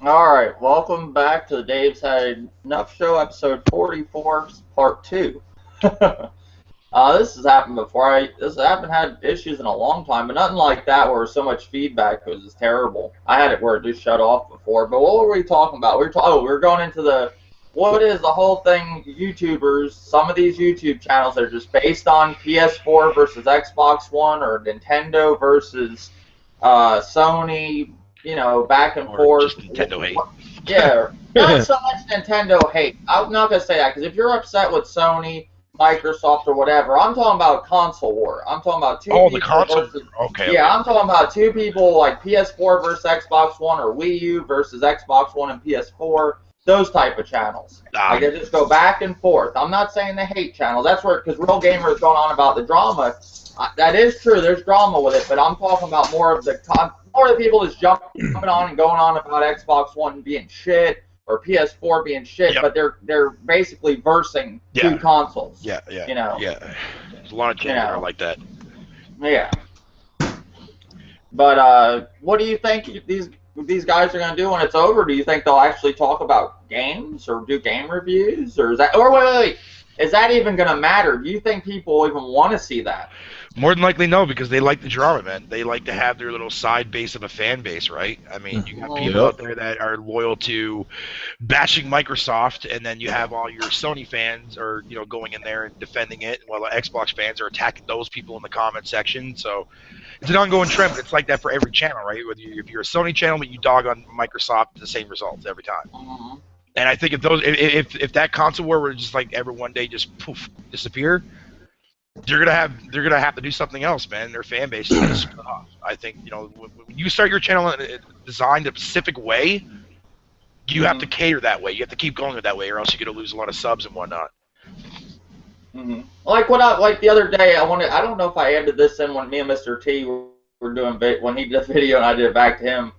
All right, welcome back to the Dave's Had Enough Show, episode 44, part 2. This has happened before. This I haven't had issues in a long time, but nothing like that where so much feedback was terrible. I had it where it just shut off before. But what were we talking about? We were going into what is the whole thing? YouTubers. Some of these YouTube channels are just based on PS4 versus Xbox One or Nintendo versus Sony. Back and Or forth. just Nintendo hate. Yeah, not so much Nintendo hate. I'm not gonna say that because if you're upset with Sony, Microsoft, or whatever, I'm talking about console war. I'm talking about two people the console. versus. Okay. Yeah, I'm talking about two people like PS4 versus Xbox One or Wii U versus Xbox One and PS4. Those type of channels. Like they just go back and forth. I'm not saying the hate channels. That's where because Real Gamer is going on about the drama. That is true. There's drama with it, but I'm talking about more of the people that's jumping on and going on about Xbox One being shit or PS4 being shit, but they're basically versing two consoles. Yeah. Yeah. There's a lot of channels that are like that. Yeah. But what do you think these guys are going to do when it's over? Do you think they'll actually talk about games or do game reviews, or is that? Or wait. Is that even going to matter? Do you think people even want to see that? More than likely, no, because they like the drama, man. They like to have their little side base of a fan base, right? I mean, you got people out there that are loyal to bashing Microsoft, and then you have all your Sony fans are, going in there and defending it, while the Xbox fans are attacking those people in the comment section. So it's an ongoing trend, but it's like that for every channel, right? If you're a Sony channel, but you dog on Microsoft, the same results every time. Mm-hmm. And I think if that console war were just like every one day just poof disappear, they're gonna have to do something else, man. Their fan base is gonna split off. I think when you start your channel designed a specific way, you have to cater that way. You have to keep going that way, or else you're gonna lose a lot of subs and whatnot. Mm-hmm. Like the other day, I don't know if I added this in when me and Mr. T were doing when he did a video and I did it back to him.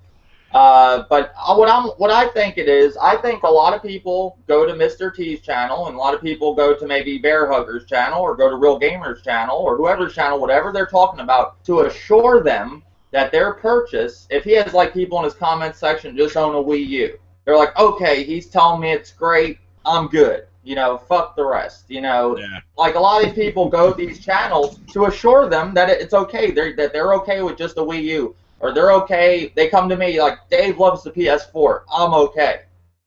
But what I think it is, I think a lot of people go to Mr. T's channel, and a lot of people go to maybe Bear Hugger's channel, or go to Real Gamer's channel, or whoever's channel, whatever they're talking about, to assure them that their purchase, if he has like people in his comment section just own a Wii U, they're like, okay, he's telling me it's great, I'm good. Fuck the rest. Like a lot of these people go to these channels to assure them that it's okay, that they're okay with just a Wii U. Or they're okay, they come to me like, Dave loves the PS4, I'm okay.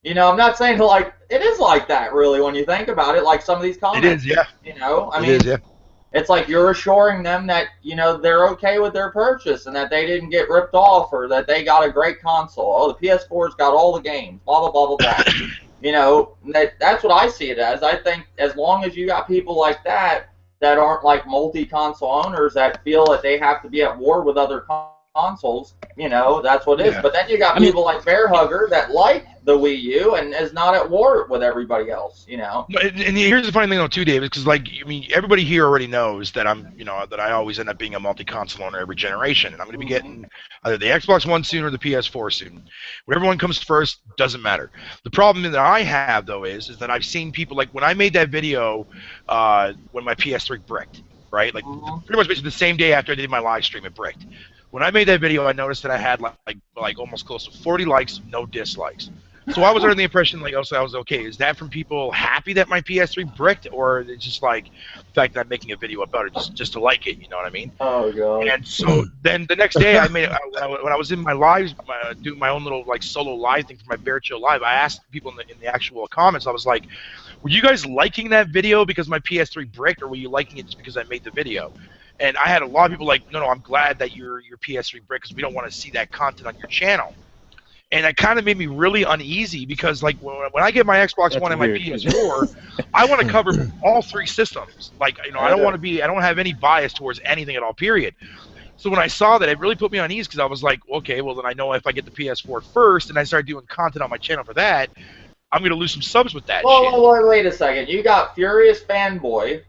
I'm not saying like, it is like that really when you think about it, like some of these comments. It is, yeah. It's like you're assuring them that, they're okay with their purchase and that they didn't get ripped off or that they got a great console. Oh, the PS4's got all the games, blah, blah, blah, blah, blah. That's what I see it as. I think as long as you got people like that aren't like multi-console owners that feel that they have to be at war with other consoles, that's what it is. But then you got people like Bear Hugger that like the Wii U and is not at war with everybody else, And here's the funny thing though too, David, because everybody here already knows that that I always end up being a multi-console owner every generation, and I'm going to be getting either the Xbox One soon or the PS4 soon. Whatever one comes first doesn't matter. The problem that I have though is that I've seen people like when I made that video when my PS3 bricked, right? Like pretty much basically the same day after I did my live stream, it bricked. When I made that video, I noticed that I had like almost close to 40 likes, no dislikes. So I was under the impression I was okay. Is that from people happy that my PS3 bricked, or is it just like the fact that I'm making a video about it just to like it? You know what I mean? Oh god. And so then the next day, when I was in my lives, doing my own little like solo live thing for my Bear Chill Live, I asked people in the actual comments. I was like, "Were you guys liking that video because my PS3 bricked, or were you liking it just because I made the video?" And I had a lot of people like, no, I'm glad that your PS3 brick because we don't want to see that content on your channel. And that kind of made me really uneasy because like when I get my Xbox One and my PS4, I want to cover all three systems. Like I don't have any bias towards anything at all. Period. So when I saw that, it really put me on ease because I was like, okay, well then I know if I get the PS4 first and I start doing content on my channel for that, I'm going to lose some subs with that shit. Well, wait a second. You got Furious Fanboy,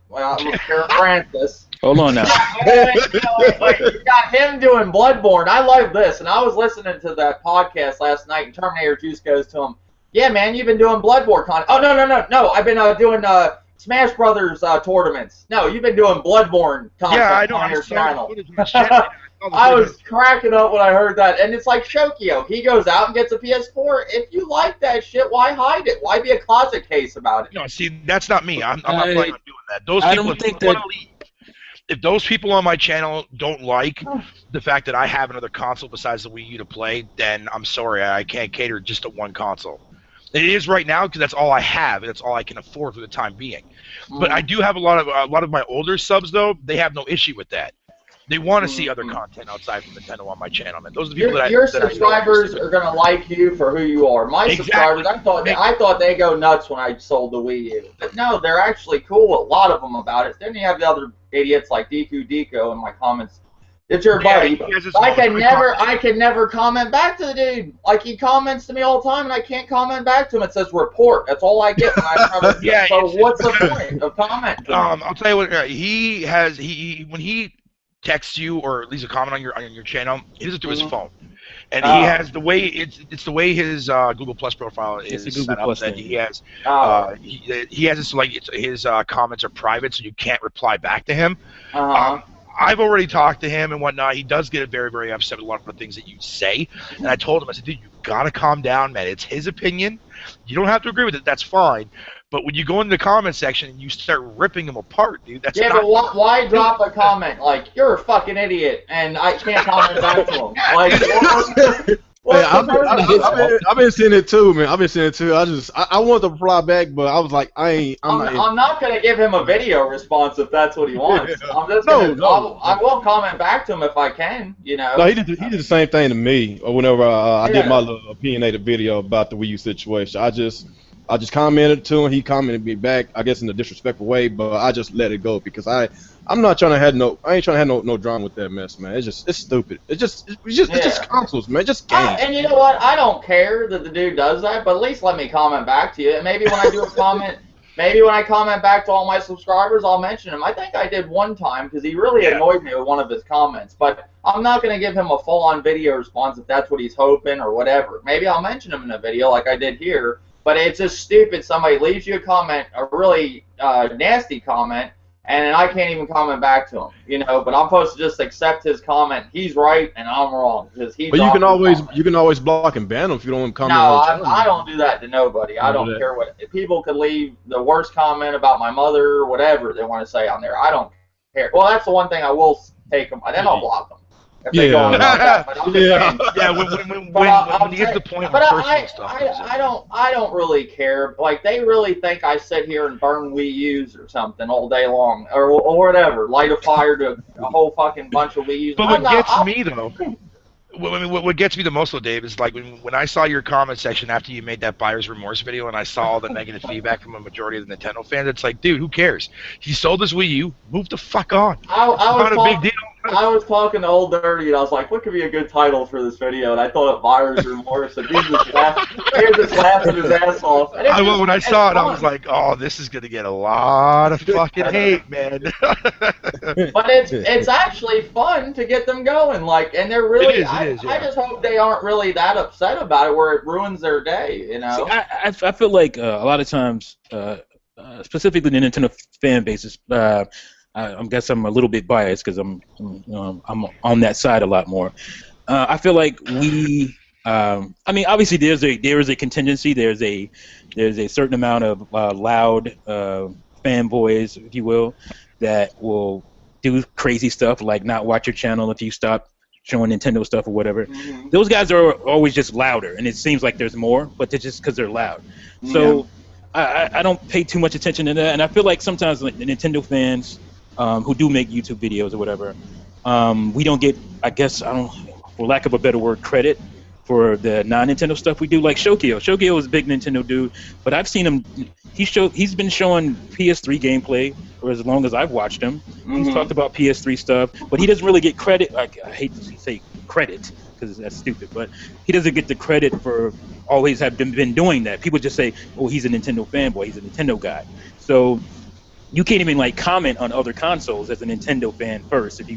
Francis. Hold on now. Wait, you got him doing Bloodborne. I love this. And I was listening to that podcast last night, and Terminator Juice goes to him, yeah, man, you've been doing Bloodborne content. Oh, no. I've been doing Smash Brothers tournaments. No, you've been doing Bloodborne content on your channel. I was cracking up when I heard that, and it's like Shokio. He goes out and gets a PS4. If you like that shit, why hide it? Why be a closet case about it? No, see, that's not me. I'm not planning on doing that. Those people, if those people on my channel don't like the fact that I have another console besides the Wii U to play, then I'm sorry, I can't cater just to one console. It is right now because that's all I have, and that's all I can afford for the time being. But I do have a lot of my older subs though. They have no issue with that. They want to see other content outside from Nintendo on my channel, man. Those are the people your subscribers are gonna like you for who you are. My subscribers, I thought they go nuts when I sold the Wii U, but no, they're actually cool. A lot of them about it. Then you have the other idiots like Deku in my comments. It's your buddy. I can never comment back to the dude. Like, he comments to me all the time, and I can't comment back to him. It says report. That's all I get when I try to. So what's the point of commenting? I'll tell you what. When he texts you or leaves a comment on your channel, he does it through his phone, and he has the way it's the way his Google Plus profile is set up. That he has he has this, like, his comments are private, so you can't reply back to him. I've already talked to him and whatnot. He does get very, very upset with a lot of the things that you say. And I told him, I said, dude, you got to calm down, man. It's his opinion. You don't have to agree with it. That's fine. But when you go into the comment section and you start ripping him apart, dude, that's but why drop a comment like, you're a fucking idiot, and I can't comment back to him? Like, I've been seeing it too, man. I've been seeing it too. I wanted to reply back, but I was like, I'm not gonna give him a video response if that's what he wants. I'm just I will comment back to him if I can, you know. No, he did the same thing to me. Or whenever I did my little opinionated video about the Wii U situation, I just commented to him. He commented me back, I guess in a disrespectful way, but I just let it go because I'm not trying to have no drama with that mess, man. It's stupid. It's just consoles, man. Just games. And you know what? I don't care that the dude does that, but at least let me comment back to you. And maybe when I do a comment, maybe when I comment back to all my subscribers, I'll mention him. I think I did one time because he really annoyed me with one of his comments. But I'm not going to give him a full-on video response if that's what he's hoping or whatever. Maybe I'll mention him in a video like I did here. But it's just stupid. Somebody leaves you a comment, a really nasty comment, and I can't even comment back to him, you know. But I'm supposed to just accept his comment. He's right and I'm wrong because he's. But you can always block and ban him if you don't want to comment. No, I don't do that to nobody. I don't care what people could leave the worst comment about my mother or whatever they want to say on there. I don't care. Well, that's the one thing I will take them. Then I'll block them. If they go on about that, but when you get to the point but I don't really care. Like, they really think I sit here and burn Wii U's or something all day long, or whatever, light a fire to a whole fucking bunch of Wii U's. But what gets me the most, though, Dave, is like when I saw your comment section after you made that buyer's remorse video, and I saw all the negative feedback from a majority of the Nintendo fans. It's like, dude, who cares? He sold his Wii U. Move the fuck on. It's not a big deal. I was talking to Old Dirty, and I was like, what could be a good title for this video? And I thought of buyer's remorse, and he's just laughing his ass off. When I saw it, I was like, oh, this is going to get a lot of fucking hate, man. But it's actually fun to get them going, like, and they're really. I just hope they aren't really that upset about it, where it ruins their day, you know. See, I feel like a lot of times, specifically the Nintendo fan bases. I guess I'm a little bit biased because I'm on that side a lot more. I feel like I mean, obviously there is a contingency. There's a certain amount of loud fanboys, if you will, that will do crazy stuff like not watch your channel if you stop showing Nintendo stuff or whatever. Mm-hmm. Those guys are always just louder, and it seems like there's more, but they're just because they're loud. So I don't pay too much attention to that, and I feel like sometimes like the Nintendo fans. Who do make YouTube videos or whatever, we don't get, I guess, for lack of a better word, credit for the non-Nintendo stuff we do. Like Shokio. Shokio is a big Nintendo dude, but I've seen him. He's been showing PS3 gameplay for as long as I've watched him. Mm-hmm. He's talked about PS3 stuff, but he doesn't really get credit. Like, I hate to say credit because that's stupid, but he doesn't get the credit for always have been doing that. People just say, "Oh, he's a Nintendo fanboy. He's a Nintendo guy." So. You can't even like comment on other consoles as a Nintendo fan first. If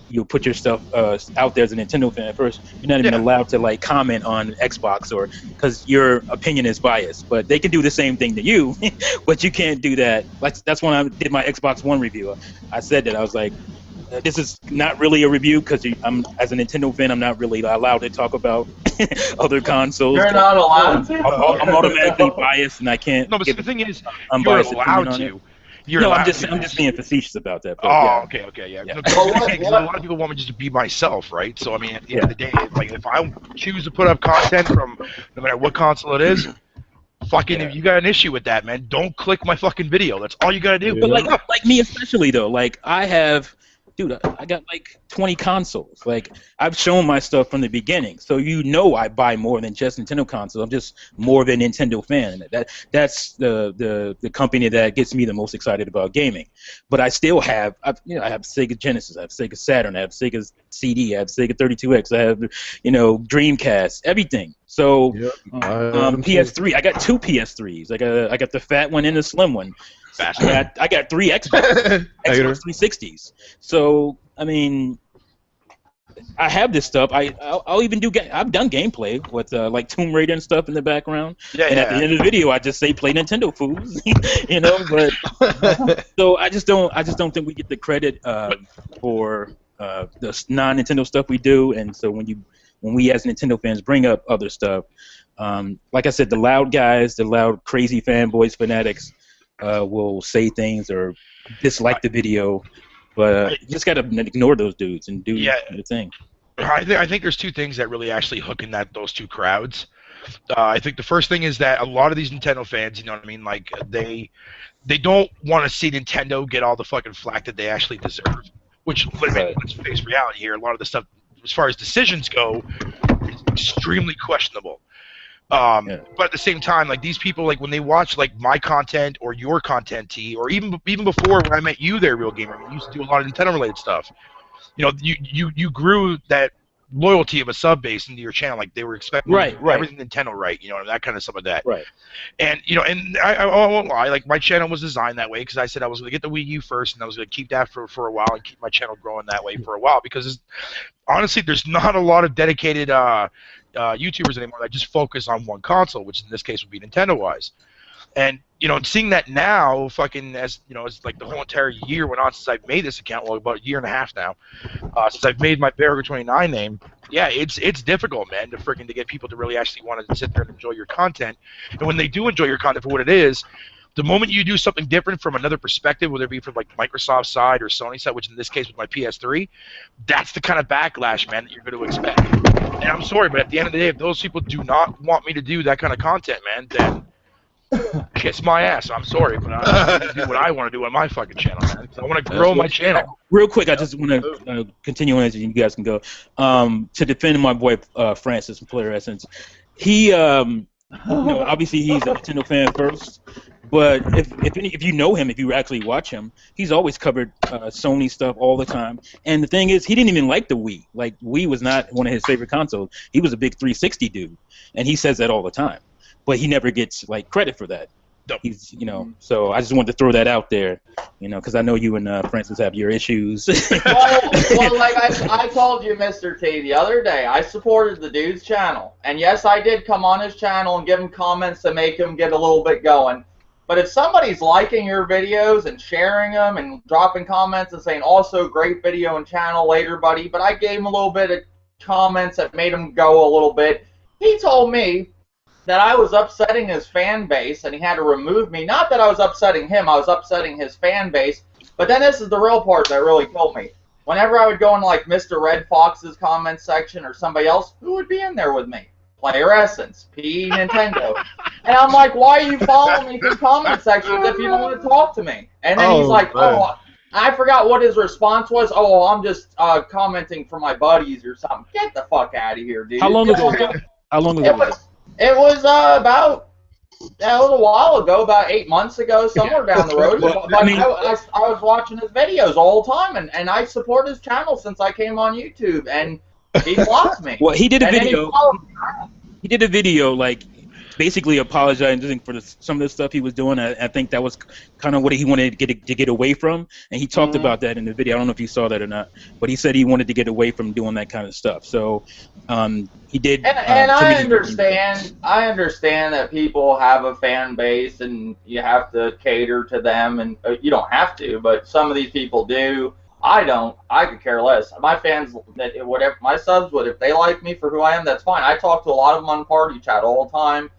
you put your stuff out there as a Nintendo fan first, you're not even allowed to like comment on Xbox or because your opinion is biased. But they can do the same thing to you, but you can't do that. That's when I did my Xbox One review. I said that I was like, this is not really a review because I'm, as a Nintendo fan, I'm not really allowed to talk about other consoles. You're not allowed to. I'm automatically biased, and I can't. No, but the thing is, you're unbiased allowed opinion on to. it. You're No, allowed I'm just being facetious about that. But Oh, yeah. okay, yeah. Yeah. No, 'cause a lot of people want me just to be myself, right? So I mean, at the end of the day, like if I choose to put up content from no matter what console it is, fucking, if you got an issue with that, man, don't click my fucking video. That's all you gotta do. But like me especially though, like I have, dude, I got like 20 consoles. Like I've shown my stuff from the beginning, so you know I buy more than just Nintendo consoles. I'm just more of a Nintendo fan. That's the company that gets me the most excited about gaming. But I still have, I have Sega Genesis, I have Sega Saturn, I have Sega CD, I have Sega 32X, I have Dreamcast, everything. So PS3, I got 2 PS3s. I got the fat one and the slim one. I got 3 Xbox 360s. So I mean, I have this stuff. I'll even do. I've done gameplay with like Tomb Raider and stuff in the background. At the end of the video, I just say play Nintendo fools, But so I just don't think we get the credit for the non-Nintendo stuff we do. And so when we as Nintendo fans bring up other stuff, like I said, the loud guys, the loud crazy fanboys, fanatics. Will say things or dislike the video, but you just gotta ignore those dudes and do the thing. I think there's two things that really actually hook in those two crowds. I think the first thing is that a lot of these Nintendo fans, you know what I mean, like they don't want to see Nintendo get all the fucking flack that they actually deserve. Which, let's face reality here, a lot of the stuff, as far as decisions go, is extremely questionable. But at the same time, like these people, like when they watch like my content or your content, T, or even before when I met you there, Real Gamer, I mean, you used to do a lot of Nintendo related stuff. You know, you grew that loyalty of a sub base into your channel, like they were expecting everything Nintendo right, that kind of stuff like that. Right. And and I won't lie, like my channel was designed that way because I said I was going to get the Wii U first, and I was going to keep that for a while and keep my channel growing that way for a while because honestly, there's not a lot of dedicated YouTubers anymore that just focus on one console, which in this case would be Nintendo-wise. And seeing that now, fucking as like the whole entire year went on since I've made this account, well, about a year and a half now, since I've made my Barrager29 name. Yeah, it's difficult, man, to get people to really actually want to sit there and enjoy your content. And when they do enjoy your content for what it is, the moment you do something different from another perspective, whether it be from like Microsoft's side or Sony's side, which in this case with my PS3, that's the kind of backlash, man, that you're going to expect. And I'm sorry, but at the end of the day, if those people do not want me to do that kind of content, man, then kiss my ass. I'm sorry, but I'm going to do what I want to do on my fucking channel, man. Because I want to grow my channel. Real quick, I just want to continue on as you guys can go. To defend my boy Francis from Player Essence, he, obviously he's a Nintendo fan first. But if you know him, if you actually watch him, he's always covered Sony stuff all the time. And the thing is, he didn't even like the Wii. Like, Wii was not one of his favorite consoles. He was a big 360 dude, and he says that all the time. But he never gets like credit for that. He's, so I just wanted to throw that out there, because I know you and Francis have your issues. well, like I told you, Mr. T, the other day, I supported the dude's channel, and yes, I did come on his channel and give him comments to make him get a little bit going. But if somebody's liking your videos and sharing them and dropping comments and saying, also great video and channel later, buddy, but I gave him a little bit of comments that made him go a little bit, he told me that I was upsetting his fan base and he had to remove me. Not that I was upsetting him, I was upsetting his fan base. But then this is the real part that really killed me. Whenever I would go into like Mr. Red Fox's comment section or somebody else, who would be in there with me? Player Essence, P Nintendo. And I'm like, why are you following me through comment sections if you don't want to talk to me? And then he's like, I forgot what his response was. Oh, I'm just commenting for my buddies or something. Get the fuck out of here, dude. How long ago? It was about a while ago, about 8 months ago, somewhere down the road. But I was watching his videos all the time, and I support his channel since I came on YouTube, and he blocked me. Well, he did a video. He did a video, like, basically apologizing for some of the stuff he was doing. I think that was kind of what he wanted to get away from, and he talked about that in the video. I don't know if you saw that or not, but he said he wanted to get away from doing that kind of stuff. So he did. And I understand. I understand that people have a fan base, and you have to cater to them, and you don't have to, but some of these people do. I don't. I could care less. My fans, whatever my subs would, if they like me for who I am, that's fine. I talk to a lot of them on party chat all the time,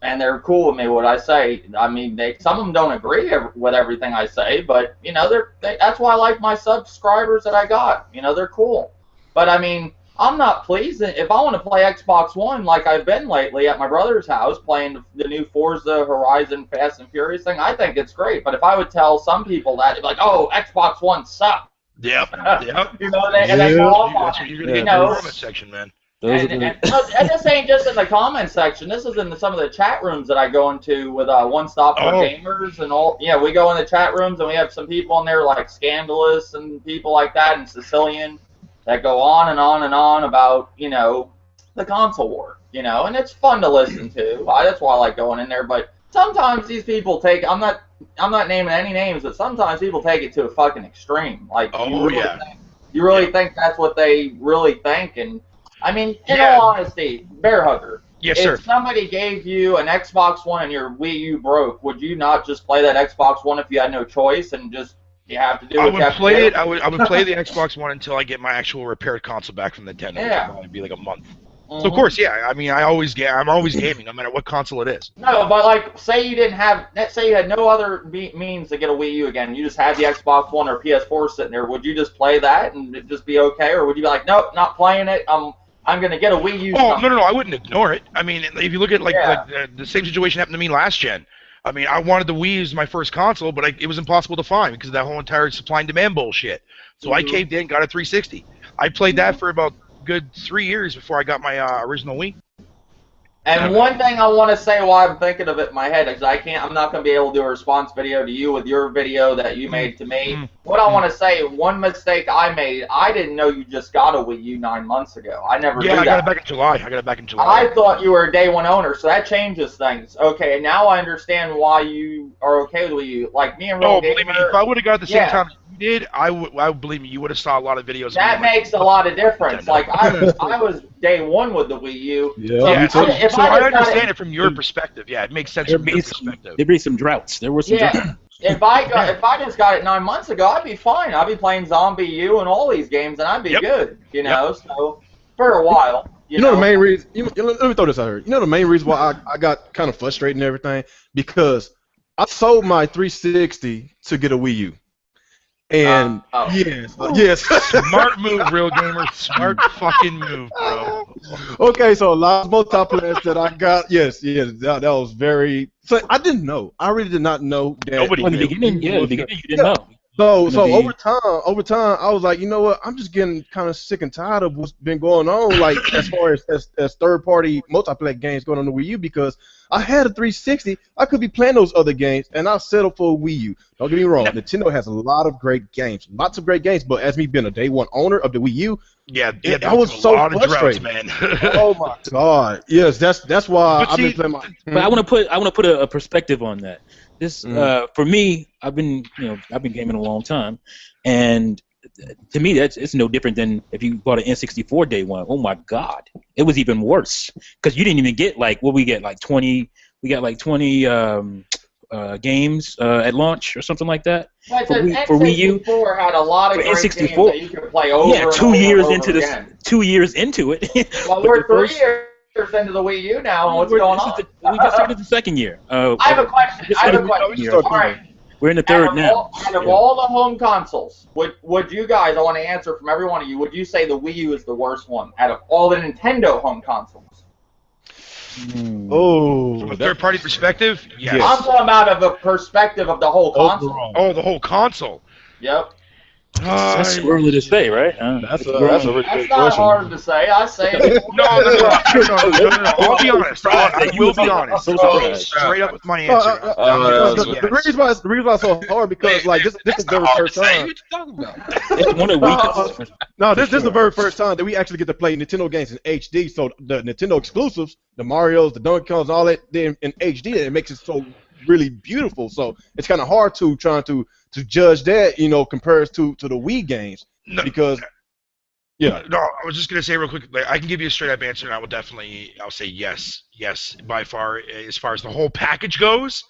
and they're cool with me. What I say, I mean, some of them don't agree with everything I say, but you know, that's why I like my subscribers that I got. You know, they're cool. But I mean, I'm not pleased. If I want to play Xbox One like I've been lately at my brother's house playing the new Forza Horizon Fast and Furious thing, I think it's great. But if I would tell some people that, they'd be like, "Oh, Xbox One sucks." Yep. You know, and they go off on That's what it. you're gonna get in the comment section, man. And this ain't just in the comment section. This is in some of the chat rooms that I go into with One Stop for Gamers and all. Yeah, we go in the chat rooms and we have some people in there like Scandalous and people like that and Sicilian that go on and on and on about, you know, the console war. You know, and it's fun to listen to. That's why I like going in there. But sometimes these people take. I'm not naming any names, but sometimes people take it to a fucking extreme. Like, you really think that's what they really think? And I mean, in all honesty, Bear Hugger. Yes, sir. If somebody gave you an Xbox One and your Wii U broke, would you not just play that Xbox One if you had no choice and just you have to do what you have to do? I would play the Xbox One until I get my actual repaired console back from Nintendo. Yeah. Which will only be like a month. So of course, yeah. I mean, I'm always gaming, no matter what console it is. No, but like, say you had no other means to get a Wii U again. You just had the Xbox One or PS4 sitting there. Would you just play that and it'd just be okay, or would you be like, nope, not playing it? I'm gonna get a Wii U. Oh no, I wouldn't ignore it. I mean, if you look at like the same situation happened to me last gen. I mean, I wanted the Wii as my first console, but it was impossible to find because of that whole entire supply and demand bullshit. So I caved in, got a 360. I played that for about good 3 years before I got my original Wii. And one thing I want to say while I'm thinking of it in my head is I'm not going to be able to do a response video to you with your video that you made to me. What I want to say, one mistake I made, I didn't know you just got a Wii U 9 months ago. I never knew that. I got it back in July. I thought you were a day one owner, so that changes things. Okay, now I understand why you are okay with Wii U. Like me and Real Gamer, believe me, if I would have got it the same time you did, I would believe me, you would have saw a lot of videos. That makes a lot of difference. Like I was day one with the Wii U. Yeah. So I understand it from your perspective. Yeah, it makes sense from your perspective. There'd be some droughts. There were some droughts. If I just got it 9 months ago, I'd be fine. I'd be playing Zombie U and all these games, and I'd be good. You know, so for a while. You know the main reason. Let me throw this out here. You know the main reason why I got kind of frustrated and everything, because I sold my 360 to get a Wii U. And yes. Smart move, Real Gamer. Smart fucking move, bro. Okay, so a lot of multiplayers that I got, that was very. So I didn't know. I really did not know that. Nobody in the beginning, you didn't know. So over time, I was like, you know what? I'm just getting kind of sick and tired of what's been going on, like as far as third-party multiplayer games going on the Wii U, because I had a 360. I could be playing those other games, and I'll settle for a Wii U. Don't get me wrong. Nintendo has a lot of great games, lots of great games, but as me being a day one owner of the Wii U, I was so frustrated, man. Oh my God! Yes, that's why I've been playing my. But I want to put a perspective on that. This for me, I've been gaming a long time, and to me it's no different than if you bought an N64 day one. Oh my God, it was even worse because you didn't even get we got like 20 games at launch or soming like that. But for Wii U, N64 had a lot of great games that you could play over. Yeah, 2 years into this, 2 years into it. Well, we're 3 years into the Wii U now, and what's going on? We just started the second year. I have a question. All right. We're in the third now. Out of all the home consoles, would you guys, I want to answer from every one of you, would you say the Wii U is the worst one out of all the Nintendo home consoles? Oh, from a third-party perspective? Yes. I'm talking about of a perspective of the whole console. Oh, the whole console. Yep. That's squirrely to say, right? That's a really good question. That's not hard to say. I say it. No. I'll be honest. I will be honest. Straight up with my answer. The reason why it's so hard because this is the very first time. It's one of the No, this is the very first time that we actually get to play Nintendo games in HD. So the Nintendo exclusives, the Marios, the Donkey Kongs, all that, in HD, it makes it so really beautiful. So it's kind of hard to try to judge that, compared to the Wii games, because Yeah. No, I was just gonna say real quick. Like, I can give you a straight up answer, and I'll say yes, by far. As far as the whole package goes,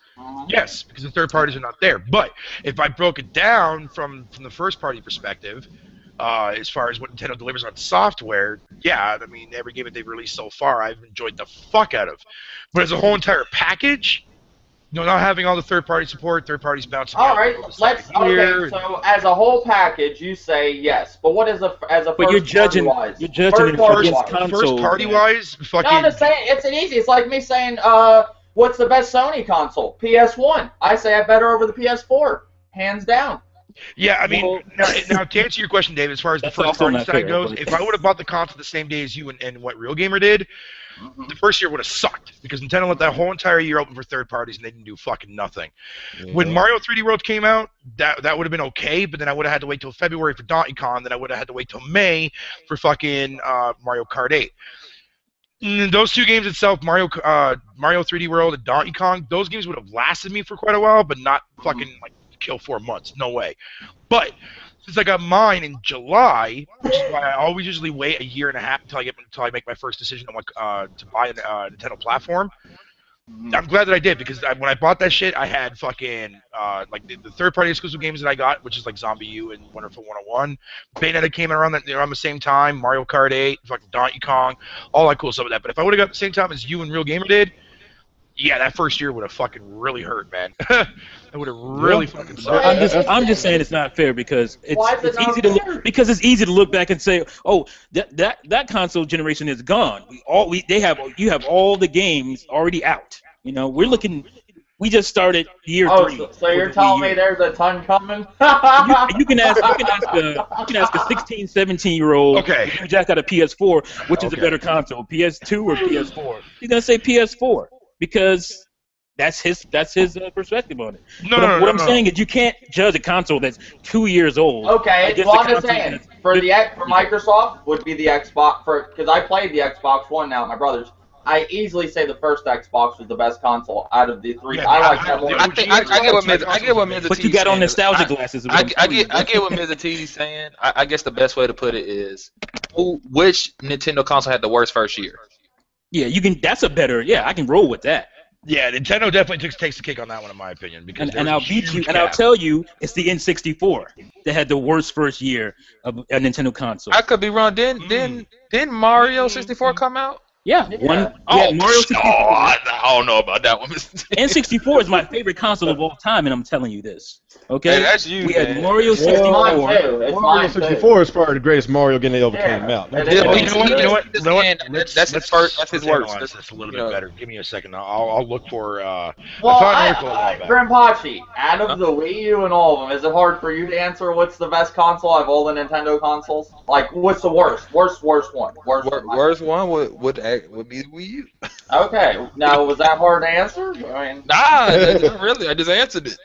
yes, because the third parties are not there. But if I broke it down from the first party perspective, as far as what Nintendo delivers on software, yeah, I mean every game that they've released so far, I've enjoyed the fuck out of. But as a whole entire package, not having all the third-party support, third parties bouncing. All right, okay. So as a whole package, you say yes, but what is as a but you're judging wise? You're judging it against console. First party wise, fucking. No, I'm just saying it's an easy. It's like me saying, what's the best Sony console? PS1. I say I better over the PS4, hands down. Yeah, I mean, now to answer your question, David, as far as the first party side goes, if I would have bought the console the same day as you and what Real Gamer did, the first year would have sucked because Nintendo let that whole entire year open for third parties and they didn't do fucking nothing. Yeah. When Mario 3D World came out, that would have been okay, but then I would have had to wait till February for Donkey Kong, then I would have had to wait till May for fucking Mario Kart 8. And those two games itself, Mario 3D World and Donkey Kong, those games would have lasted me for quite a while, but not fucking like kill 4 months. No way. But since I got mine in July, which is why I always usually wait a year and a half until I make my first decision on what to buy a Nintendo platform. I'm glad that I did because when I bought that shit, I had fucking like the third-party exclusive games that I got, which is like Zombie U and Wonderful 101. Bayonetta came around around the same time. Mario Kart 8, fucking Donkey Kong, all that cool stuff with that. But if I would have got the same time as you and Real Gamer did, yeah, that first year would have fucking really hurt, man. It would have really fucking sucked. I'm just saying it's not fair because it's easy to look back and say, oh, that console generation is gone. You have all the games already out. You know, we just started year 3. So you're telling me there's a ton coming? you can ask a 16, 17-year-old who just got a PS4, which is a better console, PS2 or PS4. He's gonna say PS4. Because that's his perspective on it. What I'm saying is you can't judge a console that's 2 years old. Okay, well, I'm just saying for Microsoft would be the Xbox because I played the Xbox One now at my brother's. I easily say the first Xbox was the best console out of the 3. Yeah, I like that more. I get what Mr. T. But you got on nostalgia glasses. I get what Mr. T. is saying. I guess the best way to put it is, which Nintendo console had the worst first year? Yeah, you can. That's a better. Yeah, I can roll with that. Yeah, Nintendo definitely takes the cake on that one, in my opinion. Because and I'll beat you, and I'll tell you, it's the N64 that had the worst first year of a Nintendo console. I could be wrong. Didn't Mario 64 come out? Yeah. Mario 64. I don't know about that one. N64 is my favorite console of all time, and I'm telling you this. Okay? Hey, that's you, we had Mario 64. Mario 64 is probably the greatest Mario game that ever came out. You know what? That's his first. That's his worst. That's a little bit better. Give me a second. I'll look for. Grimpachi, out of the Wii U and all of them, is it hard for you to answer what's the best console out of all the Nintendo consoles? Like, what's the worst? Worst one. Worst one would be the Wii U. Okay. Now, was that hard to answer? I mean, nah, not really. I just answered it.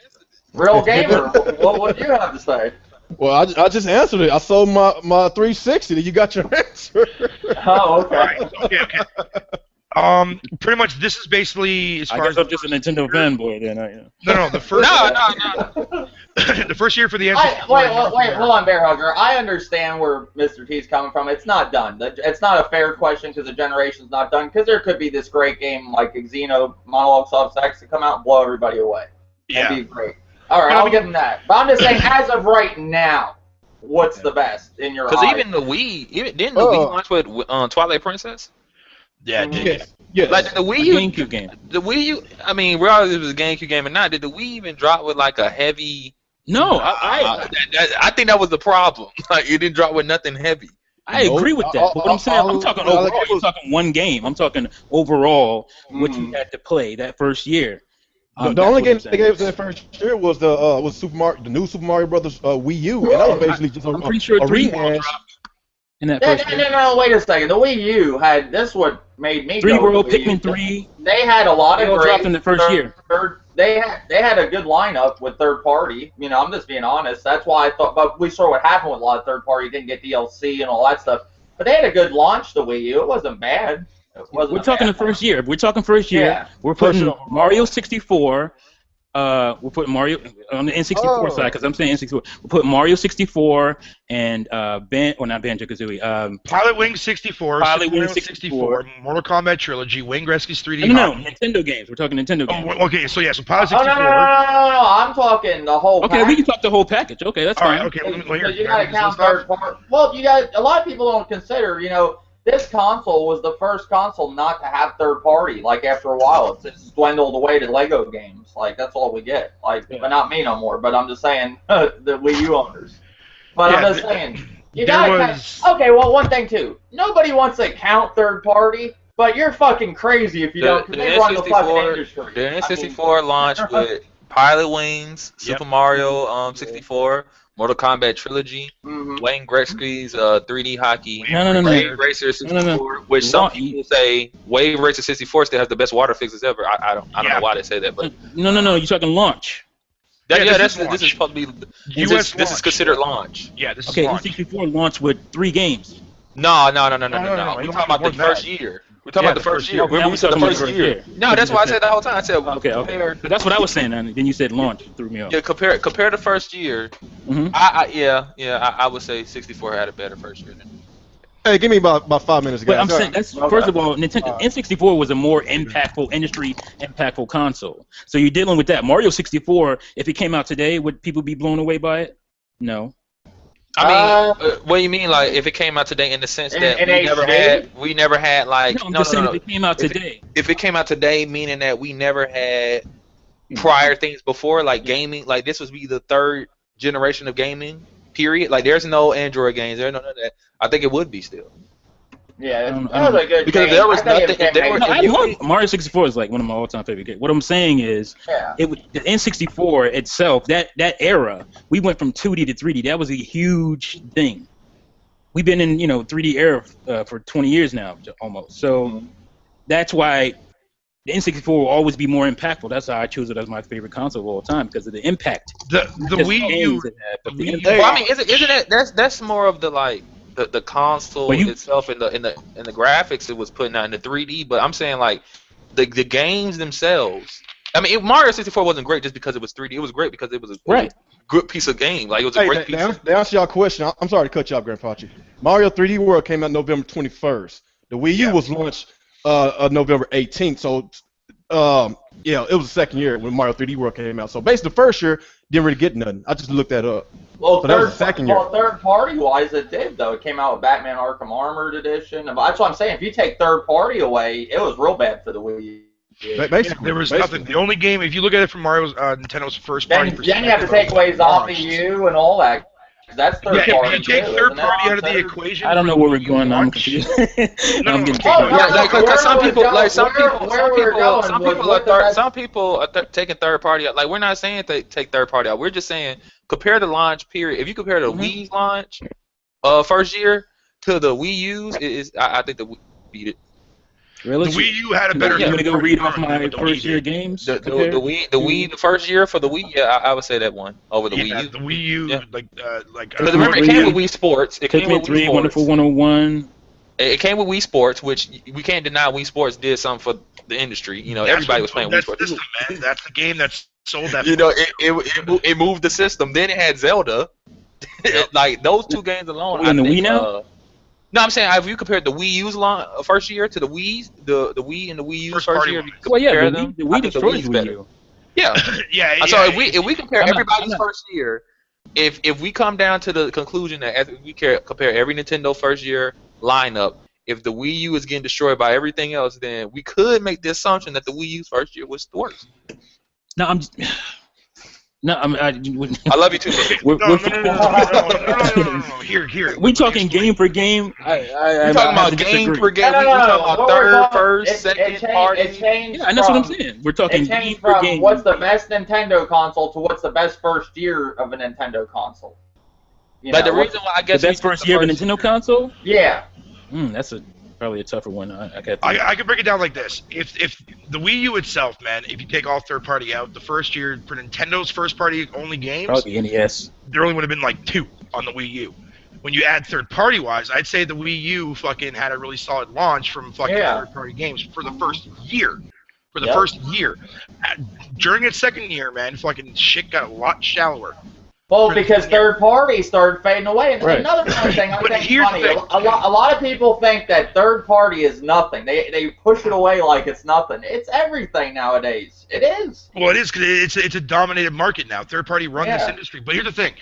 Real Gamer, what do you have to say? Well, I just answered it. I sold my 360. You got your answer. Oh, okay. Right. Okay. Pretty much, this is basically as far I guess I'm just a Nintendo fanboy then. No. The first. No. The first year for the N64. Wait, hold on, Bear Hugger. I understand where Mr. T's coming from. It's not done. It's not a fair question because the generation's not done. Because there could be this great game like Xeno Monologues of Sex to come out and blow everybody away. That'd be great. All right, I'll give him that. But I'm just saying, as of right now, what's the best in your eyes? Because even the Wii, didn't the Wii launch with Twilight Princess? Yeah, it did. Yes. Like the Wii U, GameCube game. The Wii U, I mean, regardless if it was a GameCube game or not, did the Wii even drop with like a heavy? No, I think that was the problem. Like it didn't drop with nothing heavy. I agree with that. But what I'm saying, I'm talking overall. You're talking one game. I'm talking overall what you had to play that first year. The only game they gave us that first year was the new Super Mario Brothers Wii U, and that was basically just I'm pretty sure a 3 rehash. In that first year. No, wait a second. The Wii U had this. What made me 3 go World, with the Wii U. Pikmin 3. They had a lot of all great. dropped in the first year. They had a good lineup with third party. You know, I'm just being honest. That's why I thought. But we saw what happened with a lot of third party. Didn't get DLC and all that stuff. But they had a good launch. The Wii U. It wasn't bad. We're talking the first year. We're talking first year. Yeah. We're putting Mario 64. we're putting Mario on the N64 side because I'm saying N64. We're putting Mario 64 and not Banjo-Kazooie. Pilot Wings 64, Pilot Super Mario Wings 64, Mortal Kombat Trilogy, Wing Rescues 3D. No, Nintendo games. We're talking Nintendo games. Oh, okay, so so Pilot 64. Oh, no, I'm talking the whole. Okay, we can talk the whole package. Okay, that's fine. All right, okay, Because you got to count third party. Well, you got a lot of people don't consider. This console was the first console not to have third party. Like after a while, it's dwindled away to Lego games. Like that's all we get. Like, but not me no more. But I'm just saying the Wii U owners. But I'm just saying you got okay. Well, one thing too. Nobody wants to count third party, but you're fucking crazy if you don't. Because they run the fucking industry. The N64 launched with Pilot Wings, Super Mario 64. Mortal Kombat Trilogy, Wayne Gretzky's 3D Hockey, Wave Racer 64, which some people say Wave Racer 64 still has the best water fixes ever. I don't know why they say that, but no, you're talking launch. This is supposed to be this is considered launch. Yeah, this is launch. N64 launched with 3 games. No. We're talking about the first year. We're talking about the first year. We're talking about the first year. No, that's why I said the whole time. I said okay. That's what I was saying, and then you said launch. It threw me off. Yeah, compare the first year. I would say 64 had a better first year than. Hey, give me about 5 minutes, guys. But I'm saying first of all, Nintendo N64 was a more impactful console. So you're dealing with that. Mario 64, if it came out today, would people be blown away by it? No. I mean, what do you mean? Like, if it came out today, in the sense that we never had like. No, I'm just saying if it came out today. If it came out today, meaning that we never had prior things before, like gaming. Like this would be the third generation of gaming. Period. Like, there's no Android games. There's none of that. I think it would be still. Yeah, that was a good because game. there was nothing. I love Mario 64 is like one of my all-time favorite games. What I'm saying is, the N64 itself, that era, we went from 2D to 3D. That was a huge thing. We've been in 3D era for 20 years now, almost. So that's why the N64 will always be more impactful. That's how I choose it as my favorite console of all time, because of the impact. The Wii U. Well, I mean, isn't it? That's more of the like. The console itself and the graphics it was putting out in the 3D, but I'm saying like the games themselves. I mean, Mario 64 wasn't great just because it was 3D. It was great because it was a good piece of game. Like, it was a great piece. To answer y'all question, I'm sorry to cut you off, Grandpachi. Mario 3D World came out November 21st. The Wii U was launched November 18th. So it was the second year when Mario 3D World came out. So basically, the first year didn't really get nothing. I just looked that up. Well, so that was the second year. Well, third party wise, it did though. It came out with Batman Arkham Armored Edition. That's what I'm saying. If you take third party away, it was real bad for the Wii U. Basically, there was nothing. The only game, if you look at it from Mario's Nintendo's first party perspective, then you have to take away Zombie U and all that. That's third party. If you take third party out of the equation, I don't know where we're going. I'm confused. I'm getting some people are taking third party out. Like, we're not saying take third party out. We're just saying compare the launch period. If you compare the Wii's launch first year to the Wii U's, I think the Wii beat it. Really? The Wii U had a better. You want to go read off my first year games? The Wii, the first year for the Wii, I would say that one over the Wii U. The Wii U, Because remember, it came with Wii Sports. It came with Wii Sports. Wonderful 101. It came with Wii Sports, which we can't deny. Wii Sports did something for the industry. Everybody was playing Wii Sports. That's the game that sold that. It moved the system. Then it had Zelda. Like, those two games alone. On the Wii now? No, I'm saying if you compared the Wii U's first year to the Wii's, the Wii and the Wii U's first year. Well, yeah, the Wii destroyed Wii U. Yeah. So if we compare everybody's first year, if we come down to the conclusion that as we compare every Nintendo first year lineup, if the Wii U is getting destroyed by everything else, then we could make the assumption that the Wii U's first year was the worst. I love you too. No. Here. We talking game per game. We're talking about game per game. We're talking about third, first, second party. Yeah, and that's what I'm saying. We're talking game per game. What's the best Nintendo console to what's the best first year of a Nintendo console? But the reason why I guess the best first year of a Nintendo console. Yeah. That's probably a tougher one. I could break it down like this: if the Wii U itself, man, if you take all third party out, the first year for Nintendo's first party only games, probably NES, there only would have been like 2 on the Wii U. When you add third party wise, I'd say the Wii U fucking had a really solid launch from fucking third party games for the first year. for the first year. During its second year, man, fucking shit got a lot shallower. Well, because third parties started fading away. And another funny thing I think is funny, a lot of people think that third party is nothing. They push it away like it's nothing. It's everything nowadays. It is. Well, it is, because it's a dominated market now. Third party run this industry. But here's the thing.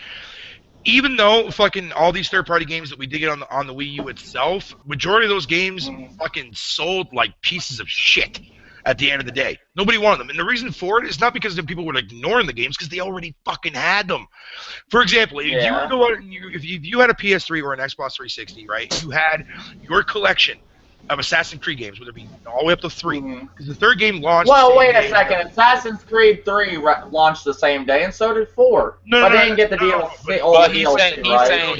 Even though fucking all these third-party games that we did get on the Wii U itself, majority of those games fucking sold like pieces of shit at the end of the day. Nobody wanted them. And the reason for it is not because the people were ignoring the games, because they already fucking had them. For example, if you were to go out and if you had a PS3 or an Xbox 360, right, you had your collection of Assassin's Creed games, whether it be all the way up to 3. Because the third game launched. Well, wait a second. Assassin's Creed 3 launched the same day, and so did 4. But they didn't get the DLC. But he's saying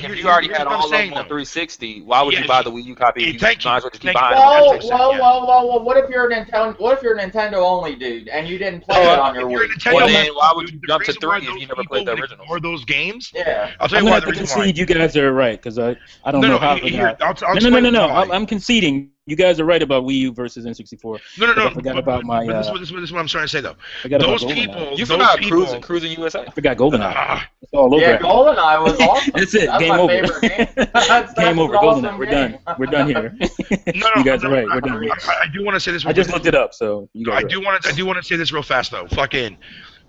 if you already had all of them on 360, why would you buy the Wii U copy? You might as well just keep buying them. Whoa! What if you're a Nintendo only dude and you didn't play it on your Wii? Well, then why would you jump to 3 if you never played the original? Or those games? Yeah. I'll tell you why. I'm going to concede you guys are right, because I don't know how. No. I'm conceding. You guys are right about Wii U versus N64. No. I forgot about my. This is what I'm trying to say, though. Those people. You forgot Cruising USA. I forgot GoldenEye. It's all over. Yeah, GoldenEye was awesome. That's it. Game over. Game over. GoldenEye. We're done. We're done here. You guys are right. We're done. I do want to say this. I just looked it up, so you guys. I do want to say this real fast though. Fucking.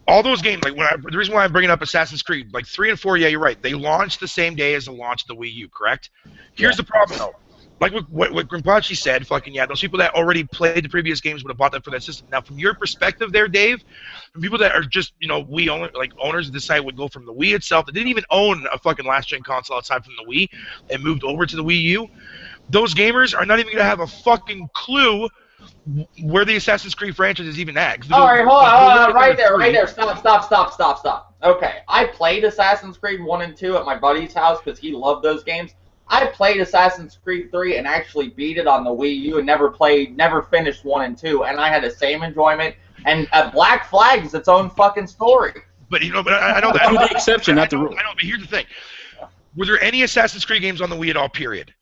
All those games, like the reason why I'm bringing up Assassin's Creed, like 3 and 4, yeah, you're right. They launched the same day as the launch of the Wii U, correct? Here's the problem though. Like what Grimpachi said, fucking those people that already played the previous games would have bought that for that system. Now, from your perspective there, Dave, from people that are just, Wii owners that decide would go from the Wii itself, that didn't even own a fucking last-gen console aside from the Wii, and moved over to the Wii U, those gamers are not even going to have a fucking clue where the Assassin's Creed franchise is even at. All right, hold on, right there. Stop. Okay, I played Assassin's Creed 1 and 2 at my buddy's house because he loved those games. I played Assassin's Creed 3 and actually beat it on the Wii U and never finished 1 and 2, and I had the same enjoyment. And Black Flag is its own fucking story. But I know that. I'm the exception, not the rule. I know, but here's the thing: were there any Assassin's Creed games on the Wii at all? Period.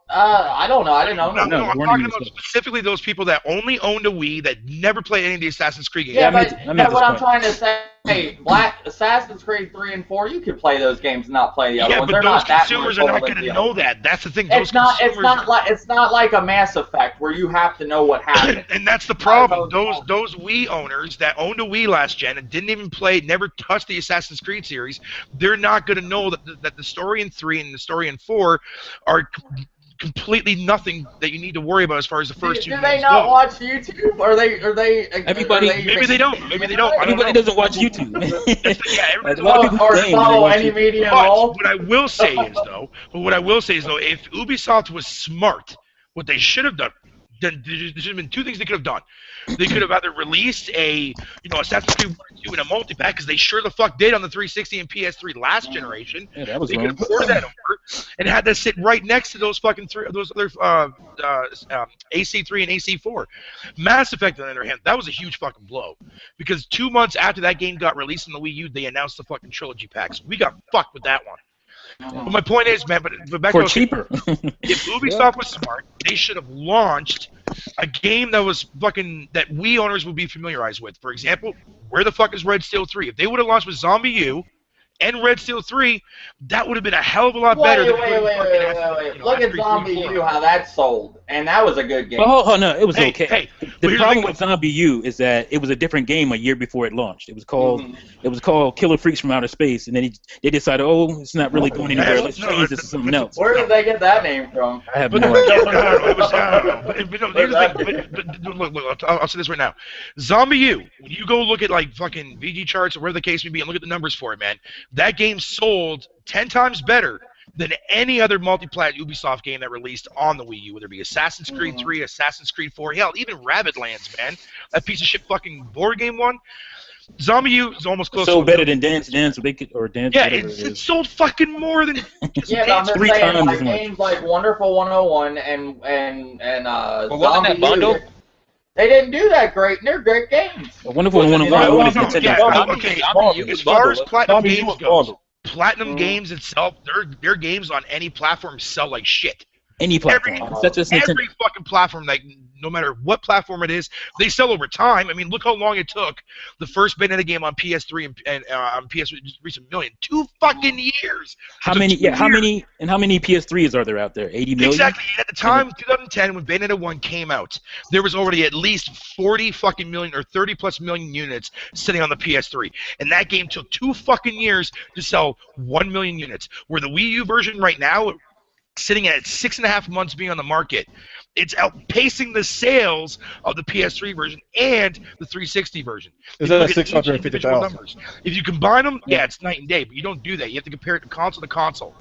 I don't know. I didn't know. No, I'm talking about specifically those people that only owned a Wii that never played any of the Assassin's Creed games. Yeah, but what I'm trying to say, Assassin's Creed 3 and 4, you could play those games and not play the other ones. Yeah, but those consumers are not going to know that. That's the thing. It's not like a Mass Effect where you have to know what happened. And that's the problem. Those Wii owners that owned a Wii last gen and didn't even play, never touched the Assassin's Creed series, they're not going to know that the story in 3 and the story in 4 are completely nothing that you need to worry about as far as the first two games go. Do they not watch YouTube? Are they? Everybody. Maybe they don't. Everybody doesn't watch YouTube. A lot of people follow any media at all. What I will say is though, if Ubisoft was smart, what they should have done, then there should have been two things they could have done. They could have either released a, Assassin's Creed 1 and 2 in a multi-pack, because they sure the fuck did on the 360 and PS3 last generation. Yeah, that was they could have poured that over and had that sit right next to those fucking those other AC3 and AC4. Mass Effect, on the other hand, that was a huge fucking blow, because 2 months after that game got released on the Wii U, they announced the fucking trilogy packs. We got fucked with that one. But my point is, man, but back for to cheaper. If Ubisoft was smart, they should have launched a game that was fucking that Wii owners would be familiarized with. For example, where the fuck is Red Steel 3? If they would have launched with Zombie U and Red Steel 3, that would have been a hell of a lot better. Wait. Look at Zombie U, how that sold. And that was a good game. Oh, no, it was okay. Hey, the problem with Zombie U is that it was a different game a year before it launched. It was called Killer Freaks from Outer Space, and then they decided, it's not really going anywhere. Let's change this to something else. Where did they get that name from? I have no idea. Look, I'll say this right now. Zombie U, when you go look at like fucking VG charts or whatever the case may be and look at the numbers for it, man, that game sold 10 times better than any other multi-plat Ubisoft game that released on the Wii U, whether it be Assassin's Creed 3, Assassin's Creed 4, hell, even Rabbids, man. That piece of shit fucking board game one. Zombie U is almost close. So better than Dance, or Dance. Yeah, it sold fucking more than. Yeah, but I'm just saying, like games like Wonderful 101 and Zombie U. Bundle? They didn't do that great, and they're great games. Wonderful 101. Okay, as far as Platinum games goes. Platinum games itself, their games on any platform sell like shit. Any platform. Every fucking platform, like no matter what platform it is, they sell over time. I mean, look how long it took the first Bayonetta game on PS3 and on PS3 just reached 1 million. 2 fucking years. How many PS3s are there out there? 80 million? Exactly. At the time, 2010, when Bayonetta 1 came out, there was already at least 40 fucking million or 30 plus million units sitting on the PS3. And that game took 2 fucking years to sell 1 million units. Where the Wii U version right now, sitting at 6.5 months being on the market, it's outpacing the sales of the PS3 version and the 360 version. Is that 650,000? If you combine them, yeah, it's night and day, but you don't do that. You have to compare it to console to console.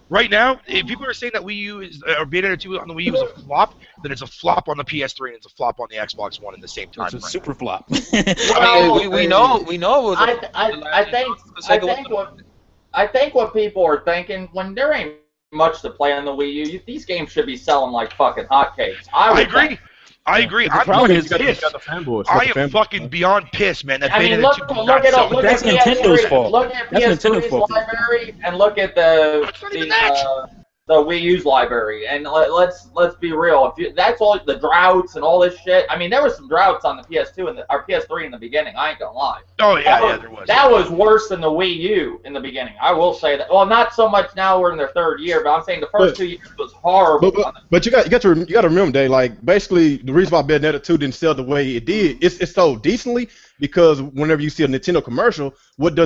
Right now, if people are saying that Wii U is, or Bayonetta 2 on the Wii U is a flop, then it's a flop on the PS3 and it's a flop on the Xbox One at the same time. It's a super flop. I mean, we know. It was I think what people are thinking, when there ain't much to play on the Wii U, these games should be selling like fucking hotcakes. I agree. I agree. I'm fucking pissed. I am fucking beyond pissed, man. That Bayonetta 2 did not sell. But that's Nintendo's fault. Look at PS3's library and look at the Wii U's library, and let's be real. That's all the droughts and all this shit. I mean, there was some droughts on the PS2 and or PS3 in the beginning. I ain't gonna lie. Oh yeah, there was. That was worse than the Wii U in the beginning. I will say that. Well, not so much now. We're in their 3rd year, but I'm saying the first 2 years was horrible. But you got to remember, Dave. Like basically, the reason why Bayonetta 2 didn't sell the way it did, it's sold decently because whenever you see a Nintendo commercial, what do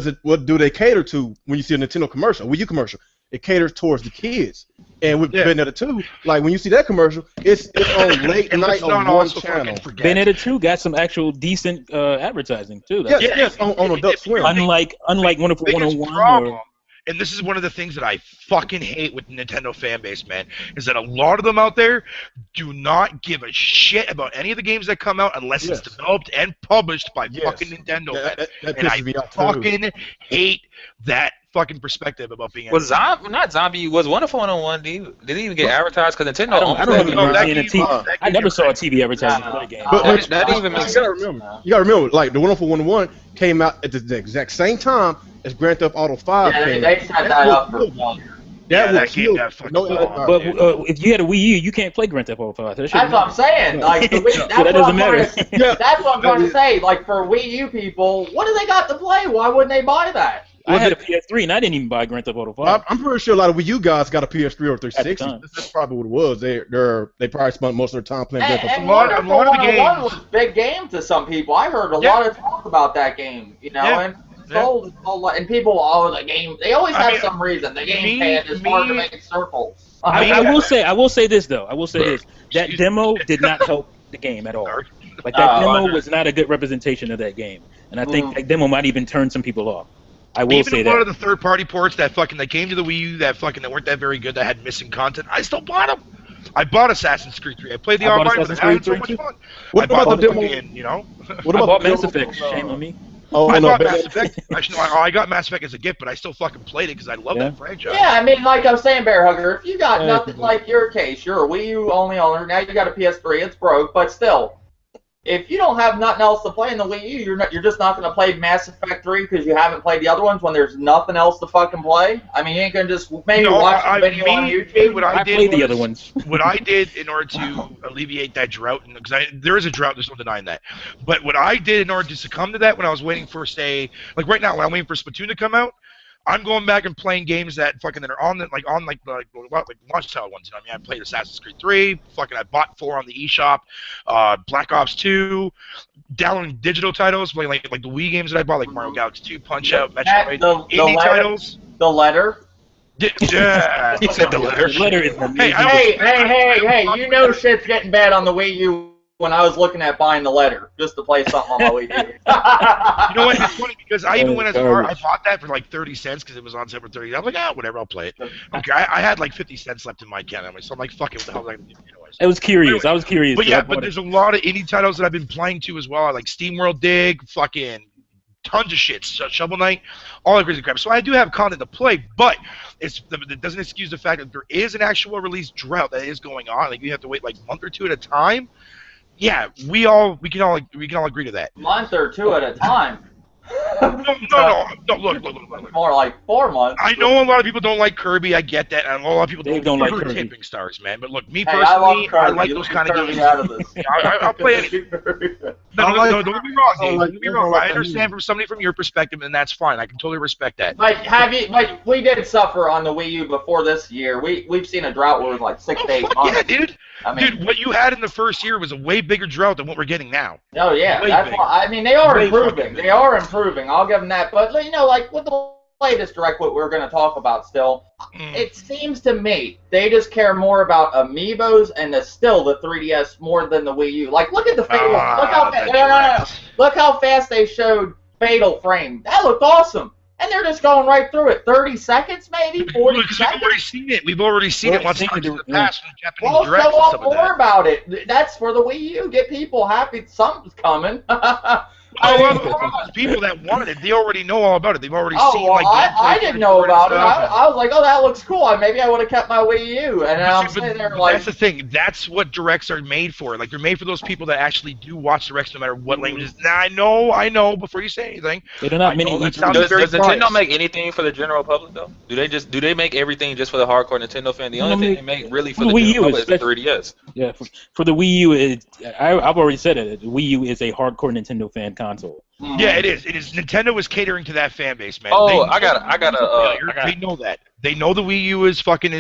they cater to when you see a Nintendo commercial, Wii U commercial? It caters towards the kids. And with Bayonetta 2, like when you see that commercial, it's on late night on one channel. Bayonetta 2 got some actual decent advertising too. Yes, on Adult Swim. Unlike Wonderful 101 and this is one of the things that I fucking hate with Nintendo fan base, man, is that a lot of them out there do not give a shit about any of the games that come out unless it's developed and published by fucking Nintendo. And I fucking hate that fucking perspective about being. Was Zombie was Wonderful 101? Did it even get advertised? Because Nintendo. I don't remember seeing a TV. I never saw a TV advertising for that game. But that even makes sense. You gotta remember, like the Wonderful 101 came out at the exact same time as Grand Theft Auto 5 came out. They set that up for longer. That game got fucking but if you had a Wii U, you can't play Grand Theft Auto 5. That's what I'm saying. Like, that's what I'm trying to say. Like, for Wii U people, what do they got to play? Why wouldn't they buy that? I had a PS3 and I didn't even buy Grand Theft Auto 5. I'm pretty sure a lot of Wii U guys got a PS3 or 360. That's probably what it was. They probably spent most of their time playing Grand Theft Auto. And Wonderful 101 was a big game to some people. I heard a lot of talk about that game, and and people, the game. They always have some reason. The gamepad is hard to make circles. I will say this though. That demo did not help the game at all. Like that demo was not a good representation of that game, and I think that demo might even turn some people off. I will say that. Even a lot of the third-party ports that came to the Wii U that weren't that very good, that had missing content, I still bought them. I bought Assassin's Creed 3. I played the online, but I had so much fun. What about the demo? What about Mass Effect? Shame on me. I bought Mass Effect. Actually, I got Mass Effect as a gift, but I still fucking played it because I love that franchise. Yeah, I mean, like I'm saying, Bear Hugger, if you got nothing like your case, you're a Wii U only owner. Now you got a PS3. It's broke, but still. If you don't have nothing else to play in the Wii U, you're just not going to play Mass Effect 3 because you haven't played the other ones when there's nothing else to fucking play? I mean, you ain't going to just watch a video on YouTube? I played the other ones. What I did in order to alleviate that drought, because there is a drought, there's no denying that. But what I did in order to succumb to that when I was waiting for, say, like right now, when I'm waiting for Splatoon to come out, I'm going back and playing games that are on the launch title ones. I played Assassin's Creed 3. I bought 4 on the eShop. Black Ops 2. Downloading digital titles, playing like the Wii games that I bought, like Mario Galaxy 2, Punch Out, Metroid. Indie titles. The letter. Yeah, he said the letter. The letter is Hey! You know shit's getting bad on the Wii U. When I was looking at buying the letter just to play something on my Wii U. You know what? It's funny because I even went as far. I bought that for like 30 cents because it was on sale for 30. I'm like, whatever, I'll play it. Okay, I had like 50 cents left in my account, so I'm like, fuck it, what the hell am I gonna do? I was curious. I was curious. But there's a lot of indie titles that I've been playing too as well. Like SteamWorld Dig, fucking tons of shit, Shovel Knight, all that crazy crap. So I do have content to play, but it doesn't excuse the fact that there is an actual release drought that is going on. Like you have to wait like a month or two at a time. Yeah, we can all agree to that. Month or two at a time. No. Look. More like 4 months. I know a lot of people don't like Kirby. I get that. And a lot of people don't like Kirby. Tipping Stars, man. But look, me personally, I like those kind of games. Out of this. I'll play anything. No, don't get me wrong, Dave. Don't get me wrong. I understand from somebody from your perspective, and that's fine. I can totally respect that. Like, we did suffer on the Wii U before this year. We've seen a drought where it was like 6 to 8 months. Yeah, dude. Dude, what you had in the first year was a way bigger drought than what we're getting now. Oh yeah, that's why. I mean, they are improving. They are improving. I'll give them that. But like with the latest direct, what we're going to talk about still, it seems to me they just care more about amiibos and still the 3DS more than the Wii U. Like, look at the Fatal. Look how fast they showed Fatal Frame. That looked awesome. And they're just going right through it. 30 seconds, maybe? 40 seconds? We've already seen it once in the past. Well, show up more about it. That's for the Wii U. Get people happy. Something's coming. Those people that wanted it, they already know all about it. They've already seen like. I didn't know about it. I was like, oh, that looks cool. Maybe I would have kept my Wii U. And I'm sitting there like. That's the thing. That's what directs are made for. Like, they're made for those people that actually do watch directs no matter what language it is. Now, I know. Before you say anything, they're not many. Does Nintendo make anything for the general public though? Do they make everything just for the hardcore Nintendo fan? The only thing they make really for the Wii U is the 3DS. Yeah, for the Wii U, I've already said it. The Wii U is a hardcore Nintendo fan console. Yeah, it is. Nintendo is catering to that fan base, man. Oh, they know that. They know the Wii U is fucking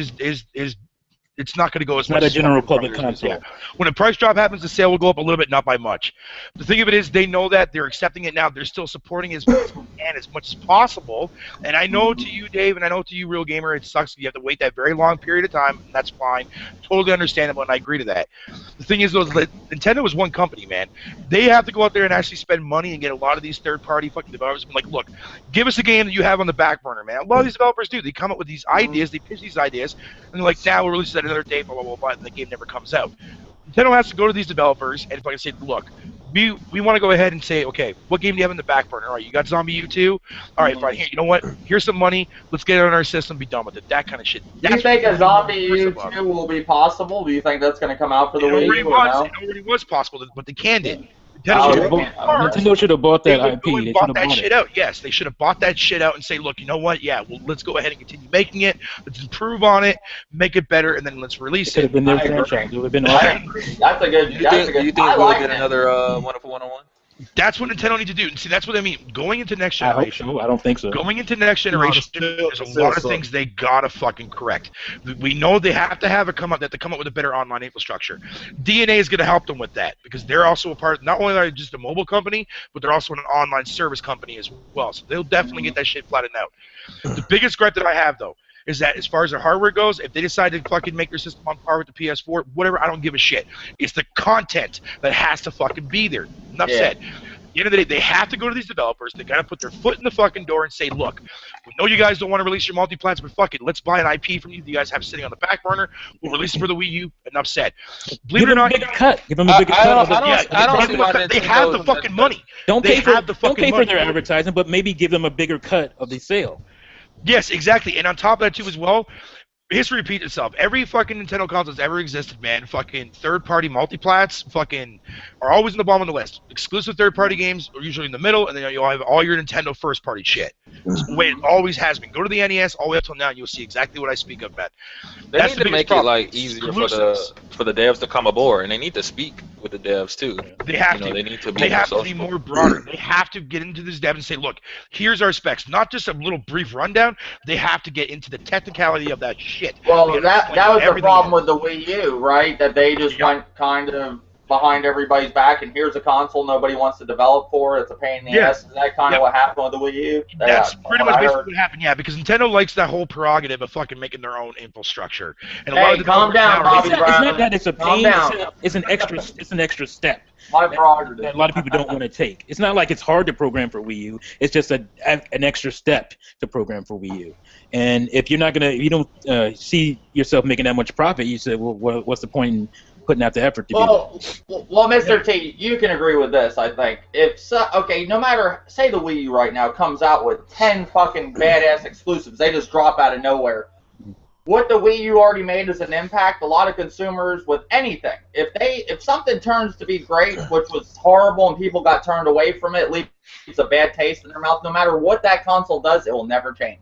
it's not going to go as much. It's not a general public console. Yeah. When a price drop happens, the sale will go up a little bit, not by much. The thing of it is, they know that. They're accepting it now. They're still supporting it as much as possible. And I know to you, Dave, and I know to you, Real Gamer, it sucks. You have to wait that very long period of time, and that's fine. Totally understandable, and I agree to that. The thing is, though, Nintendo is one company, man. They have to go out there and actually spend money and get a lot of these third-party fucking developers. Like, look, give us a game that you have on the back burner, man. A lot of these developers do. They come up with these ideas, they pitch these ideas, and they're like, now we'll release that another day, blah, blah, blah, blah, and the game never comes out. Nintendo has to go to these developers and fucking say, look, we want to go ahead and say, okay, what game do you have in the back burner? All right, you got Zombie U 2? All right, fine. Here, you know what? Here's some money. Let's get it on our system, be done with it. That kind of shit. Do you think a Zombie U 2 will be possible? Do you think that's going to come out for the Wii U? It already was possible, but they canned it. Nintendo should have bought that IP. They bought that shit out. Yes, they should have bought that shit out and say, look, you know what? Yeah, well, let's go ahead and continue making it. Let's improve on it, make it better, and then let's release it. Could have been their franchise. It would have been awesome. That's a good. Do you think we'll get another Wonderful 101? That's what Nintendo needs to do. See, that's what I mean. Going into next generation. I hope so. I don't think so. Going into next generation, there's a lot of things they gotta fucking correct. We know they have to have come up with a better online infrastructure. DNA is gonna help them with that because they're also a part. Not only are they just a mobile company, but they're also an online service company as well. So they'll definitely get that shit flattened out. The biggest gripe that I have though is that as far as their hardware goes, if they decide to fucking make their system on par with the PS4, whatever, I don't give a shit. It's the content that has to fucking be there. Enough said. At the end of the day, they have to go to these developers. They got to put their foot in the fucking door and say, look, we know you guys don't want to release your multi-plats, but fuck it. Let's buy an IP from you that you guys have sitting on the back burner. We'll release it for the Wii U. Enough said. Believe it or not, give them a cut. Give them a bigger cut. I don't see why they have the fucking money. Don't pay for their advertising, but maybe give them a bigger cut of the sale. Yes, exactly. And on top of that, too, as well, history repeats itself. Every fucking Nintendo console that's ever existed, man, fucking third-party multiplats fucking are always in the bottom of the list. Exclusive third-party games are usually in the middle, and then you'll have all your Nintendo first-party shit. It's the way it always has been. Go to the NES all the way up till now, and you'll see exactly what I speak of, man. They need to make it like easier for the devs to come aboard, and they need to speak with the devs too. They have to. They need to be. They have to be more broader. They have to get into this dev and say, look, here's our specs. Not just a little brief rundown. They have to get into the technicality of that shit. Well, that was the problem with the Wii U, right? That they just went kind of behind everybody's back, and here's a console nobody wants to develop for. It's a pain in the ass. Is that kind of what happened with the Wii U? That's pretty much basically what happened, yeah, because Nintendo likes that whole prerogative of fucking making their own infrastructure. And a lot of the calm down, Bobby Brown. It's not that it's a pain. It's an extra step. My prerogative. That a lot of people don't want to take. It's not like it's hard to program for Wii U. It's just an extra step to program for Wii U. And if you're not gonna, you don't see yourself making that much profit, you say, well, what's the point in putting out the effort to do that? Well, Mr. T, you can agree with this, I think. Okay, no matter, say the Wii U right now comes out with 10 fucking badass exclusives, they just drop out of nowhere. what the Wii U already made as an impact, a lot of consumers with anything, if something turns to be great, which was horrible and people got turned away from it, leaves a bad taste in their mouth. No matter what that console does, it will never change.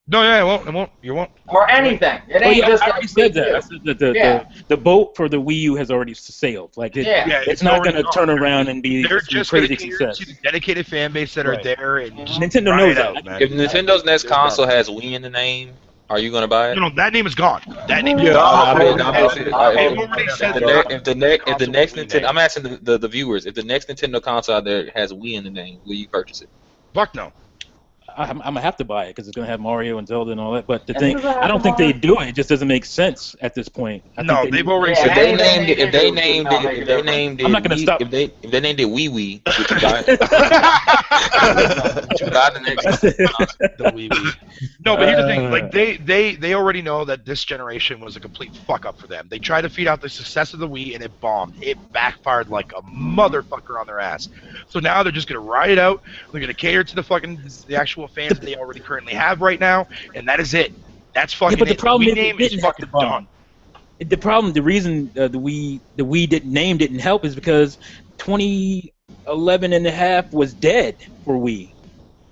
No, yeah, it won't. It won't. You won't. Or anything. It ain't just I already said that. I said that the boat for the Wii U has already sailed. Like it's not going to turn around and be they're a just crazy success. To the dedicated fan base that are there, and just Nintendo knows that. Man. If Nintendo's next console has Wii in the name, are you gonna buy it? No, that name is gone. That name. If the next Absolutely Nintendo, I'm asking the viewers, if the next Nintendo console out there has Wii in the name, will you purchase it? Fuck no. I'm gonna have to buy it because it's gonna have Mario and Zelda and all that. But the thing, I don't think they do it. It just doesn't make sense at this point. No, they've already said if they named it, I'm not gonna stop. If they named it Wii Wii, would you buy it? Would you buy the next the Wii Wii. No, but here's the thing: like they already know that this generation was a complete fuck up for them. They tried to feed out the success of the Wii, and it bombed. It backfired like a motherfucker on their ass. So now they're just gonna ride it out. They're gonna cater to the actual fans they already currently have right now, and that is it. That's fucking but the problem Wii name is fucking done. The reason the Wii name didn't help is because 2011 and a half was dead for Wii.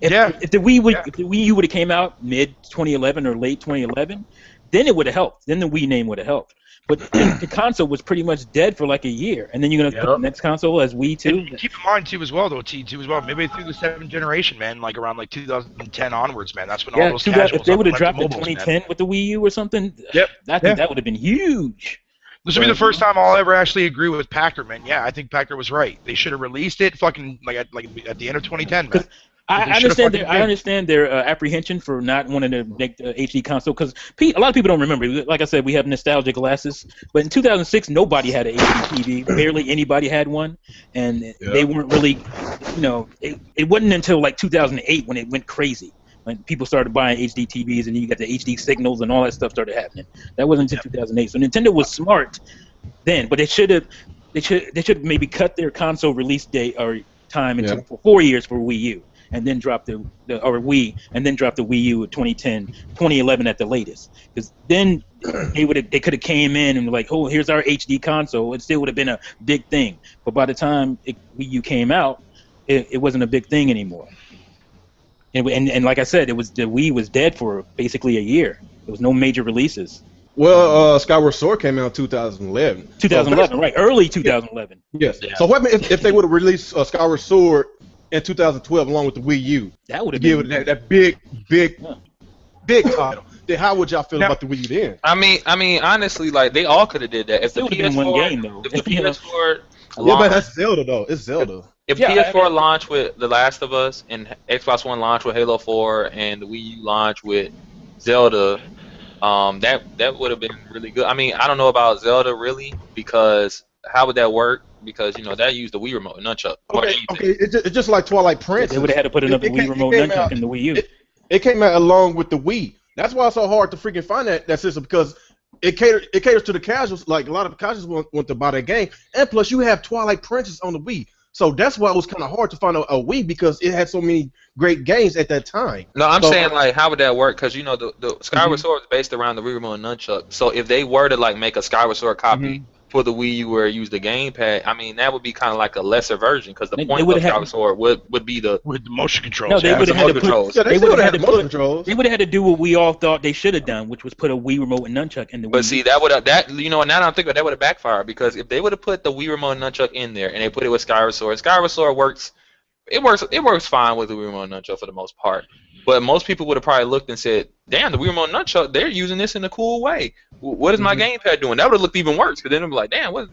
If the Wii U would have came out mid 2011 or late 2011, then it would have helped. Then the Wii name would have helped. But the console was pretty much dead for like a year, and then you're gonna put the next console as Wii too. And keep in mind too as well, though, T2 as well. Maybe through the 7th generation, man, like around like 2010 onwards, man. That's when all those casuals. If they would have dropped in 2010 with the Wii U or something, I think that would have been huge. This would be the first time I'll ever actually agree with Packer, man. Yeah, I think Packer was right. They should have released it fucking like at the end of 2010, man. I understand their apprehension for not wanting to make the HD console because a lot of people don't remember. Like I said, we have nostalgia glasses, but in 2006, nobody had an HD TV. Barely anybody had one, and they weren't really, it wasn't until like 2008 when it went crazy. When people started buying HD TVs, and you got the HD signals and all that stuff started happening. That wasn't until 2008. So Nintendo was smart then, but they should maybe cut their console release date or time into 4 years for Wii U. And then drop the Wii, and then drop the Wii U at 2010, 2011 at the latest. Because then they could have came in and like, oh, here's our HD console. It still would have been a big thing. But by the time Wii U came out, it wasn't a big thing anymore. And like I said, the Wii was dead for basically a year. There was no major releases. Well, Skyward Sword came out in 2011. 2011, right? Early 2011. Yes. Yeah. So what if they would have released Skyward Sword in 2012 along with the Wii U? That would have been that big title. Then how would y'all feel about the Wii U then? I mean, honestly, like they all could have did that. If the PS4, one game, though. If the PS4, but that's Zelda though. It's Zelda. If PS4 launched with The Last of Us and Xbox One launched with Halo 4 and the Wii U launched with Zelda, that would have been really good. I mean, I don't know about Zelda really because how would that work? Because that used the Wii remote and nunchuck. Okay. It's just like Twilight Princess. They would have had to put another Wii remote nunchuck in the Wii U. It came out along with the Wii. That's why it's so hard to freaking find that system because it caters to the casuals. Like a lot of casuals want to buy that game, and plus you have Twilight Princess on the Wii. So that's why it was kind of hard to find a Wii because it had so many great games at that time. No, I'm saying like how would that work? Because the Skyward Sword is based around the Wii remote and nunchuck. So if they were to like make a Skyward Sword copy for the Wii U where it used the gamepad, I mean that would be kind of like a lesser version because the point of Skyward Sword would be with the motion controls. No, they would have had to put. They would have had the motion controls. They would have had to do what we all thought they should have done, which was put a Wii remote and nunchuck in the Wii. But see, now that I'm thinking that would have backfired because if they would have put the Wii remote and nunchuck in there and they put it with Skyward Sword works. It works fine with the Wii remote and nunchuck for the most part. But most people would have probably looked and said, "Damn, the Wii remote and nunchuck, they're using this in a cool way. What is my gamepad doing?" That would have looked even worse because then they'd be like, "Damn, what?"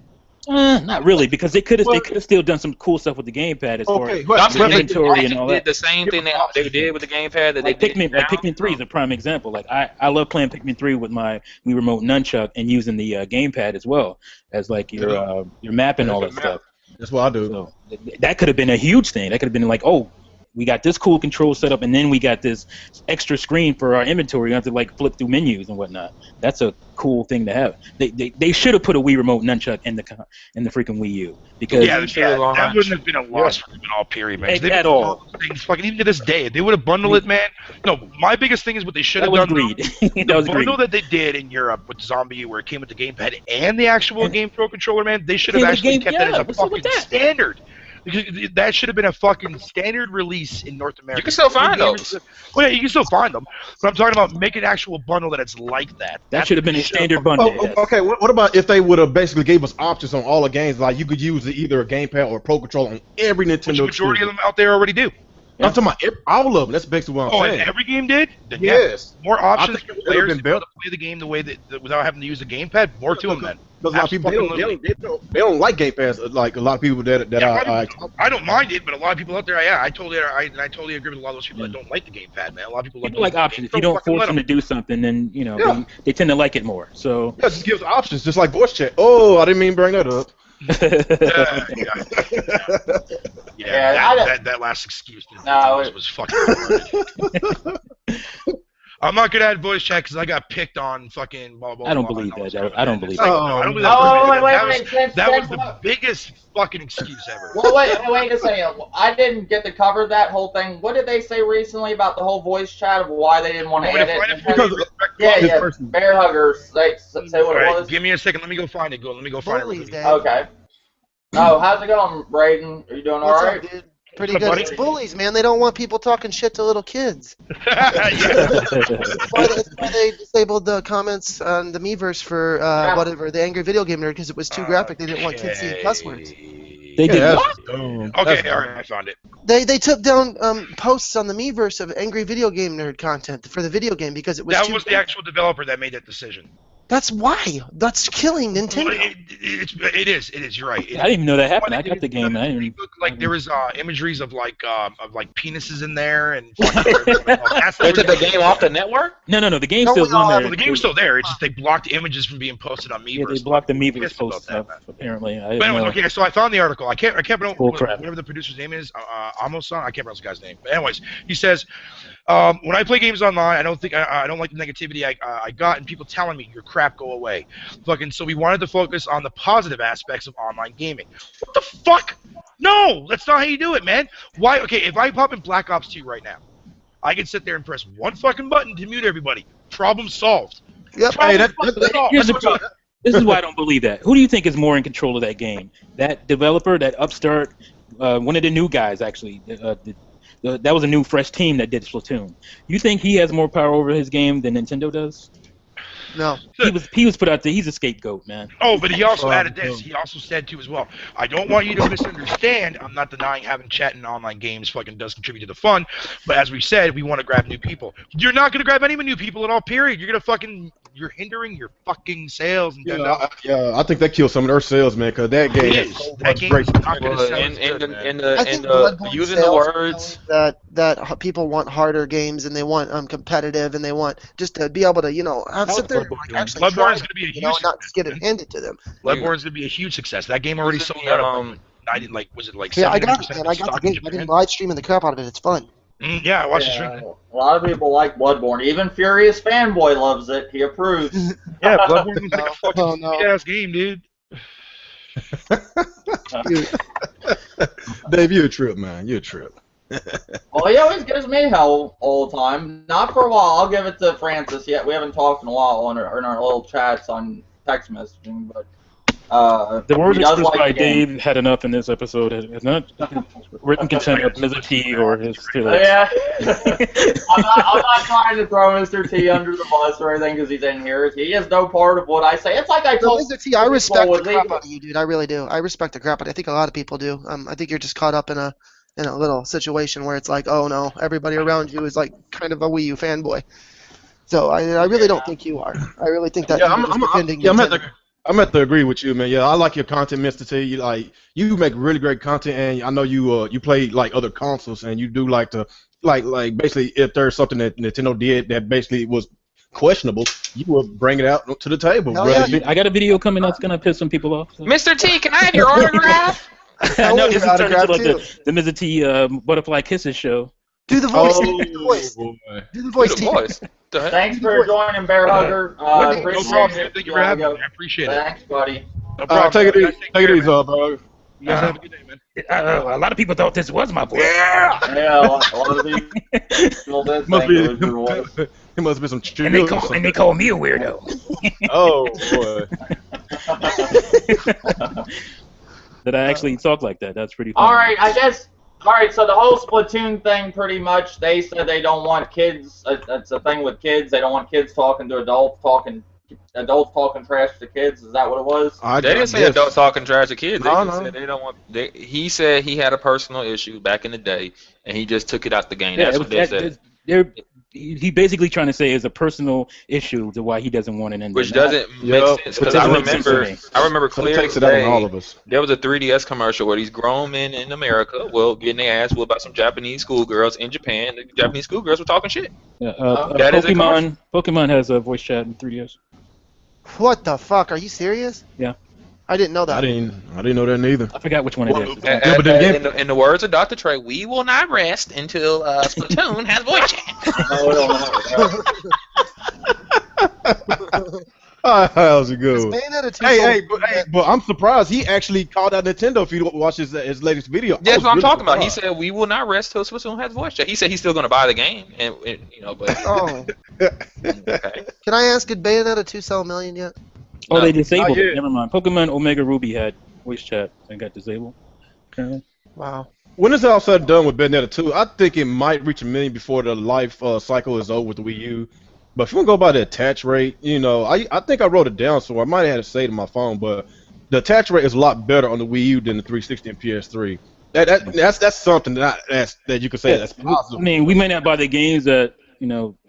Not really, because they could have still done some cool stuff with the gamepad as far as inventory and all that. The same thing they did with the gamepad that like Pikmin 3 is a prime example. Like I love playing Pikmin 3 with my Wii remote nunchuck and using the gamepad as well as like your map and all that stuff. That's what I do. So that could have been a huge thing. That could have been like, oh, we got this cool control setup, and then we got this extra screen for our inventory. You have to like flip through menus and whatnot. That's a cool thing to have. They should have put a Wii remote nunchuck in the freaking Wii U because that wouldn't have been a loss for them at all. Period, man. At all. Things, fucking even to this day, they would have bundled it, man. No, my biggest thing is what they should have done. The bundle that they did in Europe with Zombie, where it came with the gamepad and the actual Game Pro controller, man, they should have actually kept that as a fucking standard. Because that should have been a fucking standard release in North America. You can still find those. Well, yeah, you can still find them. But I'm talking about making an actual bundle that it's like that. That should have been a standard bundle. Oh, okay, what about if they would have basically gave us options on all the games? Like you could use either a gamepad or a Pro Controller on every Nintendo. Which majority of them out there already do. I'm talking about all of them. That's basically what I'm saying. And every game did? Then yes. More options for players to play the game the way that without having to use the gamepad. More to them then. Because a lot of people they don't like gamepads like a lot of people that I don't mind it, but a lot of people out there, I totally agree with a lot of those people that don't like the gamepad, man. A lot of people like options. If you don't force them to do something, then they tend to like it more. So yeah, just give options, just like voice chat. Oh, I didn't mean to bring that up. That last excuse was fucking retarded. I'm not good at voice chat because I got picked on fucking blah, blah, blah. I don't believe that. I don't believe that. I don't believe that. That was the biggest fucking excuse ever. Well, wait a second. I didn't get to cover that whole thing. What did they say recently about the whole voice chat of why they didn't want to edit? Bear huggers. Say what it was. Give me a second. Let me go find it. Let me go find it. Okay. Oh, how's it going, Braden? Are you doing all right? What's up, dude? Pretty good. Buddy? It's bullies, man. They don't want people talking shit to little kids. That's why they disabled the comments on the Miiverse for whatever, the Angry Video Game Nerd, because it was too graphic. They didn't want kids seeing cuss words. They did. Okay, all right, I found it. They took down posts on the Miiverse of Angry Video Game Nerd content for the video game because it was That was the actual developer that made that decision. That's why. That's killing Nintendo. Well, it is. You're right. I didn't even know that happened. I got the game. And I didn't. Like there was imageries of like penises in there and. They took the game off the network? No. The game's still on there. Well, the game's still there. It's just they blocked images from being posted on Miiverse. Yeah, they blocked the Miiverse post stuff. Apparently. But anyways, okay. So I found the article. I can't remember whatever the producer's name is. Amos-san. I can't pronounce the guy's name. But anyways, he says. When I play games online, I don't like the negativity I got and people telling me your crap, go away. Fucking so we wanted to focus on the positive aspects of online gaming. What the fuck? No, that's not how you do it, man. Why? Okay, if I pop in Black Ops 2 right now, I can sit there and press one fucking button to mute everybody. Problem solved. Yep. This is why I don't believe that. Who do you think is more in control of that game? That developer, that upstart, one of the new guys actually. That was a new, fresh team that did Splatoon. You think he has more power over his game than Nintendo does? No. He was put out there. He's a scapegoat, man. Oh, but he also added this. He also said too as well. I don't want you to misunderstand. I'm not denying having chat in online games fucking does contribute to the fun. But as we said, we want to grab new people. You're not going to grab any new people at all. Period. You're hindering your fucking sales. I think that killed some of their sales, man. Because that game is so much great. Using the words that people want harder games and they want competitive and they want just to be able to sit there and actually try, going to be a huge not just get it handed to them. Bloodborne's going to be a huge success. That game already sold out. I got the game. I've been live streaming the crap out of it. It's fun. Yeah, I watched the stream. A lot of people like Bloodborne. Even Furious Fanboy loves it. He approves. Yeah, Bloodborne is like a fucking sweet-ass game, dude. Dave, you're a trip, man. You're a trip. Well, he always gives me hell all the time. Not for a while. I'll give it to Francis yet. We haven't talked in a while in our little chats on text messaging, but the words expressed by Dave had enough in this episode. Has not written consent of Mr. T or his feelings. Yeah. I'm not trying to throw Mr. T under the bus or anything because he's in here. He is no part of what I say. It's like I told Mr. T, I respect the crap out of you, dude. I really do. I respect the crap out of you. I think a lot of people do. I think you're just caught up in a little situation where it's like, oh no, everybody around you is like kind of a Wii U fanboy. So I really don't think you are. I really think that I'm going to agree with you, man. Yeah, I like your content, Mr. T. You make really great content, and I know you play like other consoles, and you do like to like basically if there's something that Nintendo did that basically was questionable, you will bring it out to the table. I got a video coming that's gonna piss some people off. So. Mr. T, can I have your autograph? I know this is turning into like too. the Mr. T Butterfly Kisses show. Do the voice. Oh, Do the voice. boy. Do the voice. The voice. The heck? Thanks for joining, Bear Hugger. No Appreciate problem. it. Thank you for having me. I appreciate it. Thanks, buddy. No All right, problem. take it You easy. guys Take care, it easy, man. bro. You guys have a good day, man. A lot of people thought this was my voice. Yeah, a lot of these people did think it was your voice. It must be some And they call me a weirdo. Oh boy. That I actually talk like that. That's pretty funny. All right, I guess. All right, so the whole Splatoon thing, pretty much, they said they don't want kids. It's a thing with kids. They don't want kids talking to adults talking trash to kids. Is that what it was? They didn't say adults talking trash to kids. They No, just no. said they don't want. He said he had a personal issue back in the day, and he just took it out the game. Yeah, That's what they said. He basically trying to say it's a personal issue to why he doesn't want it in there. Which doesn't make sense because I remember clearly takes it out on all of us. there was a 3DS commercial where these grown men in America getting their ass whooped by some Japanese schoolgirls in Japan. The Japanese schoolgirls were talking shit. Yeah, That is a Pokemon has a voice chat in 3DS. What the fuck? Are you serious? Yeah. I didn't know that. I didn't know that neither. I forgot which one it is. But then again- In the words of Dr. Trey, we will not rest until Splatoon has voice chat. No, we don't know. That was a good one. Bayonetta 2 Hey, but I'm surprised he actually called out Nintendo if you watch his latest video. That's what I'm talking about. He said we will not rest till Splatoon has voice chat. He said he's still going to buy the game, and but Oh. okay. Can I ask, did Bayonetta 2 sell a million yet? Oh, they disabled Not yet. it. Never mind. Pokemon Omega Ruby had voice chat and got disabled. Okay. Wow. When it's all said and done with Bayonetta 2, I think it might reach 1 million before the life cycle is over with the Wii U. But if you want to go by the attach rate, I think I wrote it down, so I might have had to say it to my phone, but the attach rate is a lot better on the Wii U than the 360 and PS3. That's something that you could say that's positive. I mean, we may not buy the games that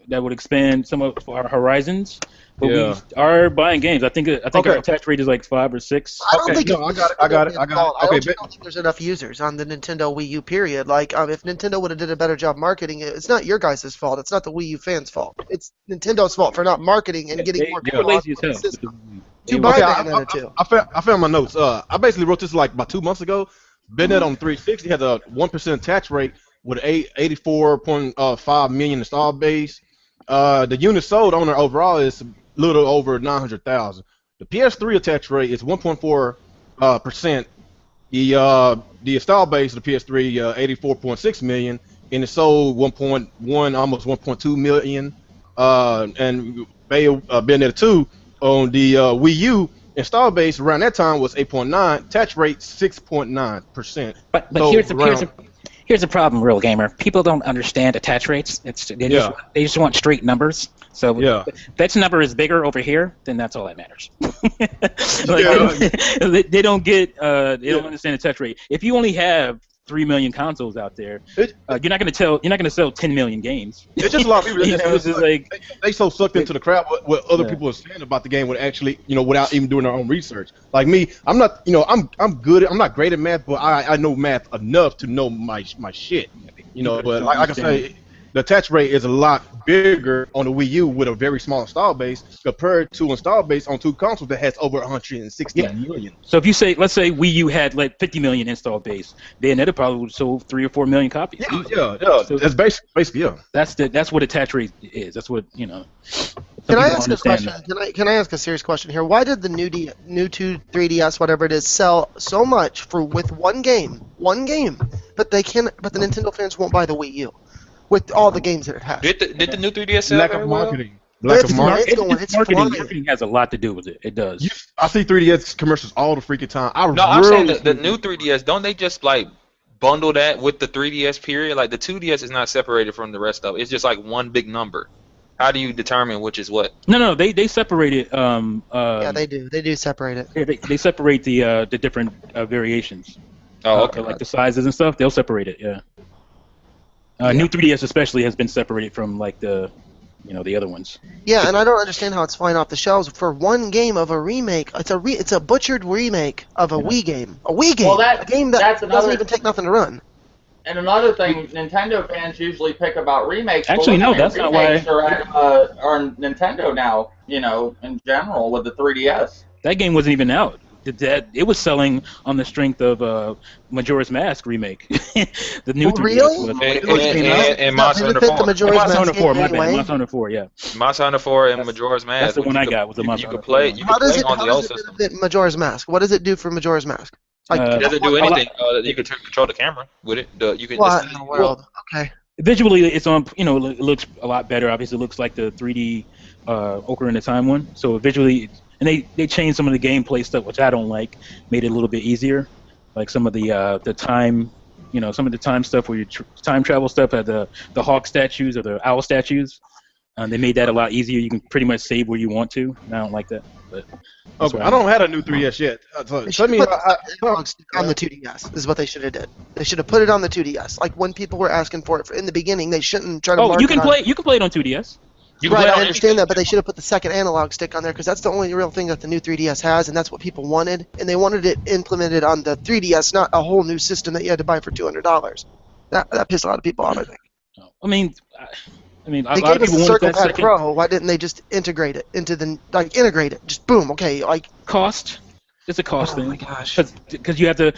that would expand some of our horizons, but we are buying games. I think our attach rate is like 5 or 6. I don't think I got it. I don't think there's enough users on the Nintendo Wii U, period. Like, if Nintendo would have did a better job marketing it, it's not your guys' fault. It's not the Wii U fans' fault. It's Nintendo's fault for not marketing and getting more people lazy on the as hell. system to buy Bayonetta 2. I found my notes. I basically wrote this like about 2 months ago. Bayonetta on 360 has a 1% attach rate with 84.5 million install base. The units sold on there overall is a little over 900,000. The PS3 attach rate is 1.4%. The install base of the PS3 84.6 million, and it sold 1.1, almost 1.2 million. And Bayonetta 2 on the Wii U install base around that time was 8.9. Attach rate 6.9%. But here's the problem, real gamer. People don't understand attach rates. They just want straight numbers. So if that number is bigger over here, then that's all that matters. They don't understand attach rate. If you only have 3 million consoles out there, you're not going to sell 10 million games. It's just a lot of people. It's just like they so sucked into the crowd what other people are saying about the game would actually, without even doing their own research. Like me, I'm not, I'm good. I'm not great at math, but I know math enough to know my shit. But like I say, the attach rate is a lot bigger on the Wii U with a very small install base compared to install base on 2 consoles that has over 160 million. So if you say, let's say Wii U had like 50 million install base, Bayonetta probably would have sold 3 or 4 million copies. Yeah. So that's basically That's what attach rate is. That's what Can I ask a question? Can I ask a serious question here? Why did the new 3DS, whatever it is, sell so much with one game, but the Nintendo fans won't buy the Wii U with all the games that it has? Did the new 3DS sell lack very of well? marketing. Marketing has a lot to do with it. It does. I see 3DS commercials all the freaking time. I'm saying the new 3DS. Don't they just like bundle that with the 3DS period? Like the 2DS is not separated from the rest of it. It's just like one big number. How do you determine which is what? No, they separate it. Yeah, they do. They do separate it. Yeah, they separate the different variations. Oh, okay. Like the sizes and stuff, they'll separate it. Yeah. New 3DS especially has been separated from like the other ones. Yeah, and I don't understand how it's flying off the shelves for one game of a remake. It's a butchered remake of a Wii game. A Wii game. Well, a game that doesn't even take nothing to run. And another thing, Nintendo fans usually pick about remakes. Actually, no, that's not why. Are Nintendo now, in general with the 3DS. That game wasn't even out it was selling on the strength of Majora's Mask remake. The new 3DS really? And Monster Hunter 4. Majora's Mask 4, my bad. Monster Hunter 4, yeah. Monster Hunter 4 and Majora's Mask. That's the one I got. Was the Monster Hunter 4. How does it benefit Majora's Mask? What does it do for Majora's Mask? Like, it doesn't do anything. You can control the camera with it. You can. What in the world? Okay. Visually, it's on. You know, it looks a lot better. Obviously, it looks like the 3D Ocarina of Time one. So visually, and they changed some of the gameplay stuff, which I don't like. Made it a little bit easier, like some of the time. You know, some of the time stuff where you time travel stuff had the hawk statues or the owl statues. They made that a lot easier. You can pretty much save where you want to. And I don't like that. But okay, I don't have a new 3DS yet. On the 2DS is what they should have did. They should have put it on the 2DS. Like when people were asking for it in the beginning, they shouldn't try to. Oh, you can play it on 2DS. Right, I understand that, but they should have put the second analog stick on there because that's the only real thing that the new 3DS has, and that's what people wanted. And they wanted it implemented on the 3DS, not a whole new system that you had to buy for $200. That pissed a lot of people off, I think. I mean, they gave us the Circle Pad Pro. Why didn't they just integrate it into integrate it? Just boom, okay, cost. It's a cost thing. Oh my gosh. Because you have to.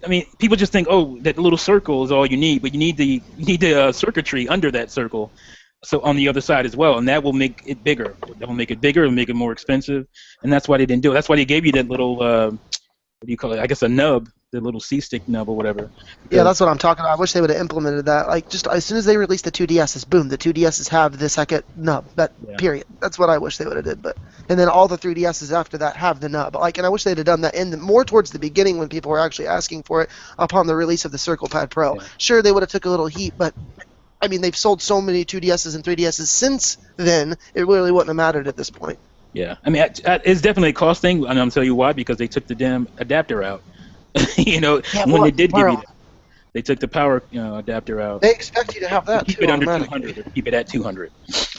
I mean, people just think, oh, that little circle is all you need, but you need the circuitry under that circle, so on the other side as well, and that will make it bigger. That will make it bigger and make it more expensive, and that's why they didn't do it. That's why they gave you that little what do you call it? I guess a nub. The little C-stick nub or whatever. Yeah, that's what I'm talking about. I wish they would have implemented that. Like, just as soon as they released the 2DSs, boom, the 2DSs have the second nub. Period. That's what I wish they would have did. And then all the 3DSs after that have the nub. And I wish they'd have done that more towards the beginning when people were actually asking for it upon the release of the Circle Pad Pro. Yeah. Sure, they would have took a little heat, but I mean, they've sold so many 2DSs and 3DSs since then, it really wouldn't have mattered at this point. Yeah, I mean, it's definitely a cost thing, and I'm tell you why, because they took the damn adapter out. You know, when they did give you that, they took the power adapter out. They expect you to have that keep it under 200. Or keep it at 200.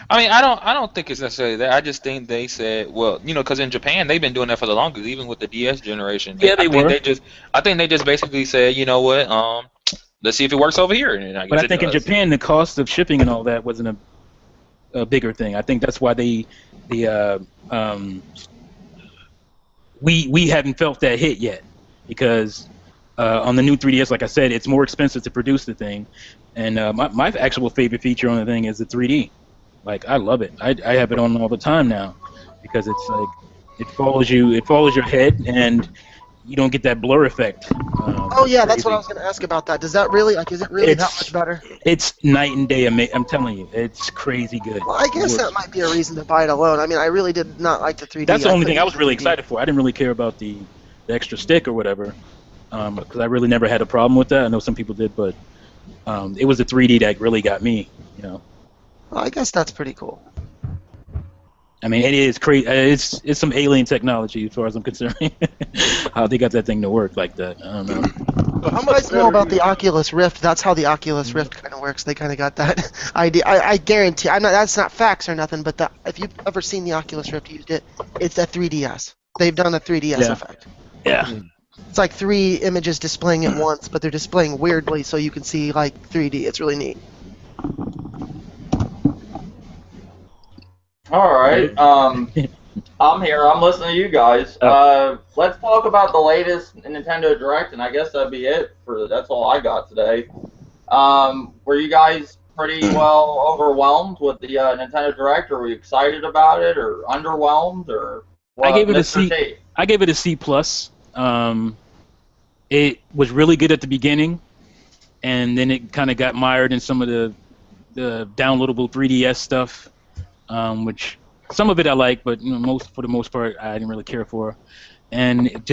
I mean, I don't think it's necessarily that. I just think they said, well, you know, because in Japan they've been doing that for the longest, even with the DS generation. Yeah, I think they just basically said, you know what, let's see if it works over here. And I think in Japan the cost of shipping and all that wasn't a bigger thing. I think that's why we haven't felt that hit yet. Because on the new 3DS, like I said, it's more expensive to produce the thing, and my actual favorite feature on the thing is the 3D. Like, I love it. I have it on all the time now because it's like it follows your head, and you don't get that blur effect. Oh yeah, that's what I was going to ask about that. Does that really is it really that much better? It's night and day. I'm telling you, it's crazy good. Well, I guess that might be a reason to buy it alone. I mean, I really did not like the 3D. That's the only thing I was really excited for. I didn't really care about the extra stick or whatever, because I really never had a problem with that. I know some people did, but it was the 3D that really got me, you know. Well, I guess that's pretty cool. I mean, it is crazy. It's some alien technology as far as I'm concerned. How they got that thing to work like that, I don't know. How much know about the Oculus Rift? That's how the Oculus Rift kind of works. They kind of got that idea. I guarantee. That's not facts or nothing, but if you've ever seen the Oculus Rift used it, it's a 3DS. They've done a 3DS effect. Yeah. It's like 3 images displaying at once, but they're displaying weirdly so you can see like 3D. It's really neat. All right. I'm here. I'm listening to you guys. Let's talk about the latest Nintendo Direct, and I guess that'd be it. That's all I got today. Were you guys pretty well overwhelmed with the Nintendo Direct? Or were you excited about it, or underwhelmed, or what? I gave it a C. I gave it a C+. It was really good at the beginning, and then it kind of got mired in some of the downloadable 3DS stuff, which some of it I like, but for the most part I didn't really care for. And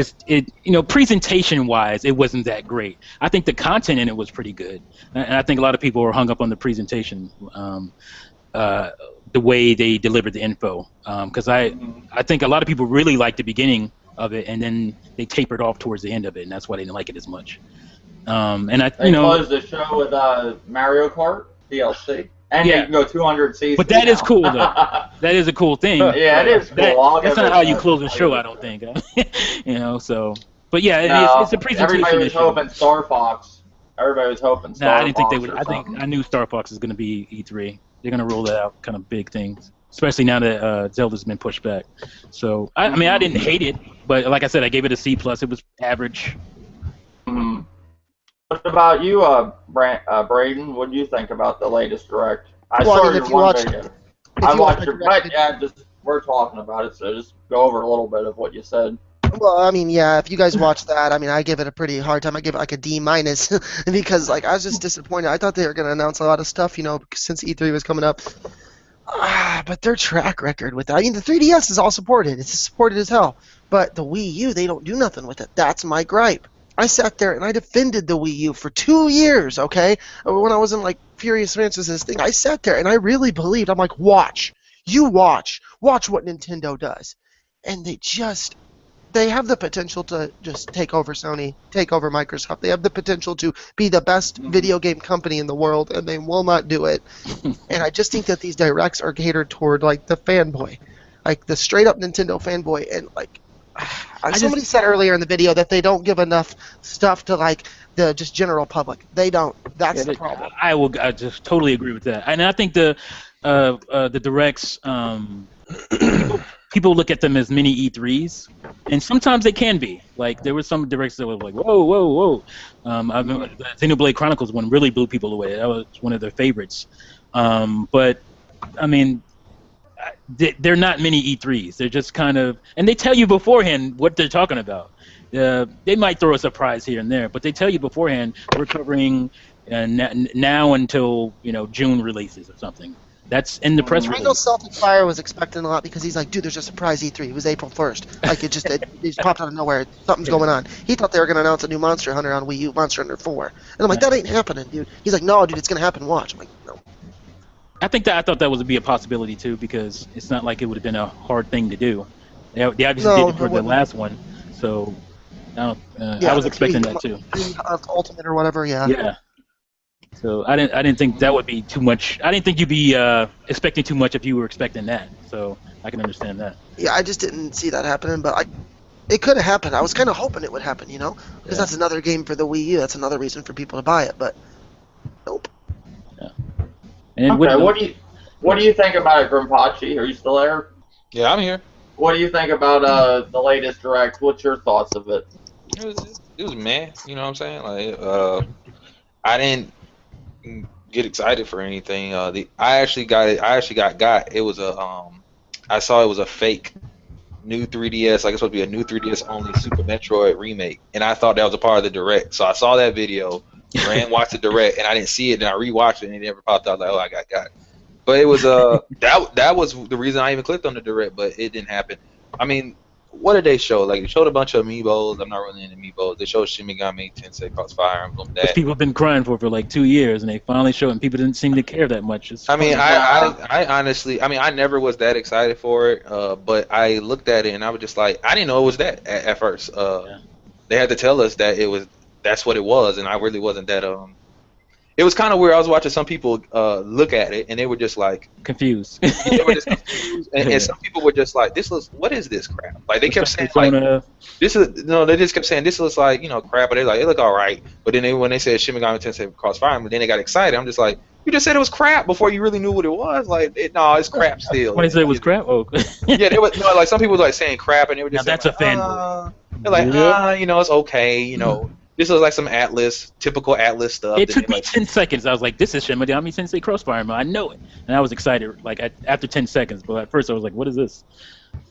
presentation-wise, it wasn't that great. I think the content in it was pretty good, and I think a lot of people were hung up on the presentation, the way they delivered the info. Because I think a lot of people really liked the beginning of it, and then they tapered off towards the end of it, and that's why they didn't like it as much. They closed the show with Mario Kart DLC, and you can go 200 cc. But that is cool, though. That is a cool thing. Yeah, it is cool. That's not how you close a show, I don't think. But yeah, it's a presentation. Everybody was hoping Star Fox. Everybody was hoping Star Fox. I didn't think they would. I knew Star Fox is going to be E3. They're going to roll that out, kind of big things. especially now that Zelda's been pushed back. So I mean, I didn't hate it, but like I said, I gave it a C+. It was average. Mm. What about you, Braden? What do you think about the latest Direct? I saw your one video. I watched your, but yeah, just we're talking about it, so just go over a little bit of what you said. Well, I mean, yeah, if you guys watch that, I mean, I give it a pretty hard time. I give it like a D- because like I was just disappointed. I thought they were going to announce a lot of stuff, you know, since E3 was coming up. But their track record with it. I mean, the 3DS is all supported. It's supported as hell. But the Wii U, they don't do nothing with it. That's my gripe. I sat there and I defended the Wii U for 2 years, okay? When I was in, like, Furious Francis' this thing, I sat there and I really believed. I'm like, watch. You watch. Watch what Nintendo does. And they have the potential to just take over Sony, take over Microsoft. They have the potential to be the best video game company in the world, and they will not do it. And I just think that these directs are catered toward, like, the fanboy. Like, the straight-up Nintendo fanboy. And, like, somebody said earlier in the video that they don't give enough stuff to, like, the just general public. They don't. That's the problem. I just totally agree with that. And I think the directs, people look at them as mini E3s, and sometimes they can be. Like, there were some directs that were like, whoa, whoa, whoa. I remember the Xenoblade Chronicles one really blew people away. That was one of their favorites. But, I mean, they're not mini E3s. They're just kind of, and they tell you beforehand what they're talking about. They might throw a surprise here and there, but they tell you beforehand we're covering now until June releases or something. That's in the press release. I know Celtic Fire was expecting a lot because he's like, dude, there's a surprise E3. It was April 1st. Like, it just popped out of nowhere. Something's going on. He thought they were going to announce a new Monster Hunter on Wii U, Monster Hunter 4. And I'm like, that ain't happening, dude. He's like, no, dude, it's going to happen. Watch. I'm like, no. I thought that would be a possibility, too, because it's not like it would have been a hard thing to do. They obviously did it for the last one, so I was expecting that, too. Ultimate or whatever, yeah. Yeah. So I didn't think that would be too much. I didn't think you'd be expecting too much if you were expecting that. So I can understand that. Yeah, I just didn't see that happening, but it could have happened. I was kind of hoping it would happen, because that's another game for the Wii U. That's another reason for people to buy it, but nope. Yeah. And okay, what do you think about it, Grimpachi? Are you still there? Yeah, I'm here. What do you think about the latest Direct? What's your thoughts of it? It was meh. You know what I'm saying? Like, I didn't get excited for anything. I actually got it. It was I saw it was a fake new 3DS. Like, it's supposed to be a new 3DS only Super Metroid remake, and I thought that was a part of the Direct. So I saw that video, ran, watched the Direct, and I didn't see it. And I rewatched it, and it never popped out. Like, oh, I got it. But it was that was the reason I even clicked on the Direct, but it didn't happen. I mean, what did they show? Like, they showed a bunch of amiibos. I'm not really into amiibos. They showed Shin Megami Tensei Cross Fire Emblem. That people have been crying for like 2 years, and they finally showed, and people didn't seem to care that much. I honestly, I never was that excited for it. But I looked at it and I was just like, I didn't know it was that at first. They had to tell us that that's what it was, and I really wasn't that. It was kind of weird. I was watching some people look at it, and they were just like confused. They were just confused, and some people were just like, what is this crap?" Like, they kept saying like, they just kept saying this looks like crap, but they're like, it look all right. But then when they said Shin Megami Tensei Cross Fire, then they got excited. I'm just like, you just said it was crap before you really knew what it was. Like, it's crap still. When they said it was crap, yeah, they was like some people were like saying crap, and they were just that's like, a fanboy. They're like, it's okay, This looks like some typical Atlas stuff. It took me 10 seconds. I was like, this is Shin Megami Tensei Crossfire, man. I know it. And I was excited, like, after 10 seconds. But at first I was like, what is this?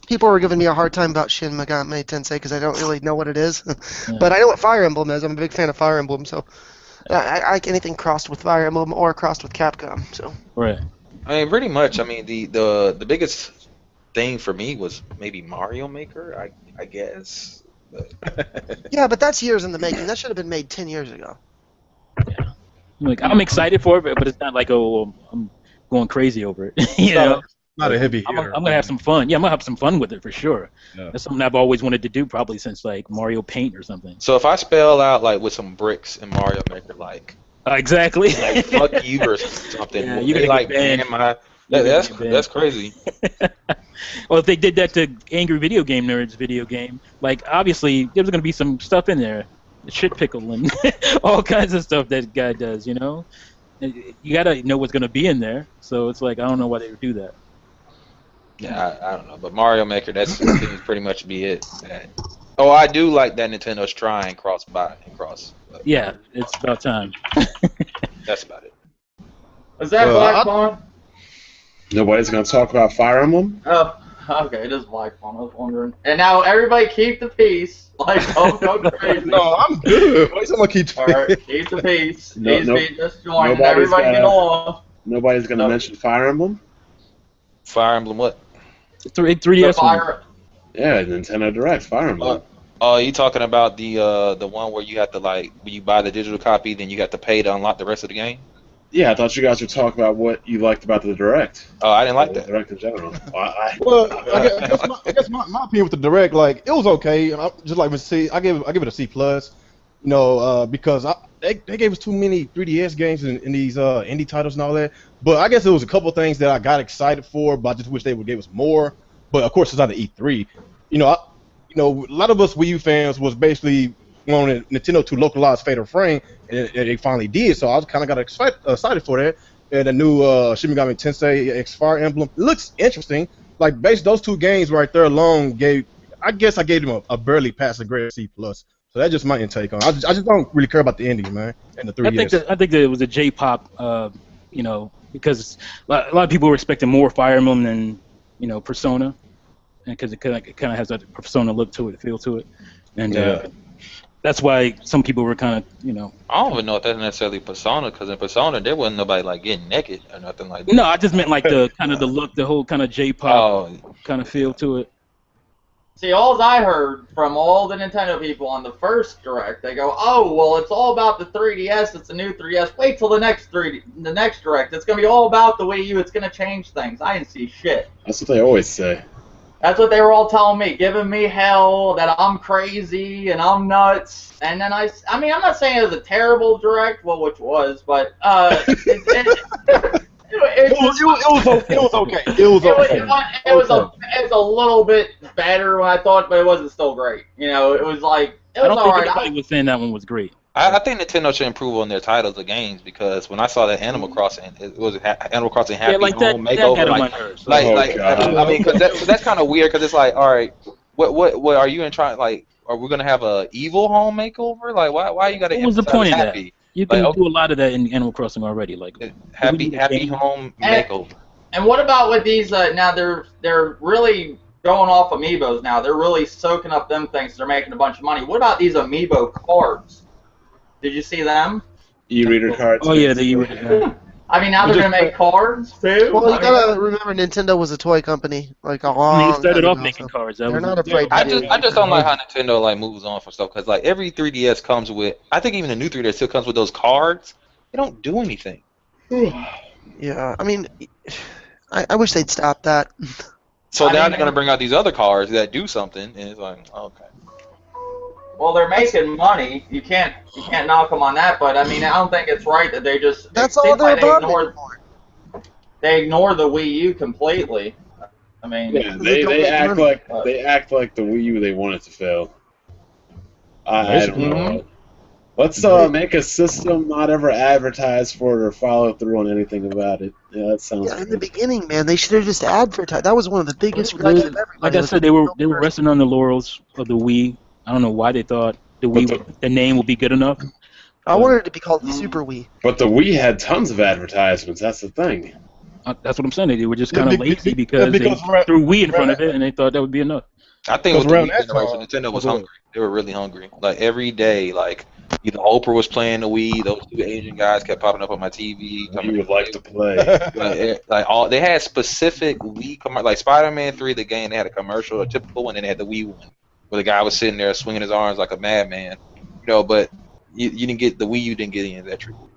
People were giving me a hard time about Shin Megami Tensei because I don't really know what it is. But I know what Fire Emblem is. I'm a big fan of Fire Emblem, so I like anything crossed with Fire Emblem or crossed with Capcom. So. Right. I mean, pretty much. I mean, the biggest thing for me was maybe Mario Maker, I guess. Yeah, but that's years in the making. That should have been made 10 years ago. Yeah. Like, I'm excited for it, but it's not like, I'm going crazy over it. you know? Not a heavy hitter. I'm gonna have some fun. Yeah, I'm gonna have some fun with it for sure. Yeah. That's something I've always wanted to do, probably since like Mario Paint or something. So if I spell out like with some bricks in Mario Maker, like exactly, like fuck you or something, yeah, you like ban my. That's crazy. Well, if they did that to Angry Video Game Nerds video game, like, obviously there's going to be some stuff in there, shit pickle and all kinds of stuff that guy does, You got to know what's going to be in there, so it's like, I don't know why they would do that. Yeah, I don't know, but Mario Maker, that seems pretty much be it. Oh, I do like that Nintendo's trying cross-buy and cross. Yeah, it's about time. That's about it. Is that Black Pawn? Nobody's gonna talk about Fire Emblem. Oh, okay, it is Black Pawn. I was wondering. And now everybody keep the peace. Like, don't go crazy. No, I'm good. Why someone keep the All right, keep the peace. No, just join. Everybody get along. Nobody's gonna mention Fire Emblem. Fire Emblem what? 3DS one. Yeah, Nintendo Direct, Fire Emblem. Oh, you talking about the one where you have to when you buy the digital copy, then you got to pay to unlock the rest of the game? Yeah, I thought you guys were talking about what you liked about the Direct. Oh, I didn't like that. Direct in general. I guess my opinion with the Direct, like, it was okay. And just like C, I give it a C+. You know, because they gave us too many 3DS games in these indie titles and all that. But I guess it was a couple things that I got excited for, but I just wish they would give us more. But of course, it's not the E3. You know, a lot of us Wii U fans was basically wanted Nintendo to localize Fatal Frame, and they finally did. So I was kind of got excited for that. And the new Shin Megami Tensei X Fire Emblem looks interesting. Like, based those two games right there alone I guess I gave them a barely passing grade C+. So that's just my intake on it. I just don't really care about the indie, man, and the 3DS. I think that it was a J-pop, because a lot of people were expecting more Fire Emblem than, Persona, because it kind of has that Persona look to it, feel to it, and that's why some people were kind of, I don't even know if that's necessarily Persona, because in Persona there wasn't nobody getting naked or nothing like that. No, I just meant the kind of the look, the whole kind of J-pop kind of feel to it. See, all I heard from all the Nintendo people on the first Direct, they go, "Oh, well, it's all about the 3DS. It's a new 3DS. Wait till the next Direct. It's gonna be all about the Wii U. It's gonna change things." I didn't see shit. That's what they always say. That's what they were all telling me, giving me hell, that I'm crazy and I'm nuts. And then I mean, I'm not saying it was a terrible Direct, well, which was, but it was okay. It was a little bit better when I thought, but it wasn't still great. It was like, it was I don't think alright. anybody was saying that one was great. I think Nintendo should improve on their titles of games, because when I saw that Animal Crossing, it was Animal Crossing Happy Home Makeover. I mean, because that's kind of weird, because it's like, all right, what are you are we gonna have a evil home makeover? Like, why you gotta? What was the point of that? Happy? You can do a lot of that in Animal Crossing already, happy home makeover. And what about with these? Now they're really going off amiibos now. They're really soaking up them things. They're making a bunch of money. What about these amiibo cards? Did you see them? E-reader cards. Oh yeah, the e-reader. I mean, now they're gonna make cards too. Well, you gotta remember, Nintendo was a toy company They started off making cards. They're not afraid. I just don't like how Nintendo moves on from stuff, because every 3DS comes with. I think even the new 3DS still comes with those cards. They don't do anything. Yeah, I mean, I wish they'd stop that. So now they're gonna bring out these other cards that do something, and it's like, okay. Well, they're making money. You can't knock them on that. But I mean, I don't think it's right that they just. That's all they're about. They ignore the Wii U completely. I mean, yeah, they act like the Wii U they want it to fail. I don't know. Let's make a system not ever advertise for it or follow through on anything about it. Yeah, that sounds. Yeah, in the beginning, man, they should have just advertised. That was one of the biggest gripes of everybody. Like I said, they were resting on the laurels of the Wii. I don't know why they thought the name would be good enough. I wanted it to be called the Super Wii. But the Wii had tons of advertisements. That's the thing. That's what I'm saying. They were just kind of lazy because they threw Wii in front of it, and they thought that would be enough. I think with the Wii generation, Nintendo was hungry. They were really hungry. Every day, either Oprah was playing the Wii. Those two Asian guys kept popping up on my TV. You would like to play. They had specific Wii commercials. Like Spider-Man 3, the game, they had a commercial, a typical one, and they had the Wii one, where the guy was sitting there swinging his arms like a madman. But you didn't get the Wii U. Didn't get any of that treatment.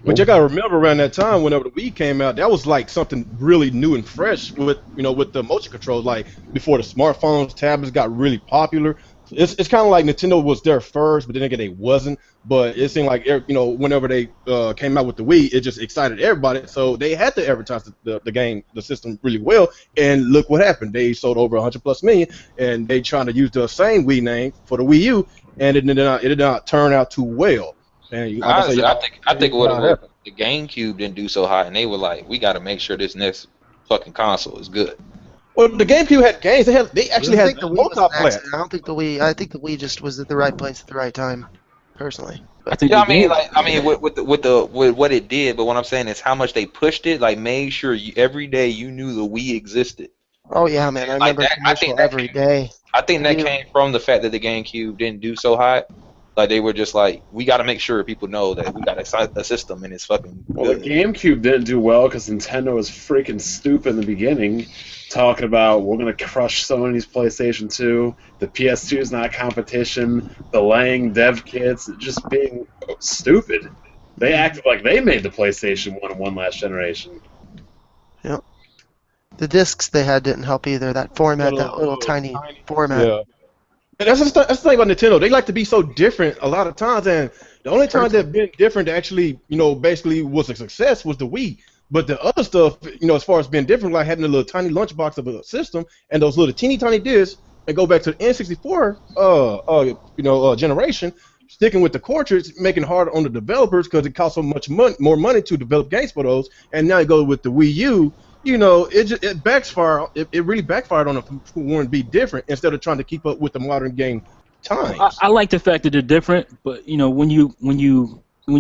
But you gotta remember, around that time, whenever the Wii came out, that was like something really new and fresh with with the motion controls. Like before the smartphones, tablets got really popular. It's kind of like Nintendo was there first, but then again they wasn't. But it seemed like whenever they came out with the Wii, it just excited everybody. So they had to advertise the system really well. And look what happened. They sold over 100+ million, and they trying to use the same Wii name for the Wii U, and it did not turn out too well. And honestly, I think what the GameCube didn't do so hot, and they were like, we got to make sure this next fucking console is good. Well, the GameCube had games. They actually I had think the Wii was an multiplayer. accident. I don't think the Wii. I think the Wii just was at the right place at the right time, personally. I think Yeah, the game- with what it did, but what I'm saying is how much they pushed it. Like, made sure every day you knew the Wii existed. Oh yeah, man. I Like remember that- I think commercial that every day. I think that Yeah. came from the fact that the GameCube didn't do so hot. Like, they were just like, we got to make sure people know that we got a system and it's fucking Well, good. the GameCube didn't do well because Nintendo was freaking stupid in the beginning, talking about we're gonna crush Sony's PlayStation 2. The PS2 is not competition. Delaying dev kits, just being stupid. They acted like they made the PlayStation 1 and one last generation. The discs they had didn't help either. That format, that little tiny format. Yeah. And that's the thing about Nintendo. They like to be so different a lot of times, and the only time they've been different that actually, basically was a success was the Wii. But the other stuff, as far as being different, like having a little tiny lunchbox of a system and those little teeny tiny discs, and go back to the N64 generation, sticking with the cartridge, making it harder on the developers because it costs so much more money to develop games for those. And now you go with the Wii U. It backfired. It really backfired on them who wanted to be different instead of trying to keep up with the modern game times. I like the fact that they're different, but when you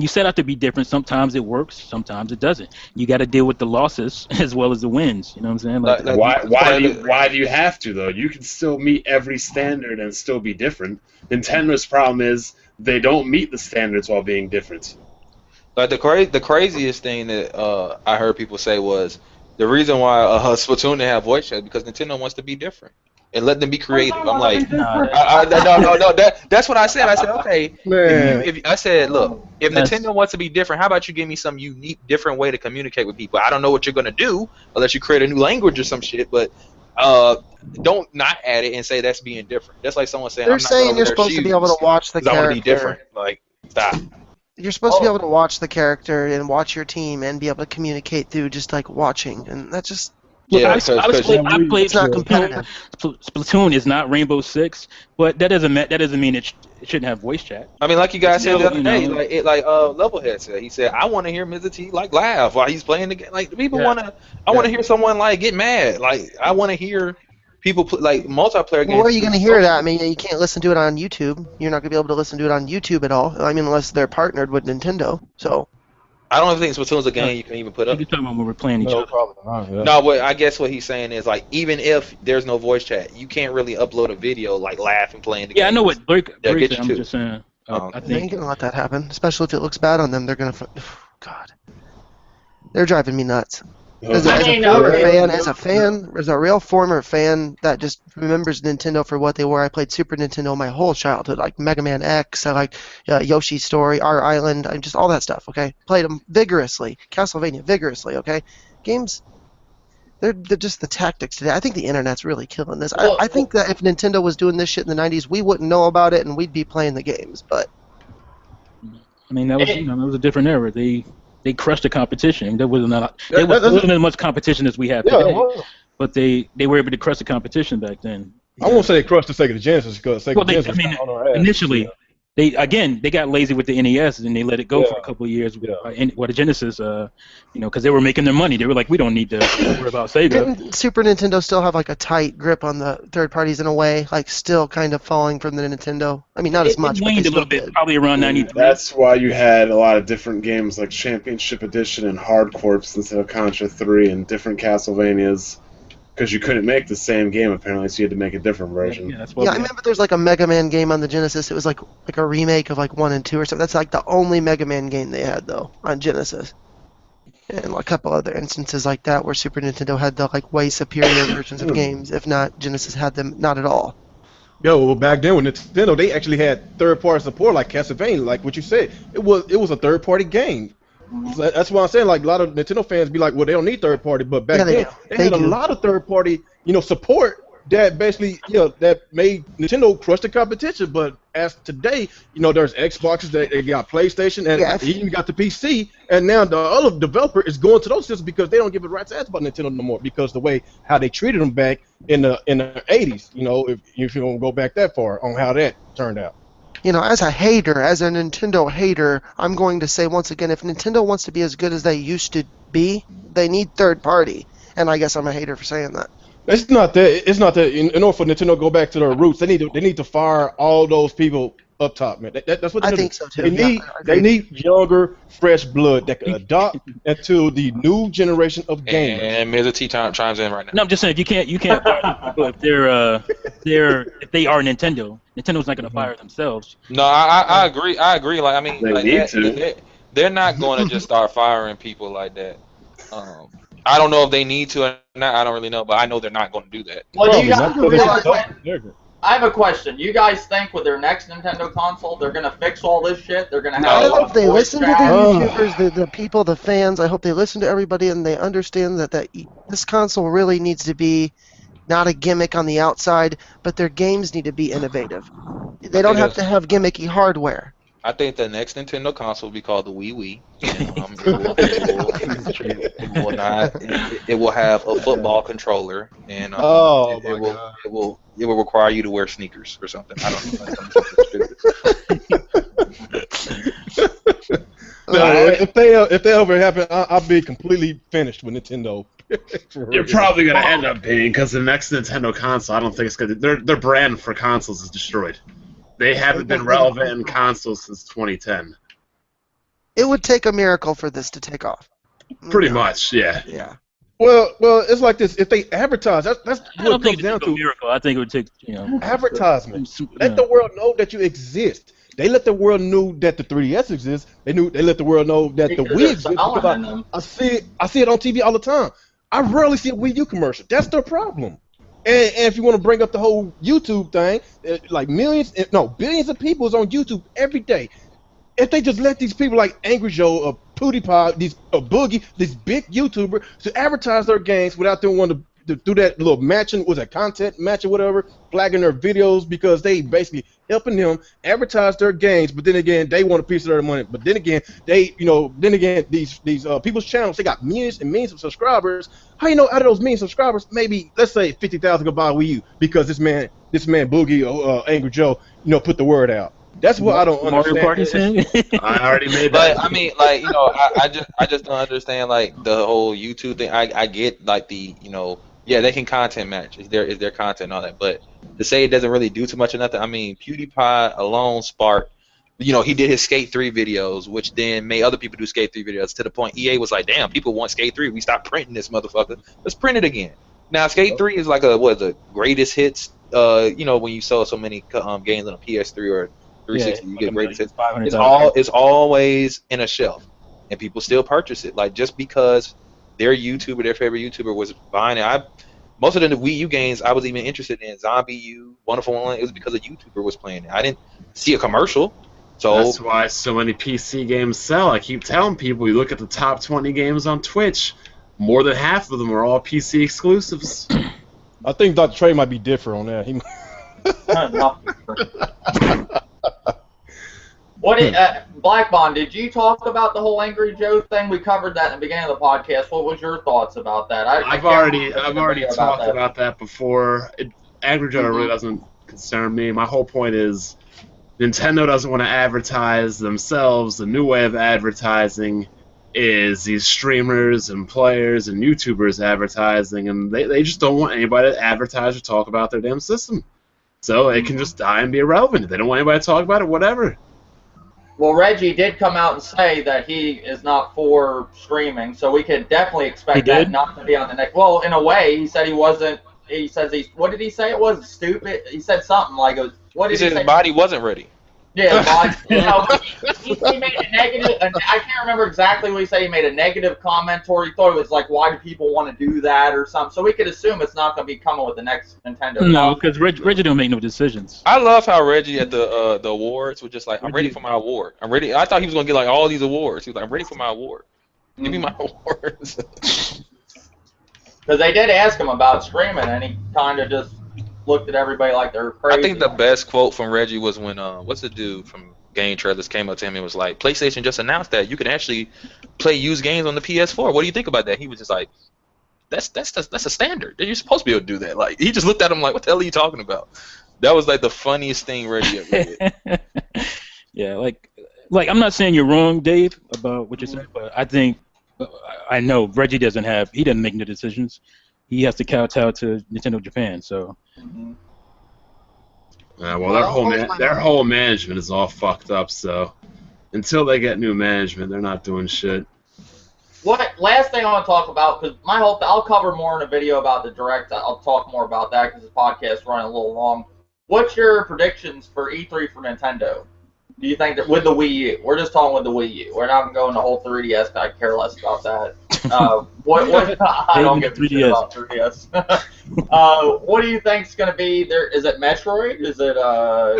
set out to be different, sometimes it works, sometimes it doesn't. You got to deal with the losses as well as the wins. You know what I'm saying? Why do you have to though? You can still meet every standard and still be different. Nintendo's problem is they don't meet the standards while being different. Like the craziest thing that I heard people say was the reason why Splatoon didn't have voice chat because Nintendo wants to be different and let them be creative. I'm like, no. That's what I said. I said, okay. I said, look, if Nintendo wants to be different, how about you give me some unique, different way to communicate with people? I don't know what you're gonna do unless you create a new language or some shit, but don't not add it and say that's being different. That's like someone saying, They're I'm not saying gonna you're wear supposed to be able to watch the 'cause I want to be character. different. Like, stop. You're supposed to be able to watch the character and watch your team and be able to communicate through just like watching, and that just Yeah, it's not competitive. Splatoon is not Rainbow Six, but that doesn't mean it shouldn't have voice chat. I mean, like you guys said the other day, Levelhead said. He said, "I want to hear Mr. T like laugh while he's playing the game. Like people want to. I want to hear someone like get mad. Like I want to hear people like multiplayer games." Well, where are you going to hear that? I mean, you can't listen to it on YouTube. You're not going to be able to listen to it on YouTube at all. I mean, unless they're partnered with Nintendo. So. I don't think Splatoon's a game you can even put up. You're talking about when we're playing each other. No, but I guess what he's saying is like even if there's no voice chat, you can't really upload a video like laughing playing the game. Yeah, I know what Blake said. I'm too. just saying. I They ain't think going to let that happen, especially if it looks bad on them. They're going to. God. They're driving me nuts. As a real former fan that just remembers Nintendo for what they were, I played Super Nintendo my whole childhood, like Mega Man X, I like Yoshi's Story, Our Island, and just all that stuff, okay? Played them vigorously, Castlevania vigorously, okay? Games, they're just the tactics today. I think the internet's really killing this. I think that if Nintendo was doing this shit in the 90s, we wouldn't know about it and we'd be playing the games, but... I mean, that was a different era. They crushed the competition. There wasn't as much competition as we have today, but they were able to crush the competition back then. I won't say they crushed the Sega Genesis because Genesis was on our ass. Initially, they got lazy with the NES and they let it go for a couple of years. The Genesis, because they were making their money. They were like, we don't need to worry about Sega. Didn't Super Nintendo still have like a tight grip on the third parties in a way, like still kind of falling from the Nintendo? I mean, not as much. It waned a little bit, probably around 93. That's why you had a lot of different games like Championship Edition and Hard Corps instead of Contra 3 and different Castlevanias. Because you couldn't make the same game apparently, so you had to make a different version. I remember there's like a Mega Man game on the Genesis. It was like a remake of like 1 and 2 or something. That's like the only Mega Man game they had though on Genesis. And a couple other instances like that where Super Nintendo had the like way superior versions of games. If not, Genesis had them not at all. Well, back then with Nintendo, they actually had third-party support like Castlevania, like what you said. It was a third-party game. So that's why I'm saying, like, a lot of Nintendo fans be like, well, they don't need third party, but back then they had a lot of third party, support that basically, that made Nintendo crush the competition. But as today, there's Xboxes, they got PlayStation, and even got the PC, and now the other developer is going to those systems because they don't give a rat's ass about Nintendo no more because the way how they treated them back in the 80s, if you don't go back that far on how that turned out. As a hater, as a Nintendo hater, I'm going to say once again, if Nintendo wants to be as good as they used to be, they need third party. And I guess I'm a hater for saying that. It's not that. It's not that. In order for Nintendo to go back to their roots, they need to fire all those people up top, man. That's what I they think so too. They need younger, fresh blood that can adopt into the new generation of gamers. And Mr. T chimes in right now. No, I'm just saying you can't fire people if they are Nintendo. Nintendo's not gonna fire themselves. No, I agree. I agree. Like I mean, They like need to. they're not going to just start firing people like that. I don't know if they need to or not. I don't really know, but I know they're not going to do that. Well, do you Probably guys, not. I have a question. You guys think with their next Nintendo console, they're going to fix all this shit? They're going to have I hope they listen to the Oh. YouTubers, the people, the fans. I hope they listen to everybody and they understand that this console really needs to be not a gimmick on the outside, but their games need to be innovative. They don't have to have gimmicky hardware. I think the next Nintendo console will be called the Wii. And, it will have a football controller, and it will require you to wear sneakers or something. I don't know. If they ever happen, I'll be completely finished with Nintendo. You're probably gonna end up being, because the next Nintendo console, I don't think it's gonna. Their brand for consoles is destroyed. They haven't been relevant in consoles since 2010. It would take a miracle for this to take off. Pretty much, yeah. Yeah. Well, it's like this. If they advertise, that's I what don't it comes think down it's a to. miracle. I think it would take Advertisement. Let the world know that you exist. They let the world know that the 3DS exists. They let the world know that the Wii exists. Because I see it on TV all the time. I rarely see a Wii U commercial. That's their problem. And if you want to bring up the whole YouTube thing, like billions of people is on YouTube every day. If they just let these people like Angry Joe or PewDiePie, Boogie, these big YouTubers, to advertise their games without them wanting to do that little matching, content match or whatever, flagging their videos, because they basically helping them advertise their games. But then again, they want a piece of their money. But then again, these people's channels, they got millions and millions of subscribers. How you know out of those million subscribers, maybe let's say 50,000 go buy a Wii U because this man Boogie or Angry Joe, put the word out. That's what I don't understand. Mario Party thing? I already made that. But I mean, like, I just don't understand like the whole YouTube thing. I get like the they can content match. Is their content and all that, but to say it doesn't really do too much of nothing. I mean, PewDiePie alone sparked. He did his Skate 3 videos, which then made other people do Skate 3 videos, to the point EA was like, damn, people want Skate 3. We stopped printing this motherfucker. Let's print it again. Now, Skate 3 is like the greatest hits, when you sell so many games on a PS3 or 360, you get greatest hits. It's always in a shelf, and people still purchase it. Like, just because their YouTuber, their favorite YouTuber was buying it. Most of the Wii U games I was even interested in, Zombie U, Wonderful 101, it was because a YouTuber was playing it. I didn't see a commercial. So that's why so many PC games sell. I keep telling people, you look at the top 20 games on Twitch, more than half of them are all PC exclusives. I think Dr. Trey might be different on that. Black Bond, did you talk about the whole Angry Joe thing? We covered that in the beginning of the podcast. What was your thoughts about that? I've already talked about that before. Angry Joe really doesn't concern me. My whole point is Nintendo doesn't want to advertise themselves. The new way of advertising is these streamers and players and YouTubers advertising, and they just don't want anybody to advertise or talk about their damn system. So it can just die and be irrelevant. If they don't want anybody to talk about it, whatever. Well, Reggie did come out and say that he is not for streaming, so we could definitely expect that not to be on the next. Well, in a way, he said he wasn't. He says he's. What did he say? It was stupid. He said something like it was. What did he say? His body wasn't ready. Yeah, he made a negative. I can't remember exactly what he said. He made a negative comment, or he thought it was like, why do people want to do that, or something. So we could assume it's not going to be coming with the next Nintendo. No, because Reggie don't make no decisions. I love how Reggie at the awards was just like, I'm ready for my award. I'm ready. I thought he was going to get like all these awards. He was like, I'm ready for my award. Give me my awards. Because they did ask him about streaming, and he kind of just looked at everybody like they're crazy. I think the best quote from Reggie was when what's the dude from Game Trailers came up to him and was like, PlayStation just announced that you can actually play used games on the PS4. What do you think about that? He was just like, that's a standard. You're supposed to be able to do that. Like, he just looked at him like, what the hell are you talking about? That was like the funniest thing Reggie ever did. Yeah, like I'm not saying you're wrong, Dave, about what you said, but I think I know Reggie doesn't make no decisions. he has to kowtow to Nintendo Japan. So. Well, their whole management is all fucked up. So until they get new management, they're not doing shit. Last thing I want to talk about, because I'll cover more in a video about the Direct. I'll talk more about that because the podcast is running a little long. What's your predictions for E3 for Nintendo? Do you think that with the Wii U? We're just talking with the Wii U. We're not going to go into the whole 3DS. I care less about that. I don't give a shit about 3DS. What do you think is going to be there? Is it Metroid? Is it?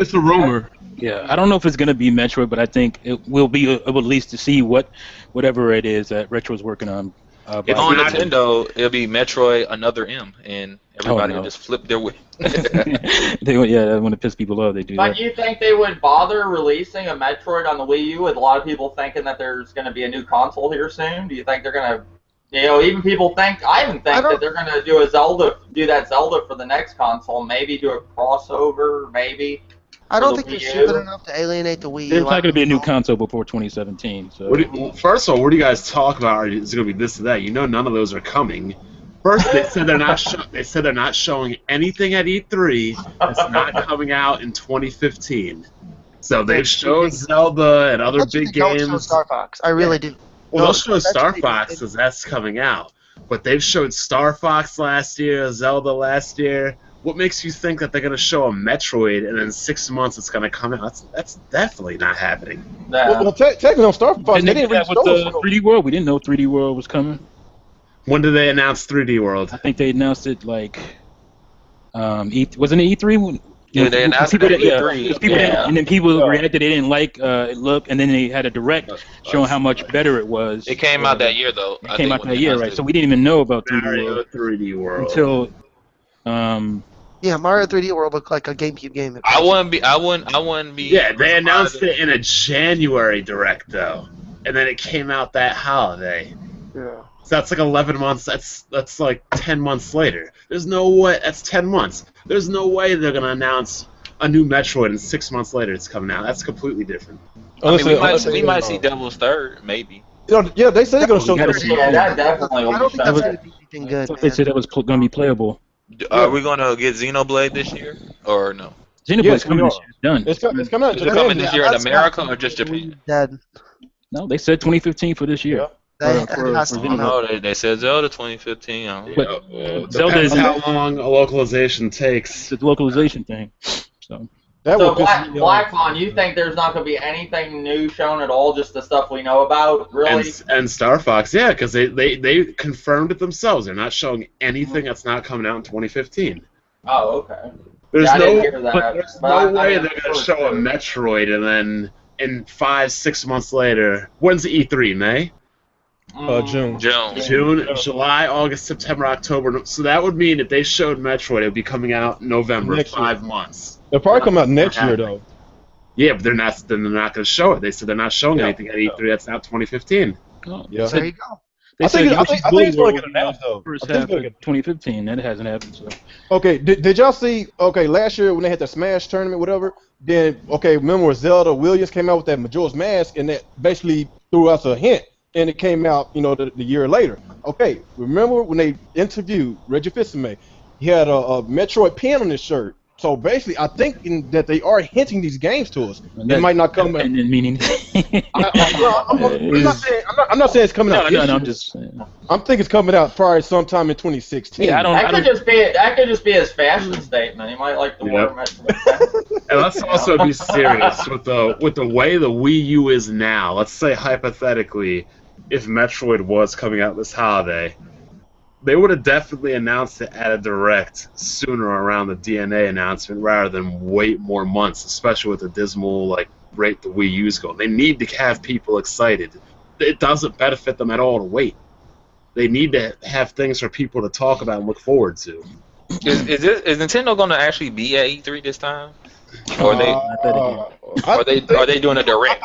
It's a rumor. Yeah, I don't know if it's going to be Metroid, but I think it will be at least to see whatever it is that Retro's working on. If on Nintendo, it'll be Metroid Another M, and everybody will just flip their way. They want to piss people off. They do that. But you think they would bother releasing a Metroid on the Wii U with a lot of people thinking that there's going to be a new console here soon? Do you think they're going to, even people think, I even think that they're going to do that Zelda for the next console, maybe do a crossover, maybe. I don't think they're stupid enough to alienate the Wii U. There's not going to be a new console before 2017. So. First of all, what do you guys talk about? Is it going to be this or that? None of those are coming. First, they said they're not. They said they're not showing anything at E3 that's not coming out in 2015. So they've showed Zelda and other big games. Don't show Star Fox. I really do. Well, they'll show Star Fox because that's coming out. But they've showed Star Fox last year, Zelda last year. What makes you think that they're going to show a Metroid and in 6 months it's going to come out? That's definitely not happening. Nah. Well, technically on Star Fox, they didn't with the 3D World. We didn't know 3D World was coming. When did they announce 3D World? I think they announced it like, wasn't it E3? Yeah, they announced it at E3. And then people reacted. They didn't like it look, and then they had a direct showing how much better it was. It came out that year, though. It came out that year, right? So we didn't even know about 3D World until. Yeah, Mario 3D World looked like a GameCube game. I wouldn't be. Yeah, they announced it in a January Direct though, and then it came out that holiday. Yeah. So that's like 11 months. That's like 10 months later. There's no way. That's 10 months. There's no way they're gonna announce a new Metroid and 6 months later it's coming out. That's completely different. I mean, we might see Devil's Third, maybe. Yeah, they said they're gonna show. Yeah, that definitely. I don't think that's gonna be anything good. They said that was gonna be playable. Are we gonna get Xenoblade this year or no? Xenoblade's coming this year. Done. It's coming out. Is it coming this year in America or just Japan? Dead. No, they said 2015 for this year. They said Zelda 2015. But Zelda is how long a localization takes. It's a localization thing. So Blackmon, you think there's not going to be anything new shown at all, just the stuff we know about, really? And Star Fox, yeah, because they confirmed it themselves. They're not showing anything that's not coming out in 2015. Oh, okay. There's I didn't hear that. There's no way they're going to show a Metroid and then in 5-6 months later. When's the E3? May? June, July, August, September, October. So that would mean if they showed Metroid, it would be coming out in November. Next 5 months. They'll probably come out next year, though. Yeah, but they're not going to show it. They said they're not showing anything at E3 that's out 2015 Yeah. There you go. I think it's going to get announced, though. First half of 2015, that hasn't happened. So. Okay, did y'all see? Okay, last year when they had the Smash tournament, whatever. Then remember when Zelda Williams came out with that Majora's Mask, and that basically threw us a hint, and it came out, the year later. Okay, remember when they interviewed Reggie Fils-Aimé? He had a Metroid pin on his shirt. So basically, I think that they are hinting these games to us. It might not come. And then meaning. I'm not saying it's coming out. No, I'm just saying. I'm thinking it's coming out probably sometime in 2016. Yeah, That could just be his fashion statement. He might like the word Metroid. And let's also be serious with the way the Wii U is now. Let's say hypothetically, if Metroid was coming out this holiday, they would have definitely announced it at a Direct sooner around the DNA announcement rather than wait more months, especially with the dismal rate the Wii U's going. They need to have people excited. It doesn't benefit them at all to wait. They need to have things for people to talk about and look forward to. Is Nintendo going to actually be at E3 this time? Or are they doing a Direct?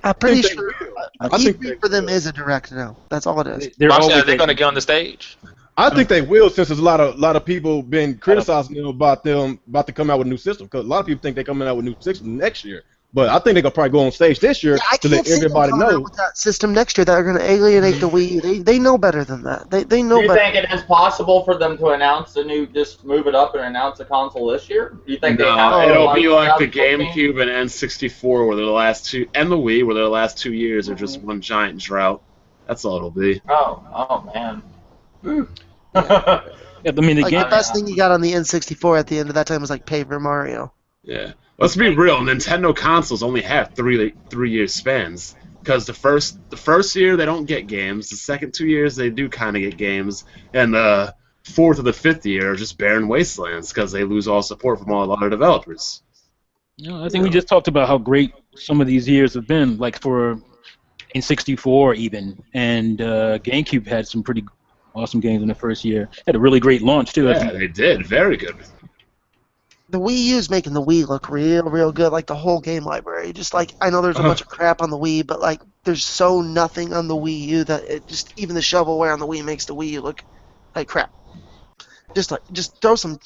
I'm pretty sure E3 for them is a Direct now. That's all it is. Are they going to get on the stage? I think they will, since there's a lot of people been criticizing them about to come out with a new system. Because a lot of people think they're coming out with a new system next year. But I think they're gonna probably go on stage this year to let everybody know. With that system next year, that are going to alienate the Wii U. They know better than that. They know. Do you better. think it is possible for them to announce just move it up and announce a console this year? Do you think they have? It'll be like the GameCube and N64, where they're the last two, and the Wii, where the last 2 years are just one giant drought. That's all it'll be. Oh man. Yeah, I mean, the best thing you got on the N64 at the end of that time was like Paper Mario. Yeah. Let's be real. Nintendo consoles only have 3 year spans, because the first year they don't get games. The second 2 years they do kind of get games, and the fourth or the fifth year are just barren wastelands because they lose all support from all a lot of developers. I think we just talked about how great some of these years have been, like for N64 even, and GameCube had some pretty awesome games in the first year. Had a really great launch too. Yeah, they did. Very good. The Wii U is making the Wii look real good, like the whole game library. Just like, I know there's a bunch of crap on the Wii, but like there's so nothing on the Wii U that it just, even the shovelware on the Wii makes the Wii U look like crap. Just throw some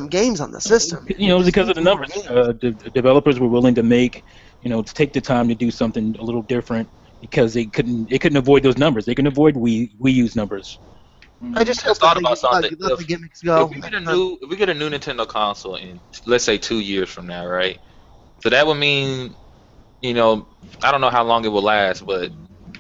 games on the system. Because of the numbers, the developers were willing to to take the time to do something a little different because they couldn't avoid those numbers. They couldn't avoid Wii U's numbers. I just thought about something. Let the gimmicks go. If we get a new Nintendo console in, let's say 2 years from now, right? So that would mean, I don't know how long it will last, but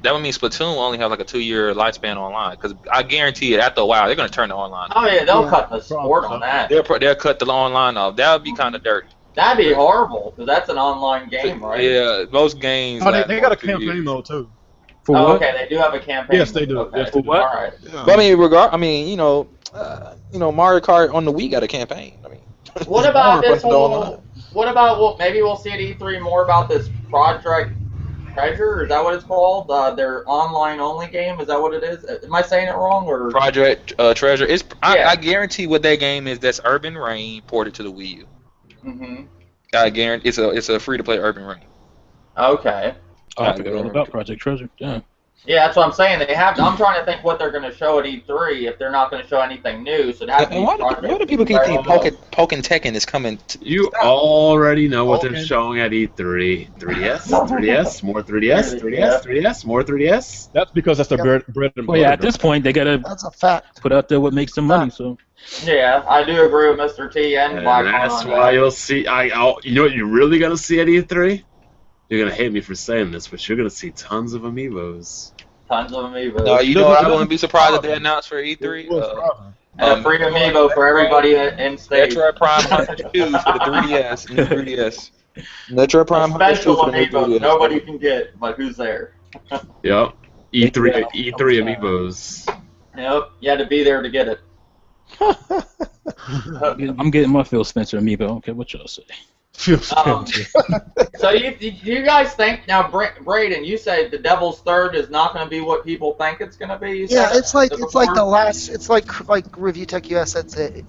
that would mean Splatoon will only have like a 2-year lifespan online. Because I guarantee it, after a while, they're going to turn the online off. Oh yeah, they'll cut the support on that. They'll cut the online off. That would be kind of dirty. That'd be horrible, because that's an online game, right? Yeah, most games. They got a campaign mode too. Okay, they do have a campaign. Yes, they do. Okay. Yes, they do. All right. Yeah. But Mario Kart on the Wii got a campaign. What about this whole? What about maybe we'll see at E3 more about this Project Treasure? Is that what it's called? Their online-only game? Is that what it is? Am I saying it wrong? Or Project Treasure? I guarantee what that game is. That's Urban Reign ported to the Wii U. Mm-hmm. I guarantee it's a free-to-play Urban Reign. Okay. I forgot all about Project Treasure. Yeah. Yeah, that's what I'm saying. They have. I'm trying to think what they're going to show at E3 if they're not going to show anything new. So it has to be. Why do people keep thinking Pokken Tekken is coming? You already know what they're showing at E3. 3DS, 3DS, more 3DS, 3DS, 3DS, more 3DS. That's because that's the bread and butter. Well, yeah, at this point they gotta. That's a fact. Put out there what makes them money. So. Yeah, I do agree with Mr. T and Black. That's why you'll see. You know what you're really gonna see at E3? You're gonna hate me for saying this, but you're gonna see tons of amiibos. Tons of amiibos. No, I wouldn't be surprised if they announced for E3. And a free amiibo for everybody in stage. Metroid Prime 102 for the 3DS and the 3DS. Metroid Prime special amiibo nobody can get, but who's there? Yep. E3 amiibos. Yep. You had to be there to get it. I'm getting my Phil Spencer amiibo. Okay, what y'all say? So you guys think now, Braden? You said the Devil's Third is not going to be what people think it's going to be. Yeah, it's like the last. It's like Review Tech US said.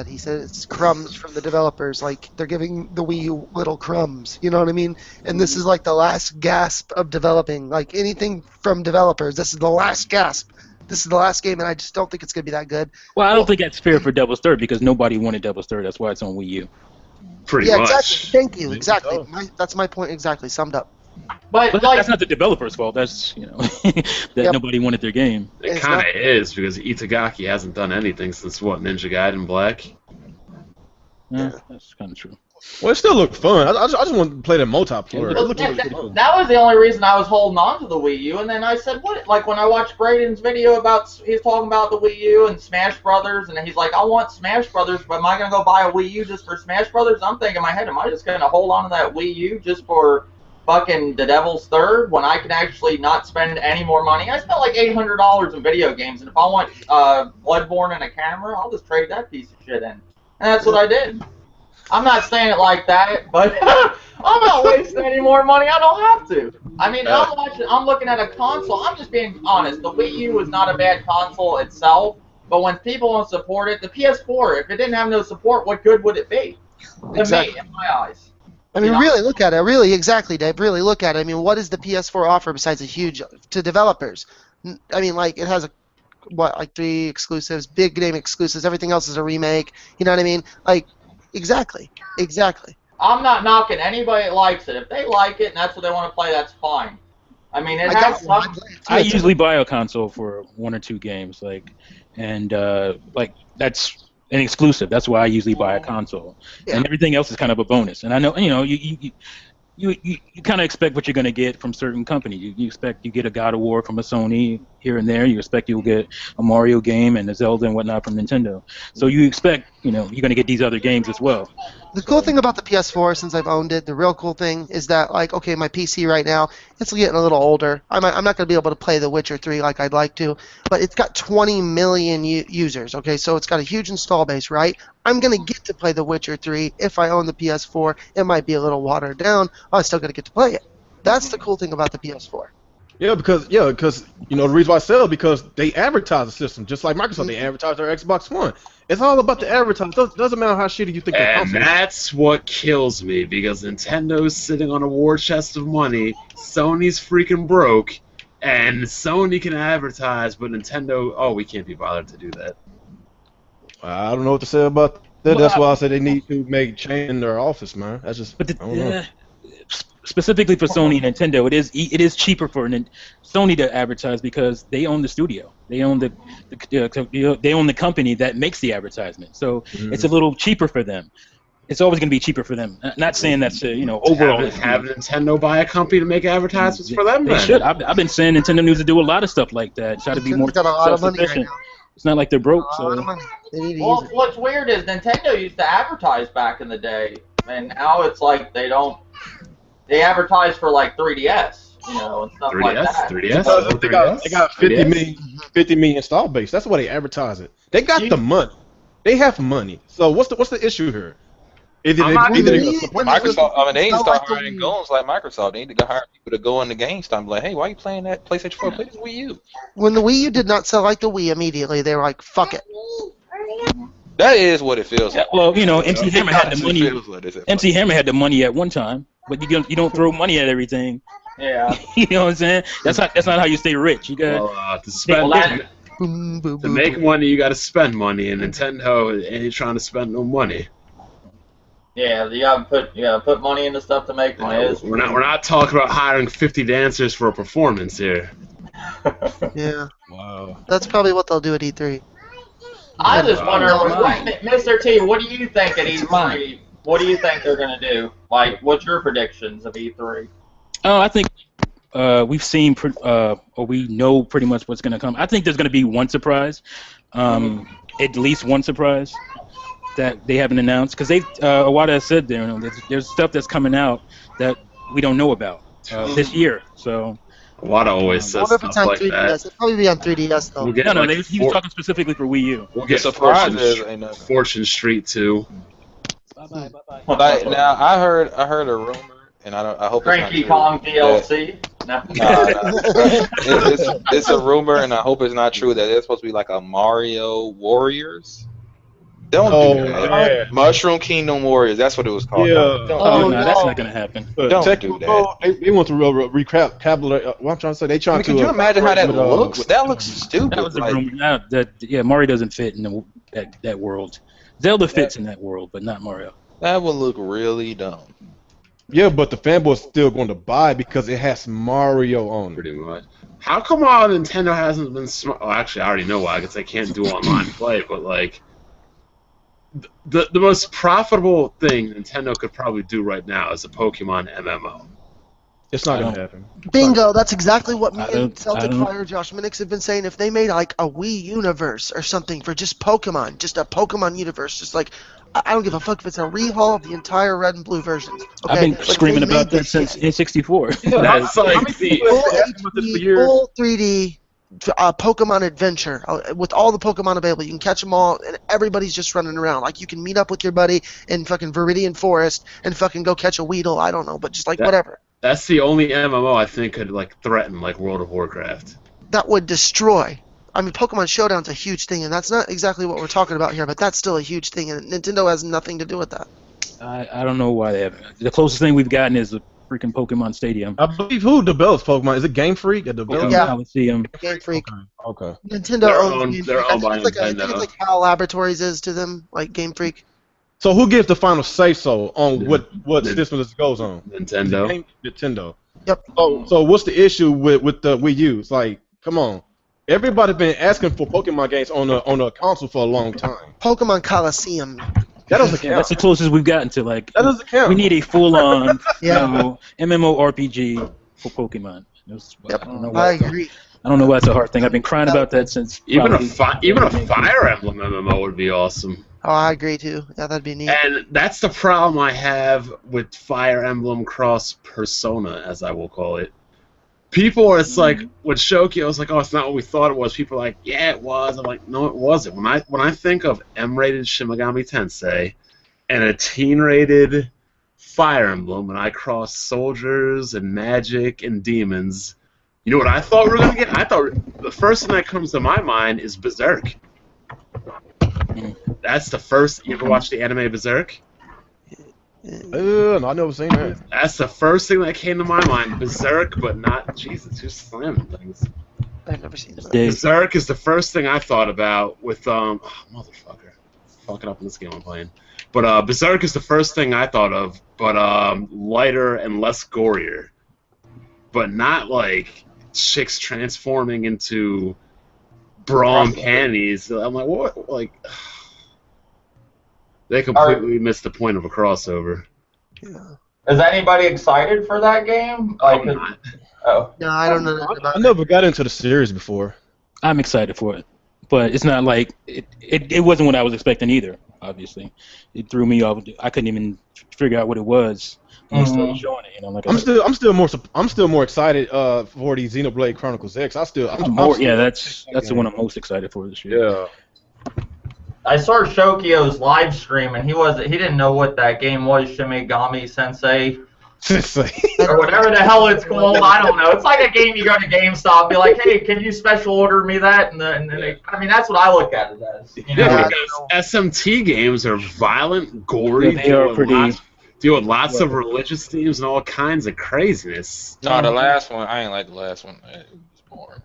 He said it's crumbs from the developers. Like they're giving the Wii U little crumbs. You know what I mean? And this is like the last gasp of developing. Like anything from developers, this is the last gasp. This is the last game, and I just don't think it's going to be that good. Well, I don't think that's fair for Devil's Third because nobody wanted Devil's Third. That's why it's on Wii U. Pretty much. Exactly. Thank you. Exactly. That's my point. Exactly. Summed up. But that's not the developer's fault. That's that nobody wanted their game. It kind of is because Itagaki hasn't done anything since Ninja Gaiden Black. Yeah, that's kind of true. Well, it still looked fun. I just want to play the multiplayer. That was the only reason I was holding on to the Wii U, and then I said, "What?" Like when I watched Braden's video about he's talking about the Wii U and Smash Brothers, and he's like, "I want Smash Brothers, but am I gonna go buy a Wii U just for Smash Brothers?" I'm thinking in my head, am I just gonna hold on to that Wii U just for fucking the Devil's Third when I can actually not spend any more money? I spent like $800 in video games, and if I want Bloodborne and a camera, I'll just trade that piece of shit in, and that's what I did. I'm not saying it like that, but I'm not wasting any more money. I don't have to. I mean, I'm looking at a console. I'm just being honest. The Wii U is not a bad console itself, but when people don't support it, the PS4, if it didn't have no support, what good would it be? Exactly. To me, in my eyes. I mean, really look at it. Really, exactly, Dave. Really look at it. I mean, what does the PS4 offer besides a huge to developers? I mean, like it has like 3 exclusives, big name exclusives. Everything else is a remake. You know what I mean? Like. Exactly. I'm not knocking anybody that likes it. If they like it and that's what they want to play, that's fine. I mean, it has some. I usually buy a console for 1 or 2 games, and that's an exclusive. That's why I usually buy a console, and everything else is kind of a bonus. And I know, you kind of expect what you're going to get from certain companies. You expect you get a God of War from a Sony here and there. You expect you'll get a Mario game and a Zelda and whatnot from Nintendo. So you expect, you're going to get these other games as well. The cool thing about the PS4, since I've owned it, the real cool thing is that, like, okay, my PC right now, it's getting a little older. I'm not going to be able to play The Witcher 3 like I'd like to, but it's got 20 million users, okay? So it's got a huge install base, right? I'm going to get to play The Witcher 3 if I own the PS4. It might be a little watered down. I'm still going to get to play it. That's the cool thing about the PS4. Yeah, because the reason why I sell it because they advertise the system just like Microsoft. They advertise their Xbox One. It's all about the advertising. Doesn't matter how shitty you think the console is. And that's what kills me because Nintendo's sitting on a war chest of money. Sony's freaking broke, and Sony can advertise, but Nintendo, we can't be bothered to do that. I don't know what to say about that. That's why I said they need to make change in their office, man. That's just. I don't know. Specifically for Sony and Nintendo, it is cheaper for Sony to advertise because they own the studio. They own they own the company that makes the advertisement. So it's a little cheaper for them. It's always going to be cheaper for them. Not saying that's overall. Have Nintendo buy a company to make advertisements for them. They should. I've been saying Nintendo needs to do a lot of stuff like that. Try to be more self-sufficient. It's not like they're broke. Well, what's weird is Nintendo used to advertise back in the day, and now it's like they don't. They advertise for like 3DS, and stuff 3DS? like that. 3DS? They got 50 million install base. That's why they advertise it. They got the money. They have money. So what's the issue here? Microsoft. They need to start hiring goons like Microsoft. They need to hire people to go in the GameStop and be like, hey, why are you playing that PlayStation 4? Play this Wii U. When the Wii U did not sell like the Wii immediately, they were like, fuck it. That is what it feels like. Well, MC Hammer had the money. MC Hammer had the money at one time, but you don't throw money at everything. Yeah. You know what I'm saying? That's not how you stay rich. You got to make money, you got to spend money, and Nintendo ain't trying to spend no money. Yeah, you gotta put money into stuff to make money. We're not talking about hiring 50 dancers for a performance here. Yeah. Wow. That's probably what they'll do at E3. I just wonder, Mr. T, what do you think at E3? What do you think they're gonna do? Like, what's your predictions of E3? Oh, I think we've seen or we know pretty much what's gonna come. I think there's gonna be one surprise, at least one surprise that they haven't announced because Iwata has said there's stuff that's coming out that we don't know about this year. So. Iwata always says stuff like 3DS. that. It'll probably be on 3DS though. He was talking specifically for Wii U. We'll get Fortune Street 2. Bye. Now I heard a rumor, and I hope Cranky it's not true. Kong DLC. It's a rumor, and I hope it's not true that it's supposed to be like a Mario Warriors. Don't do that. Yeah. Mushroom Kingdom Warriors. That's what it was called. Yeah. No, that's not gonna happen. Don't do that. They want to recap. What I'm trying to say, they trying to. Can you imagine how that looks? That looks stupid. That was a rumor. Mario doesn't fit in that world. Zelda fits in that world, but not Mario. That would look really dumb. Yeah, but the fanboys still going to buy because it has Mario on it. Pretty much. How come Nintendo hasn't been smart? Well, actually, I already know why, because they can't do online play, but like. The most profitable thing Nintendo could probably do right now is a Pokemon MMO. It's not going to happen. Bingo, that's exactly what me and Celtic Fire Josh Minix have been saying. If they made like a Wii universe or something for just Pokemon, just a Pokemon universe, just like, I don't give a fuck if it's a rehaul of the entire Red and Blue versions. Okay? I've been screaming about that since N64. Yeah, that's like full 3D Pokemon adventure with all the Pokemon available. You can catch them all, and everybody's just running around. Like, you can meet up with your buddy in fucking Viridian Forest and fucking go catch a Weedle. I don't know, but just like whatever. That's the only MMO I think could like threaten like World of Warcraft. That would destroy. I mean, Pokemon Showdown's a huge thing, and that's not exactly what we're talking about here, but that's still a huge thing, and Nintendo has nothing to do with that. I don't know why they haven't. The closest thing we've gotten is the freaking Pokemon Stadium. I believe who develops Pokemon? Is it Game Freak? Yeah. Game Freak. Okay. Nintendo owns they're owned by Nintendo. I think it's like HAL Laboratories is to them, like Game Freak. So who gives the final say so on what system this goes on? Nintendo. Nintendo. Yep. So what's the issue with the Wii U? It's like, come on. Everybody's been asking for Pokemon games on a console for a long time. Pokemon Coliseum. That doesn't count. That's the closest we've gotten to like. That doesn't count. We need a full-on MMORPG for Pokemon. Yep. I agree. I don't know why it's a hard thing. I've been crying about that since. Even a Fire Emblem MMO would be awesome. Oh, I agree too. Yeah, that'd be neat. And that's the problem I have with Fire Emblem Cross Persona, as I will call it. People, it's like with Shoki, I was like, oh, it's not what we thought it was. People are like, yeah, it was. I'm like, no, it wasn't. When I think of M-rated Shin Megami Tensei and a teen-rated Fire Emblem, and I cross soldiers and magic and demons, you know what I thought we were gonna get? I thought the first thing that comes to my mind is Berserk. That's the first. You ever watch the anime Berserk? No, I never seen that. That's the first thing that came to my mind. Berserk, but not Jesus. Who's slamming things? I've never seen that. Berserk is the first thing I thought about with motherfucker, fucking up in this game I'm playing. But Berserk is the first thing I thought of, but lighter and less gorier, but not like chicks transforming into bra and panties. I'm like, what? Like. They completely missed the point of a crossover. Yeah. Is anybody excited for that game? Like, no, I don't know nothing about I never got into the series before. I'm excited for it, but it's not like it wasn't what I was expecting either. Obviously, it threw me off. I couldn't even figure out what it was. When started showing it, you know, like I'm still more excited for the Xenoblade Chronicles X. that's the one I'm most excited for this year. Yeah. I saw Shokio's live stream, and he didn't know what that game was, Shimigami Sensei, or whatever the hell it's called. I don't know. It's like a game you go to GameStop, be like, hey, can you special order me that? And then I mean, that's what I look at it as. You know? Yeah, because SMT games are violent, gory, deal with lots of religious themes and all kinds of craziness. No, the last one, I ain't like the last one. It was boring.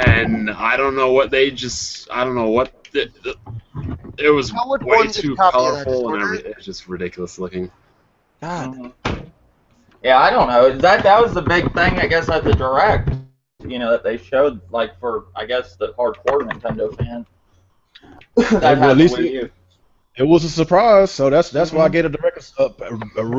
And I don't know what it was way too colorful and everything. It's just ridiculous looking. God. Yeah, I don't know. That was the big thing, I guess, at the Direct. You know, that they showed, like, for, I guess, the hardcore Nintendo fan. At least it was a surprise, so that's why I gave the Direct a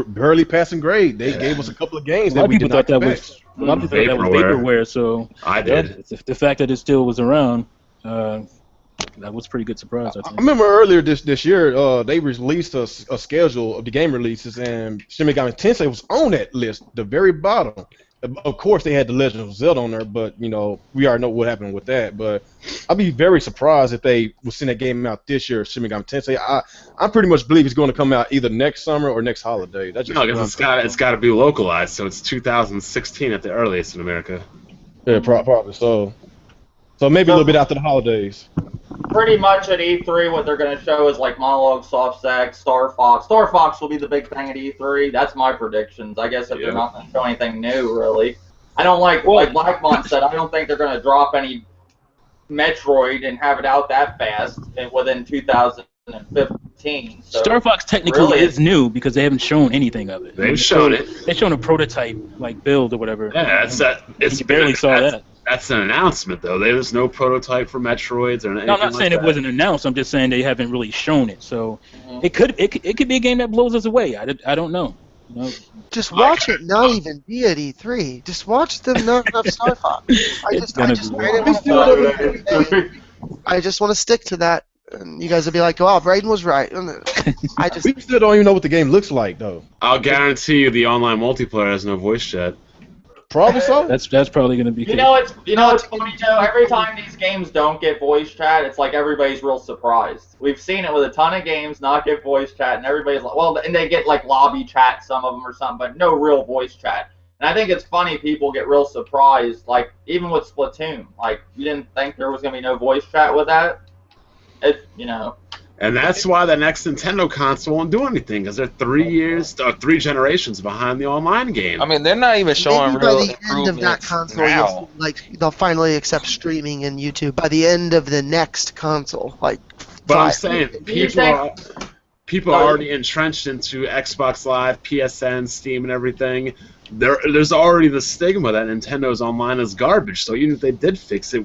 barely passing grade. They gave us a couple of games that we did not expect. A lot of people thought that was vaporware, so I did. The fact that it still was around, that was a pretty good surprise. I think. I remember earlier this year, they released a schedule of the game releases, and Shin Megami Tensei was on that list, the very bottom. Of course, they had the Legend of Zelda on there, but you know we already know what happened with that. But I'd be very surprised if they would send that game out this year, Shin Megami Tensei. I pretty much believe it's going to come out either next summer or next holiday. That's just because it's got to be localized, so it's 2016 at the earliest in America. Yeah, probably so. So maybe a little bit after the holidays. Pretty much at E3, what they're going to show is like Monologue, Soft Sack, Star Fox. Star Fox will be the big thing at E3. That's my predictions. I guess if they're not going to show anything new, really. I don't like Blackmon said, I don't think they're going to drop any Metroid and have it out that fast within 2015. So Star Fox technically is new because they haven't shown anything of it. They've shown it. They've shown a prototype like build or whatever. Yeah, you barely saw that. That's an announcement, though. There's no prototype for Metroids or anything. No, I'm not saying it wasn't announced. I'm just saying they haven't really shown it. So it could be a game that blows us away. I don't know. You know? Just watch it not even be at E3. Just watch them not have Star Fox. I just want to stick to that. And you guys will be like, "Oh, Brayden was right." We still don't even know what the game looks like, though. I'll guarantee you, the online multiplayer has no voice chat. Probably so. That's probably going to be. You know it's funny, Joe. Every time these games don't get voice chat, it's like everybody's real surprised. We've seen it with a ton of games not get voice chat, and everybody's like, well, and they get like lobby chat, some of them or something, but no real voice chat. And I think it's funny people get real surprised, like even with Splatoon, like you didn't think there was going to be no voice chat with that. And that's why the next Nintendo console won't do anything, because they're 3 generations behind the online game. I mean, they're not even showing real improvements by the end of that console, they'll finally accept streaming in YouTube. By the end of the next console, But I'm saying people are already entrenched into Xbox Live, PSN, Steam, and everything. There's already the stigma that Nintendo's online is garbage. So even if they did fix it,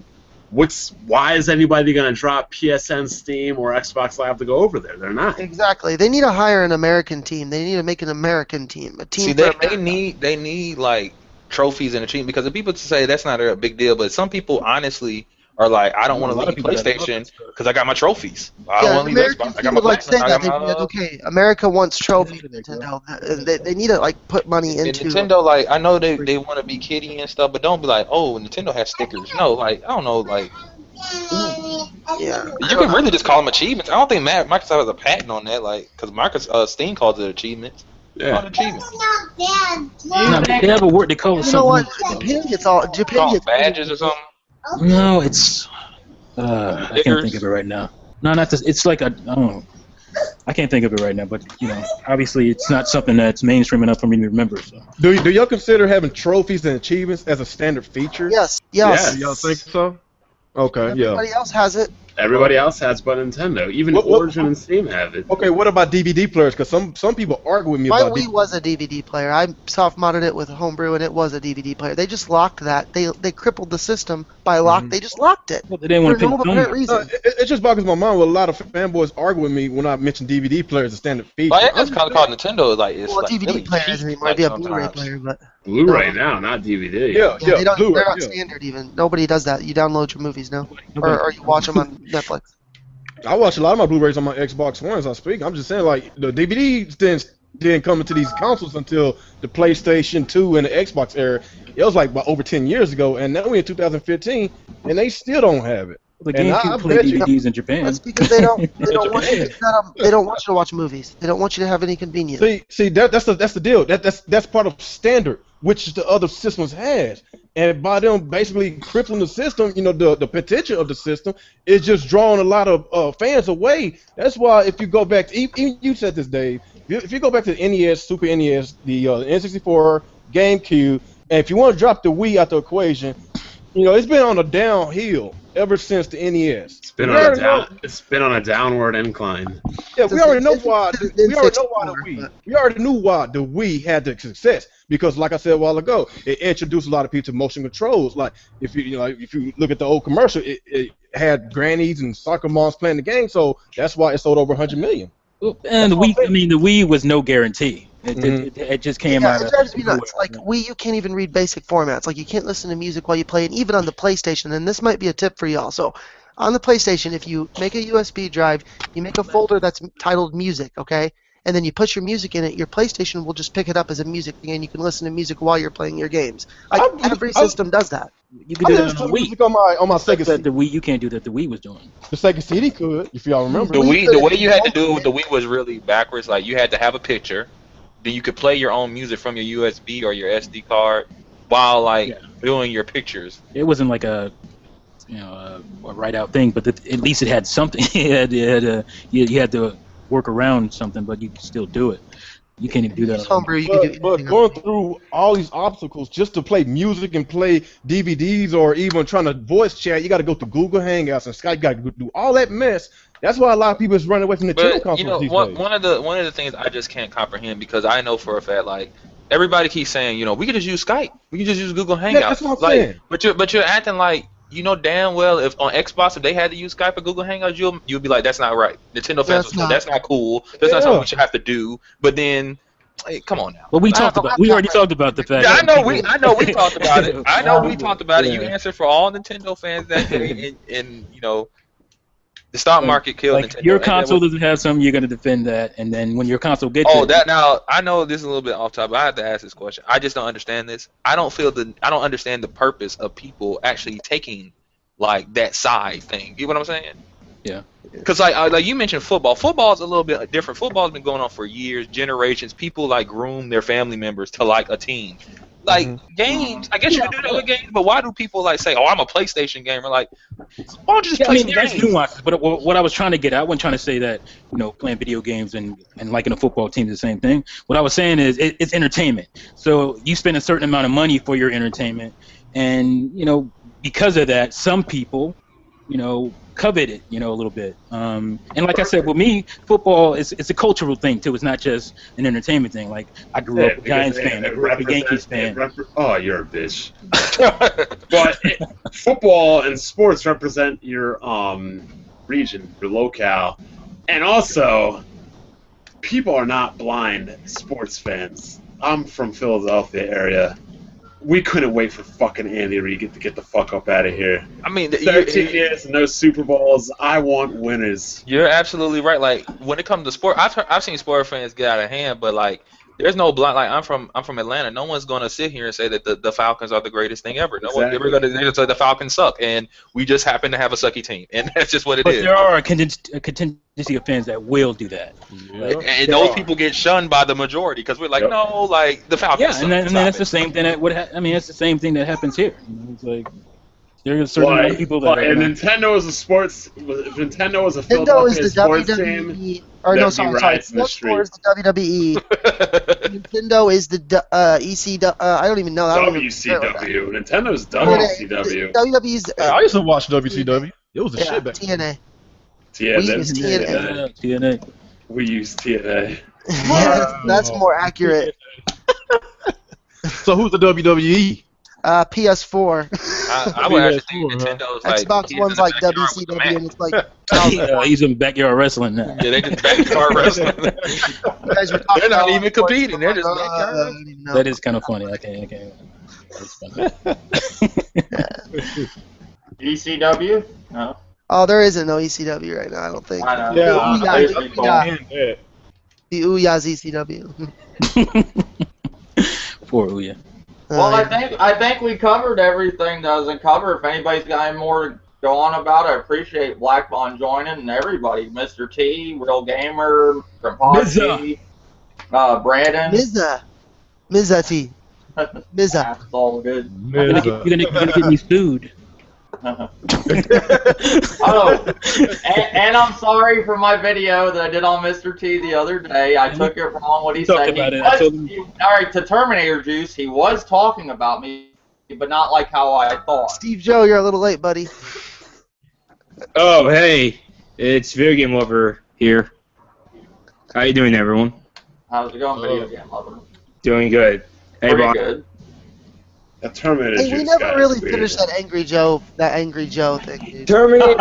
why is anybody going to drop PSN, Steam, or Xbox Live to go over there? They're not. Exactly. They need to hire an American team. They need to make an American team. A team. See, they need like trophies and achievements, because the people say that's not a big deal, but some people honestly are like, I don't want to leave PlayStation because I got my trophies. I don't want to leave Xbox. I got my platinum. Okay, America wants trophies. Nintendo. They need to like put money into Nintendo. Like, I know they want to be kiddie and stuff, but don't be like, oh, Nintendo has stickers. No, like, I don't know, like. Yeah. You can really just call them achievements. I don't think Microsoft has a patent on that, like, because Steam calls it achievements. Yeah. Achievements. No, they have a word they call it something. You know what? Japan gets badges or something. No, it's I can't think of it right now. No, not this. It's like I don't know. I can't think of it right now, but you know, obviously it's not something that's mainstream enough for me to remember. So. Do y'all consider having trophies and achievements as a standard feature? Yes. Y'all think so? Okay, Everybody else has it. Everybody else has but Nintendo. Even Origin and Steam have it. Okay, what about DVD players? Because some people argue with me My about Wii was a DVD player. I soft-modded it with Homebrew, and it was a DVD player. They just locked that. They crippled the system by lock. They just locked it. Well, they didn't want to For no apparent reason. It just boggles my mind with a lot of fanboys argue with me when I mention DVD players as a standard feature. Like, that's kind of called Nintendo. Like, it's Well, a like DVD really player cheap, might like, be a sometimes. Blu-ray player, but Blu-ray now, not DVD. Yeah, they're not Blu-ray. standard even. Nobody does that. You download your movies now, or you watch them on Netflix. I watch a lot of my Blu-rays on my Xbox One as I speak. I'm just saying, like, the DVDs didn't come into these consoles until the PlayStation 2 and the Xbox era. It was like about over 10 years ago, and now we're in 2015, and they still don't have it. The GameCube played DVDs in Japan. That's because they don't want you to watch movies. They don't want you to have any convenience. See, that's the deal. That's part of standard, which the other systems has. And by them basically crippling the system, you know, the potential of the system is just drawing a lot of fans away. That's why if you go back to, even you said this, Dave, if you go back to the NES, Super NES, the N64, GameCube, and if you want to drop the Wii out the equation, you know, it's been on a downhill ever since the NES. It's been on a downward incline. Yeah, we already know why. We already knew why the Wii had the success, because, like I said a while ago, it introduced a lot of people to motion controls. Like if you look at the old commercial, it had grannies and soccer moms playing the game, so that's why it sold over 100 million. And the Wii was no guarantee. It just came out. It drives me nuts. Like Wii, you can't even read basic formats. Like you can't listen to music while you play, and even on the PlayStation. And this might be a tip for y'all. So, on the PlayStation, if you make a USB drive, you make a folder that's titled Music, okay, and then you put your music in it. Your PlayStation will just pick it up as a music thing, and you can listen to music while you're playing your games. Like every system does that. You can do that on the Wii. On my Sega CD. The Wii, you can't do that. The Wii was doing. The Sega CD could, if y'all remember. The way you had to do it with the Wii was really backwards. Like you had to have a picture, then you could play your own music from your USB or your SD card while doing your pictures. It wasn't like a write out thing, but at least it had something. You had to work around something, but you could still do it. You can't even do that. But going through all these obstacles just to play music and play DVDs or even trying to voice chat, you got to go to Google Hangouts and Skype. You got to do all that mess. That's why a lot of people is running away from the Nintendo consoles. You know, one of the things I just can't comprehend, because I know for a fact, like everybody keeps saying, you know, we could just use Skype, we can just use Google Hangouts. Yeah, that's what I'm saying. But you're acting like, you know damn well if on Xbox if they had to use Skype or Google Hangouts, you'll be like, that's not right. Nintendo fans will say that's not cool. That's not something we should have to do. But then, hey, come on now. Well, we already talked about the fact. Yeah, I know we talked about it. I know we talked about it. You answered for all Nintendo fans that day, and you know, the stock market killed Nintendo. Your console doesn't have something, you're gonna defend that, and then when your console gets now I know this is a little bit off topic, but I have to ask this question. I just don't understand this. I don't understand the purpose of people actually taking like that side thing. You know what I'm saying? Yeah. Because like you mentioned football. Football is a little bit different. Football has been going on for years, generations. People like groom their family members to like a team. Like games, I guess you can do that with games, but why do people like say, "Oh, I'm a PlayStation gamer"? Like, why don't you just play some games? There's nuances, but what I was trying to get at, I wasn't trying to say that playing video games and liking a football team is the same thing. What I was saying is it's entertainment. So you spend a certain amount of money for your entertainment, and because of that, some people, covet it, a little bit. And like I said, with me, football it's a cultural thing too. It's not just an entertainment thing. Like I grew up a Giants fan, I grew up a Yankees fan. Oh, you're a bitch. But football and sports represent your region, your locale, and also people are not blind sports fans. I'm from Philadelphia area. We couldn't wait for fucking Andy Reid to get the fuck up out of here. I mean, 13 years and no Super Bowls. I want winners. You're absolutely right. Like when it comes to sport, I've seen sport fans get out of hand, but like there's no blind. Like I'm from Atlanta. No one's gonna sit here and say that the Falcons are the greatest thing ever. No one's ever gonna say the Falcons suck, and we just happen to have a sucky team, and that's just what it is. But there are a contingency of fans that will do that. Yeah. And those people get shunned by the majority because we're like, no, like the Falcons. Yeah, suck. and then that's the same thing that's the same thing that happens here. It's like there are certain amount of people that. And Nintendo is a sports. If Nintendo is a Philadelphia sports team. Or no, sorry. Nintendo is the WWE. Nintendo is the ECW. I don't even know. WCW. Nintendo's WCW. WWE's. I used to watch WCW. It was the shit back then. TNA. We use TNA. That's more accurate. So who's the WWE? PS4. I would actually think Nintendo's like Xbox One's like WCW, and it's like he's in backyard wrestling now. Yeah, they just backyard wrestling. They're not even competing. They're just backyard. That is kind of funny. I can't. That's funny. ECW? No. Oh, there isn't no ECW right now. I don't think. I know. The Ouya's ECW. Poor Ouya. Well, I think we covered everything that was in cover. If anybody's got any more to go on about, I appreciate Black Bond joining and everybody. Mr. T, Real Gamer, Grimpachi, Brandon. Mizza T. Mizza. That's all good. You're gonna get me sued. And I'm sorry for my video that I did on Mr. T the other day. I took it wrong what he said. Alright, to Terminator Juice, he was talking about me, but not like how I thought. Steve Joe, you're a little late, buddy. Oh, hey. It's Video Game Lover here. How you doing, everyone? How's it going, Video Game Lover? Doing good. Hey, Pretty good. That Terminator Juice. We never really finished that Angry Joe thing, dude. Terminator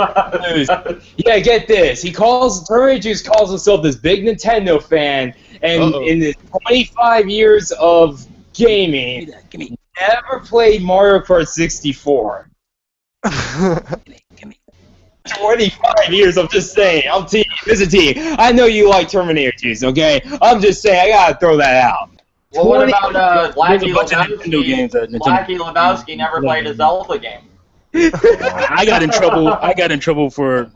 Juice. Yeah, get this. Terminator Juice calls himself this big Nintendo fan, and in the 25 years of gaming, never played Mario Kart 64. 25 years, I'm just saying. Mr. T, I know you like Terminator Juice, okay? I'm just saying, I gotta throw that out. Well, what about Lackey Lebowski? Lackey Lebowski never played a Zelda game. I got in trouble for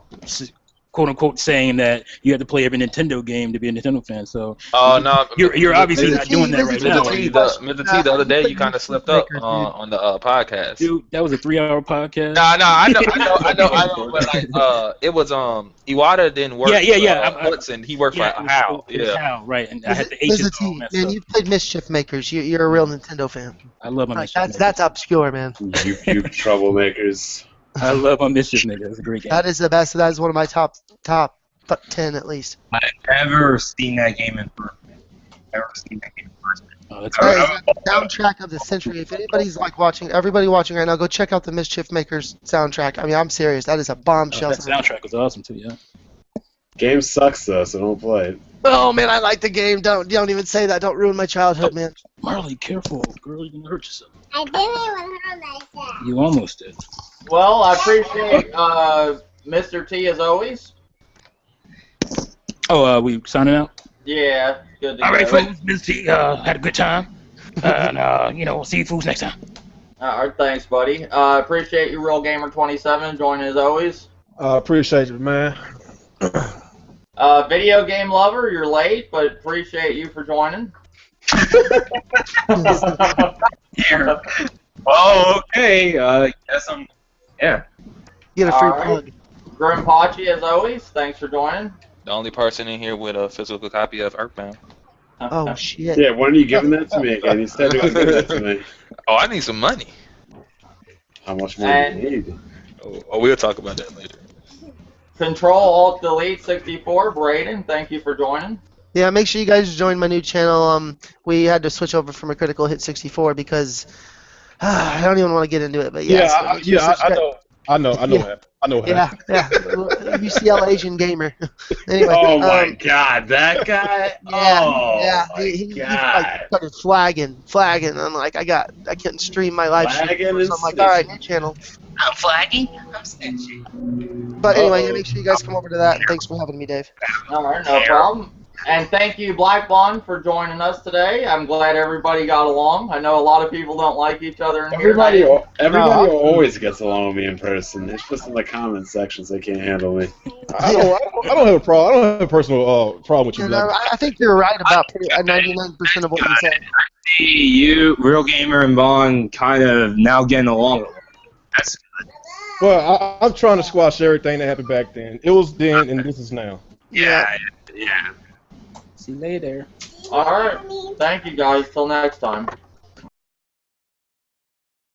quote unquote saying that you had to play every Nintendo game to be a Nintendo fan. So no, you're obviously not doing that right now. Mr. T, the other day you kind of slipped up on the podcast. Dude, that was a 3-hour podcast. No, I know, but like it was Iwata didn't work. Hudson, he worked for Hal. Hal, right? And I had the H's all messed up. Man, you played Mischief Makers. You're a real Nintendo fan. I love my Mischief Makers. That's obscure, man. You troublemakers. I love my Mischief Makers. It's a great game. That is the best. That is one of my top 10 at least. I've never seen that game in person. Oh, that's the soundtrack of the century. If anybody's like watching, everybody watching right now, go check out the Mischief Makers soundtrack. I mean, I'm serious. That is a bombshell. That soundtrack was awesome too. Yeah. Game sucks though, so don't play it. Oh man, I like the game. Don't even say that. Don't ruin my childhood, man. Marley, careful, girl. You're gonna hurt yourself. I didn't even hurt myself. You almost did. Well, I appreciate Mr. T as always. Oh, we signing out? Yeah, good to All go. right, folks. Mr. T had a good time. And see you fools next time. All right, thanks, buddy. Appreciate you, Real Gamer 27, joining as always. Appreciate you, man. Video Game Lover, you're late, but appreciate you for joining. Oh, okay. Guess I'm. Yeah. Get a free plug. Grimpachi, as always, thanks for joining. The only person in here with a physical copy of Earthbound. Oh shit. Yeah, when are you giving that to me again? You said you were giving that to me. Oh, I need some money. How much more do you need? Oh, we'll talk about that later. Control Alt Delete 64. Braden, thank you for joining. Yeah, make sure you guys join my new channel. We had to switch over from a Critical Hit 64 because I don't even want to get into it. But I know. Yeah. UCL Asian gamer. Anyway. Oh my God, that guy. He like started flagging. I'm like, I couldn't stream my live stream. So I'm like, all right, new channel. I'm flagging. I'm snitching. But anyway, make sure you guys come over to that. And thanks for having me, Dave. All right, no problem. And thank you, Black Bond, for joining us today. I'm glad everybody got along. I know a lot of people don't like each other in everybody here. Everybody always gets along with me in person. It's just in the comment sections they can't handle me. I don't have a problem. I don't have a personal problem with you. I think you're right about 99% of what you said. See you, Real Gamer, and Bond kind of now getting along. That's good. Well, I'm trying to squash everything that happened back then. It was then, and this is now. Yeah. See you later. All right. Thank you, guys. Till next time.